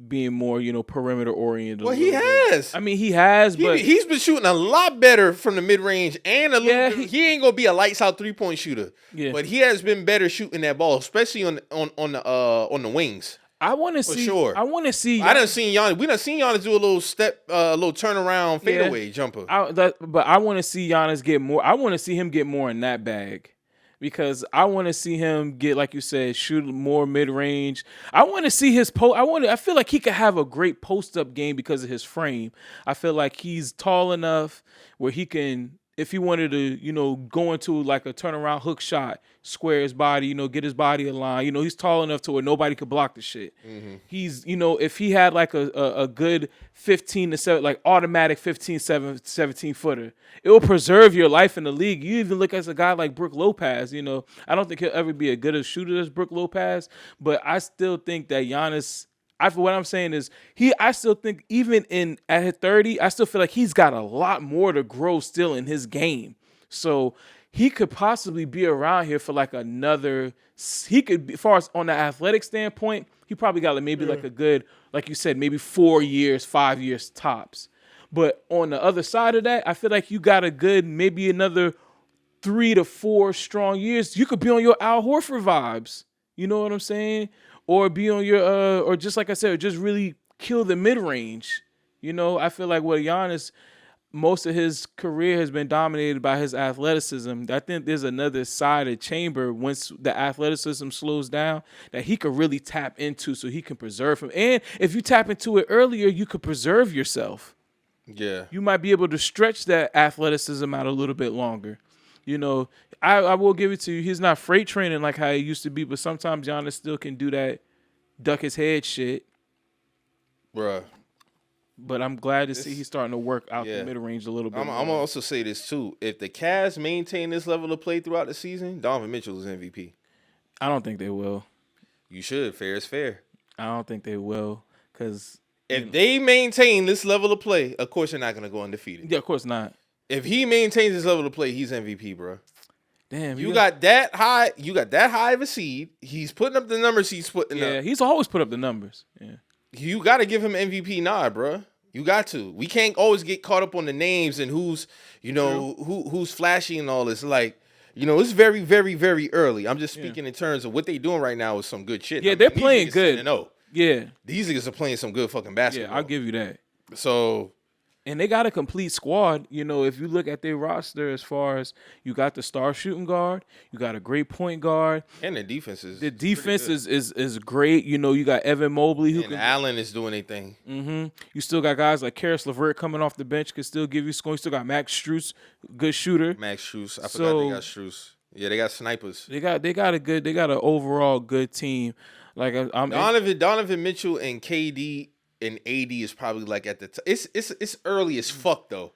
being more, perimeter oriented. Well, he has. I mean, he has, but he's been shooting a lot better from the mid range and a little bit. He ain't gonna be a lights out 3-point shooter. Yeah. But he has been better shooting that ball, especially on the wings. I want to see. Sure. I want to see. I done seen Giannis. We done seen Giannis do a little step, a little turnaround fadeaway jumper. But I want to see Giannis get more. I want to see him get more in that bag. Because I want to see him get, like you said, shoot more mid-range. I want to see his post. I feel like he could have a great post-up game because of his frame. I feel like he's tall enough where he can, if he wanted to, go into like a turnaround hook shot, square his body, get his body aligned. He's tall enough to where nobody could block the shit. Mm-hmm. He's, if he had like a good 15 to 7, like automatic 17 footer, it will preserve your life in the league. You even look at a guy like Brook Lopez, I don't think he'll ever be as good a shooter as Brook Lopez, but I still think that Giannis, what I'm saying is I still think even at 30, I still feel like he's got a lot more to grow still in his game. So he could possibly be around here for like another. He could, as far as on the athletic standpoint, He probably got maybe like a good, like you said, maybe 4 years, 5 years tops. But on the other side of that, I feel like you got a good maybe another 3 to 4 strong years. You could be on your Al Horford vibes. You know what I'm saying? Or be on your or just like I said, just really kill the mid range. You know, I feel like with Giannis, most of his career has been dominated by his athleticism. I think there's another side of chamber once the athleticism slows down that he could really tap into so he can preserve him. And if you tap into it earlier, you could preserve yourself. Yeah. You might be able to stretch that athleticism out a little bit longer. You know, I will give it to you. He's not freight training like how he used to be, but sometimes Giannis still can do that duck his head shit. Bruh. But I'm glad to see he's starting to work out the mid-range a little bit. I'm going to also say this, too. If the Cavs maintain this level of play throughout the season, Donovan Mitchell is MVP. I don't think they will. You should. Fair is fair. I don't think they will because... If they maintain this level of play, of course you're not going to go undefeated. Yeah, of course not. If he maintains this level of play, he's MVP, bro. Damn, you got that high. You got that high of a seed. He's putting up the numbers he's putting up. Yeah, he's always put up the numbers. Yeah. You got to give him MVP nod, bro. You got to. We can't always get caught up on the names and who's, who's flashy and all this. Like, it's very, very, very early. I'm just speaking in terms of what they doing right now is some good shit. Yeah, they're playing good. Yeah. These niggas are playing some good fucking basketball. Yeah, I'll give you that. So... And they got a complete squad. You know, if you look at their roster as far as you got the star shooting guard, you got a great point guard. And the defense is is great. You know, you got Evan Mobley and Allen is doing anything. Mm-hmm. You still got guys like Karis LeVert coming off the bench can still give you scoring. You still got Max Strus, good shooter. Max Strus. I forgot they got Strus. Yeah, they got snipers. They got an overall good team. Like Donovan Mitchell and KD and AD is probably like at the it's early as fuck though.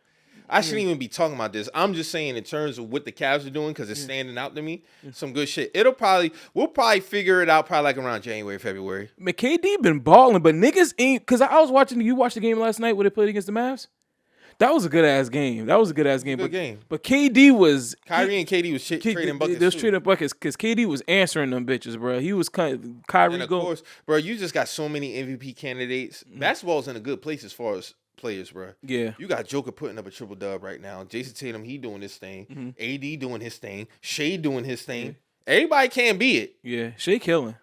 I shouldn't even be talking about this. I'm just saying in terms of what the Cavs are doing because it's standing out to me. Some good shit. We'll probably figure it out probably like around January, February. Man, KD been balling, but niggas ain't because I was watching. You watched the game last night where they played against the Mavs. That was a good ass game. Good game. But KD was Kyrie and KD was trading buckets. They was trading buckets because KD was answering them bitches, bro. He was Kyrie. And of course, bro, you just got so many MVP candidates. Basketball's in a good place as far as players, bro. Yeah. You got Joker putting up a triple dub right now. Jason Tatum, he doing his thing. AD doing his thing. Shea doing his thing. Everybody can be it. Yeah, Shea killing.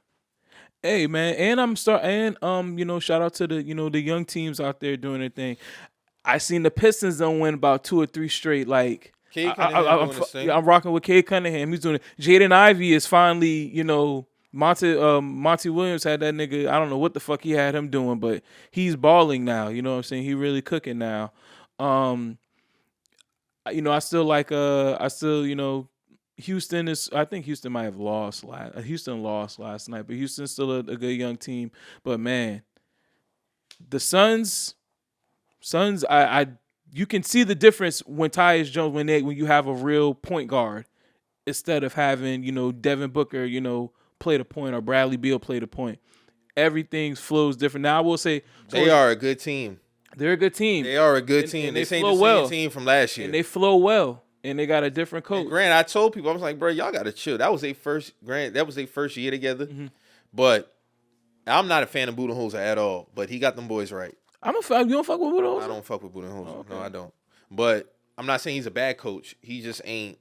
Hey man, and shout out to the the young teams out there doing their thing. I seen the Pistons don't win about 2 or 3 straight. Like I'm rocking with Cade Cunningham. He's doing it. Jaden Ivey is finally, Monty Williams had that nigga. I don't know what the fuck he had him doing, but he's balling now. You know what I'm saying? He really cooking now. I still Houston is. I think Houston might have lost Houston lost last night, but Houston's still a good young team. But man, the Suns, you can see the difference when Tyus Jones when you have a real point guard instead of having Devin Booker play the point or Bradley Beal play the point. Everything flows different. Now I will say they are a good team. They're a good team. They are a good team. And they ain't the same team from last year. And they flow well. And they got a different coach. And Grant, I told people I was like, bro, y'all gotta chill. That was their first year together. But I'm not a fan of Budenholzer at all. But he got them boys right. You don't fuck with Budenholzer? I don't fuck with Budenholzer. Oh, okay. No, I don't. But I'm not saying he's a bad coach. He just ain't.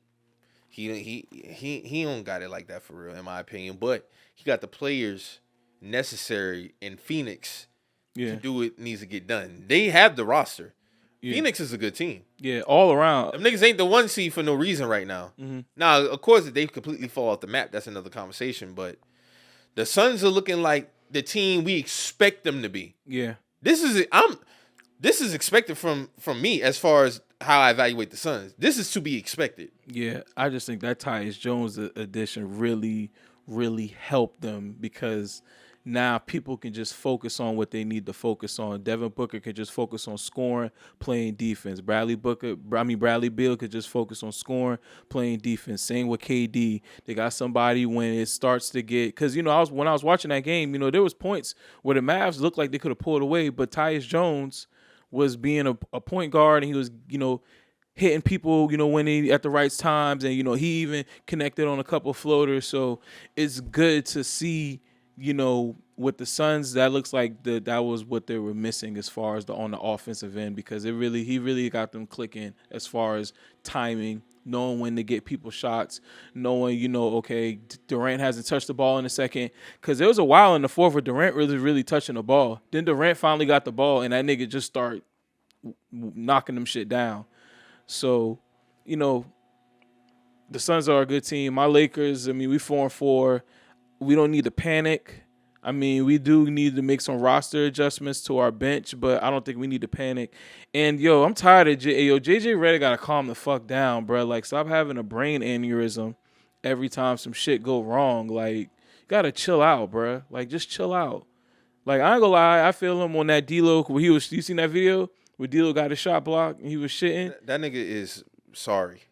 He don't got it like that for real, in my opinion. But he got the players necessary in Phoenix to do what needs to get done. They have the roster. Yeah. Phoenix is a good team. Yeah, all around. Them niggas ain't the 1 seed for no reason right now. Now, of course, if they completely fall off the map, that's another conversation. But the Suns are looking like the team we expect them to be. Yeah. This is expected from me as far as how I evaluate the Suns. This is to be expected. Yeah, I just think that Tyus Jones addition really, really helped them because now people can just focus on what they need to focus on. Devin Booker can just focus on scoring, playing defense. Bradley Beal could just focus on scoring, playing defense. Same with KD. They got somebody when it starts to get because when I was watching that game, there was points where the Mavs looked like they could have pulled away, but Tyus Jones was being a point guard and he was hitting people when he at the right times and he even connected on a couple floaters. So it's good to see with the Suns, that looks like that was what they were missing as far as on the offensive end, because he really got them clicking as far as timing, knowing when to get people shots, knowing, okay, Durant hasn't touched the ball in a second. Because there was a while in the fourth where Durant really touching the ball. Then Durant finally got the ball, and that nigga just start knocking them shit down. So, the Suns are a good team. My Lakers, we 4-4. We don't need to panic. We do need to make some roster adjustments to our bench, but I don't think we need to panic. And, I'm tired of JJ Redick got to calm the fuck down, bro. Like, stop having a brain aneurysm every time some shit go wrong. Like, you got to chill out, bro. Like, just chill out. Like, I ain't gonna lie, I feel him on that D-Lo where you seen that video where D-Lo got a shot blocked and he was shitting? That nigga is sorry.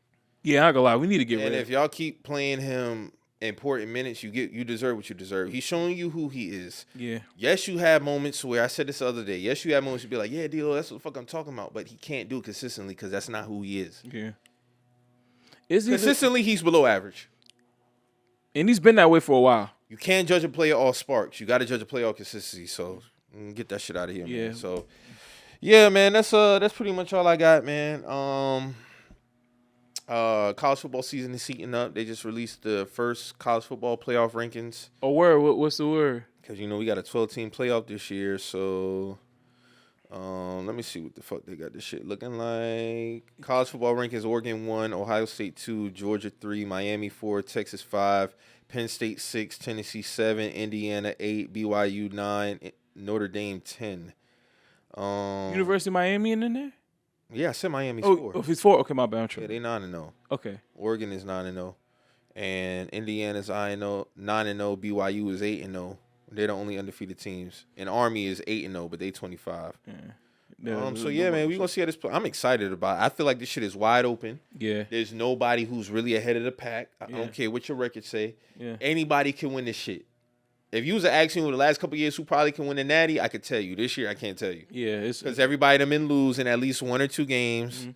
Yeah, I ain't gonna lie, we need to get rid of him. And if y'all keep playing him important minutes, you deserve what you deserve. He's showing you who he is. Yeah. Yes, you have moments where I said this the other day. Yes, you have moments you be like, yeah, D-Lo, that's what the fuck I'm talking about. But he can't do it consistently because that's not who he is. Yeah. Consistently, he's below average. And he's been that way for a while. You can't judge a player all sparks. You got to judge a player all consistency. So get that shit out of here, yeah. man. So yeah, man, that's pretty much all I got, man. College football season is heating up. They just released the first college football playoff rankings. Oh, word? What's the word? Because, we got a 12-team playoff this year. So let me see what the fuck they got this shit looking like. College football rankings: Oregon 1, Ohio State 2, Georgia 3, Miami 4, Texas 5, Penn State 6, Tennessee 7, Indiana 8, BYU 9, Notre Dame 10. University of Miami in there? Yeah, I said Miami's 4. Oh, he's 4? Okay, my bad. Yeah, they 9-0. Okay. Oregon is 9-0. And Indiana's 9-0. BYU is 8-0. They're the only undefeated teams. And Army is 8-0, but they 25. Yeah. So yeah, man, we gonna see how this play. I'm excited about it. I feel like this shit is wide open. Yeah. There's nobody who's really ahead of the pack. I don't care what your record say. Yeah. Anybody can win this shit. If you was to ask me over the last couple of years who probably can win the Natty, I could tell you. This year, I can't tell you. Yeah, because everybody them in lose in at least 1 or 2 games. Mm-hmm.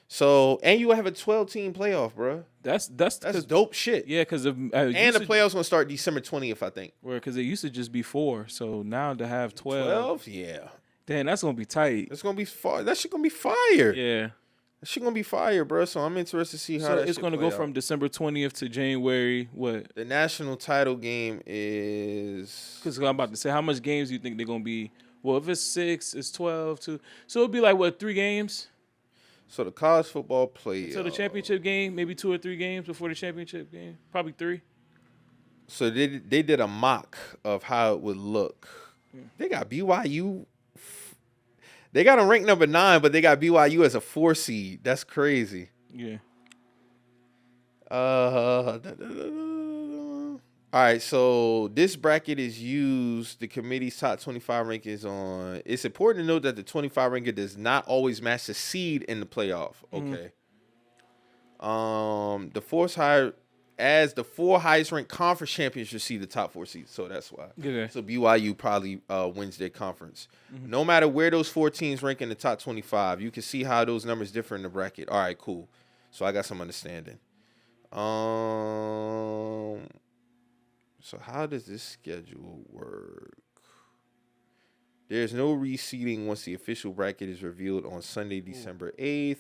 So, and you have a 12-team playoff, bro. That's dope shit. Yeah, because and the playoffs gonna start December 20th, I think. Because it used to just be 4, so now to have 12. 12, yeah. Damn, that's gonna be tight. It's gonna be fire. That shit gonna be fire. Yeah. That shit gonna be fire, bro. So I'm interested to see how. So it's gonna go from December 20th to January what? The national title game is. Because I'm about to say, how much games do you think they're gonna be? Well, if it's 6, it's 12 too. So it'll be like what, 3 games? So the college football playoff. So the championship game, maybe 2 or 3 games before the championship game, probably 3. So they did a mock of how it would look. They got BYU. They got them ranked number 9, but they got BYU as a 4 seed. That's crazy. Yeah. All right, so this bracket is used, the committee's top 25 rankings on. It's important to note that the 25 ranking does not always match the seed in the playoff. Okay. The 4 highest ranked conference champions receive the top 4 seeds, so that's why. Okay. So BYU probably wins their conference. No matter where those 4 teams rank in the top 25, you can see how those numbers differ in the bracket. All right, cool. So I got some understanding. So how does this schedule work? There's no reseeding once the official bracket is revealed on Sunday, December 8th.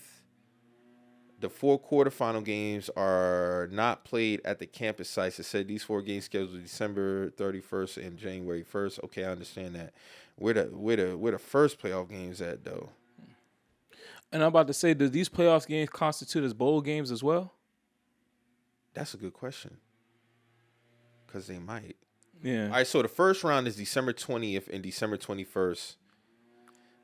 The 4 quarterfinal games are not played at the campus sites. It said these 4 games scheduled December 31st and January 1st. Okay, I understand that. Where the first playoff games at though? And I'm about to say, do these playoff games constitute as bowl games as well? That's a good question. Because they might. Yeah. All right, so the first round is December 20th and December 21st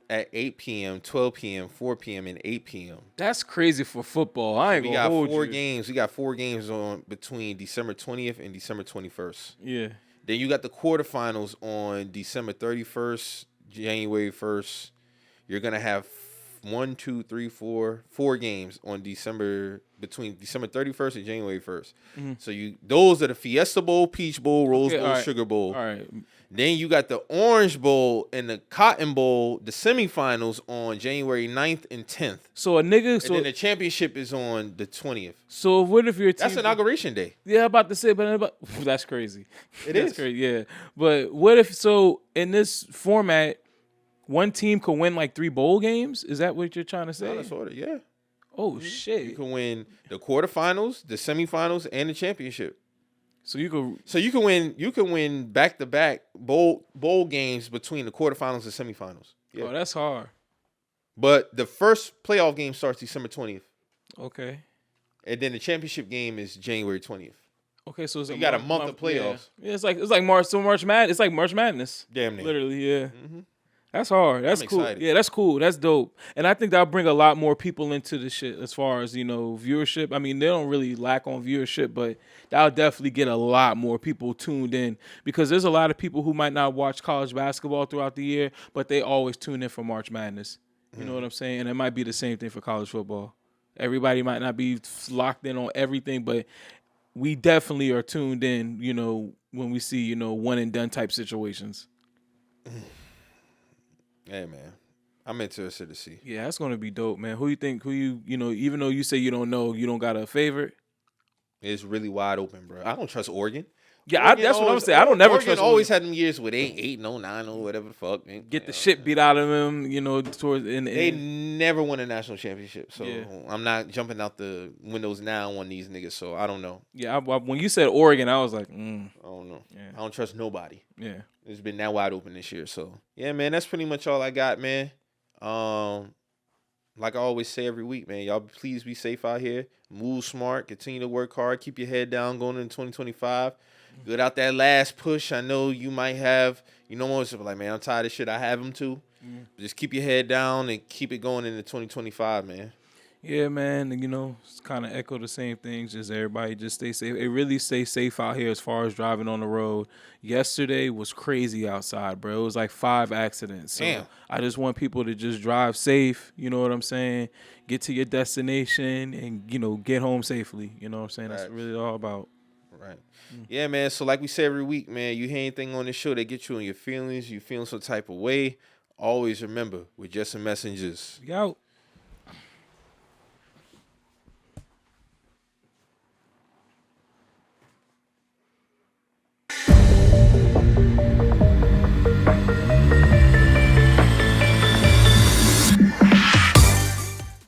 at 8 p.m., 12 p.m., 4 p.m., and 8 p.m. That's crazy for football. I ain't gonna hold you. We got 4 games. We got 4 games on between December 20th and December 21st. Yeah. Then you got the quarterfinals on December 31st, January 1st. You're going to have 4 games on between December 31st and January 1st. So those are the Fiesta Bowl, Peach Bowl, Rose Bowl, Sugar Bowl. All right. Then you got the Orange Bowl and the Cotton Bowl, the semifinals on January 9th and 10th. So a nigga, And then the championship is on the 20th. So what if your team? That's inauguration day. Yeah, about to say, but that's crazy. That's crazy. Yeah, but what if in this format, one team could win like 3 bowl games? Is that what you're trying to say? That's order, yeah. Oh shit! You can win the quarterfinals, the semifinals, and the championship. So you can win back-to-back bowl games between the quarterfinals and semifinals. Yeah. Oh, that's hard. But the first playoff game starts December 20th. Okay. And then the championship game is January 20th. Okay, so you got a month of playoffs. Yeah, it's like March Madness. It's like March Madness. Damn near. Literally, yeah. Mm-hmm. That's hard. That's cool. Excited. Yeah, that's cool. That's dope. And I think that'll bring a lot more people into the shit as far as, viewership. I mean, they don't really lack on viewership, but that'll definitely get a lot more people tuned in because there's a lot of people who might not watch college basketball throughout the year, but they always tune in for March Madness. You know what I'm saying? And it might be the same thing for college football. Everybody might not be locked in on everything, but we definitely are tuned in, when we see, one and done type situations. Hey, man. I'm interested to see. Yeah, that's going to be dope, man. Even though you say you don't know, you don't got a favorite? It's really wide open, bro. I don't trust Oregon. Yeah, that's what I'm saying. I don't never trust Oregon. Always had them years where they 8-9 or whatever the fuck. Man. Get the shit beat out of them, They never won a national championship, so yeah. I'm not jumping out the windows now on these niggas, so I don't know. Yeah, when you said Oregon, I was like, I don't know. Yeah. I don't trust nobody. Yeah. It's been that wide open this year, so. Yeah, man, that's pretty much all I got, man. Like I always say every week, man, y'all please be safe out here. Move smart. Continue to work hard. Keep your head down going into 2025. Good out that last push. I know you might have, most of like, man, I'm tired of shit. I have them too. Just keep your head down and keep it going into 2025, man. Yeah, man. It's kind of echo the same things. Just everybody just stay safe. It really stay safe out here as far as driving on the road. Yesterday was crazy outside, bro. It was like 5 accidents. So damn. I just want people to just drive safe. You know what I'm saying? Get to your destination and, get home safely. You know what I'm saying? That's really all about. Right. Yeah, man. So like we say every week, man, you hear anything on this show that gets you in your feelings, you feeling some type of way, always remember, we're just some messengers. We out.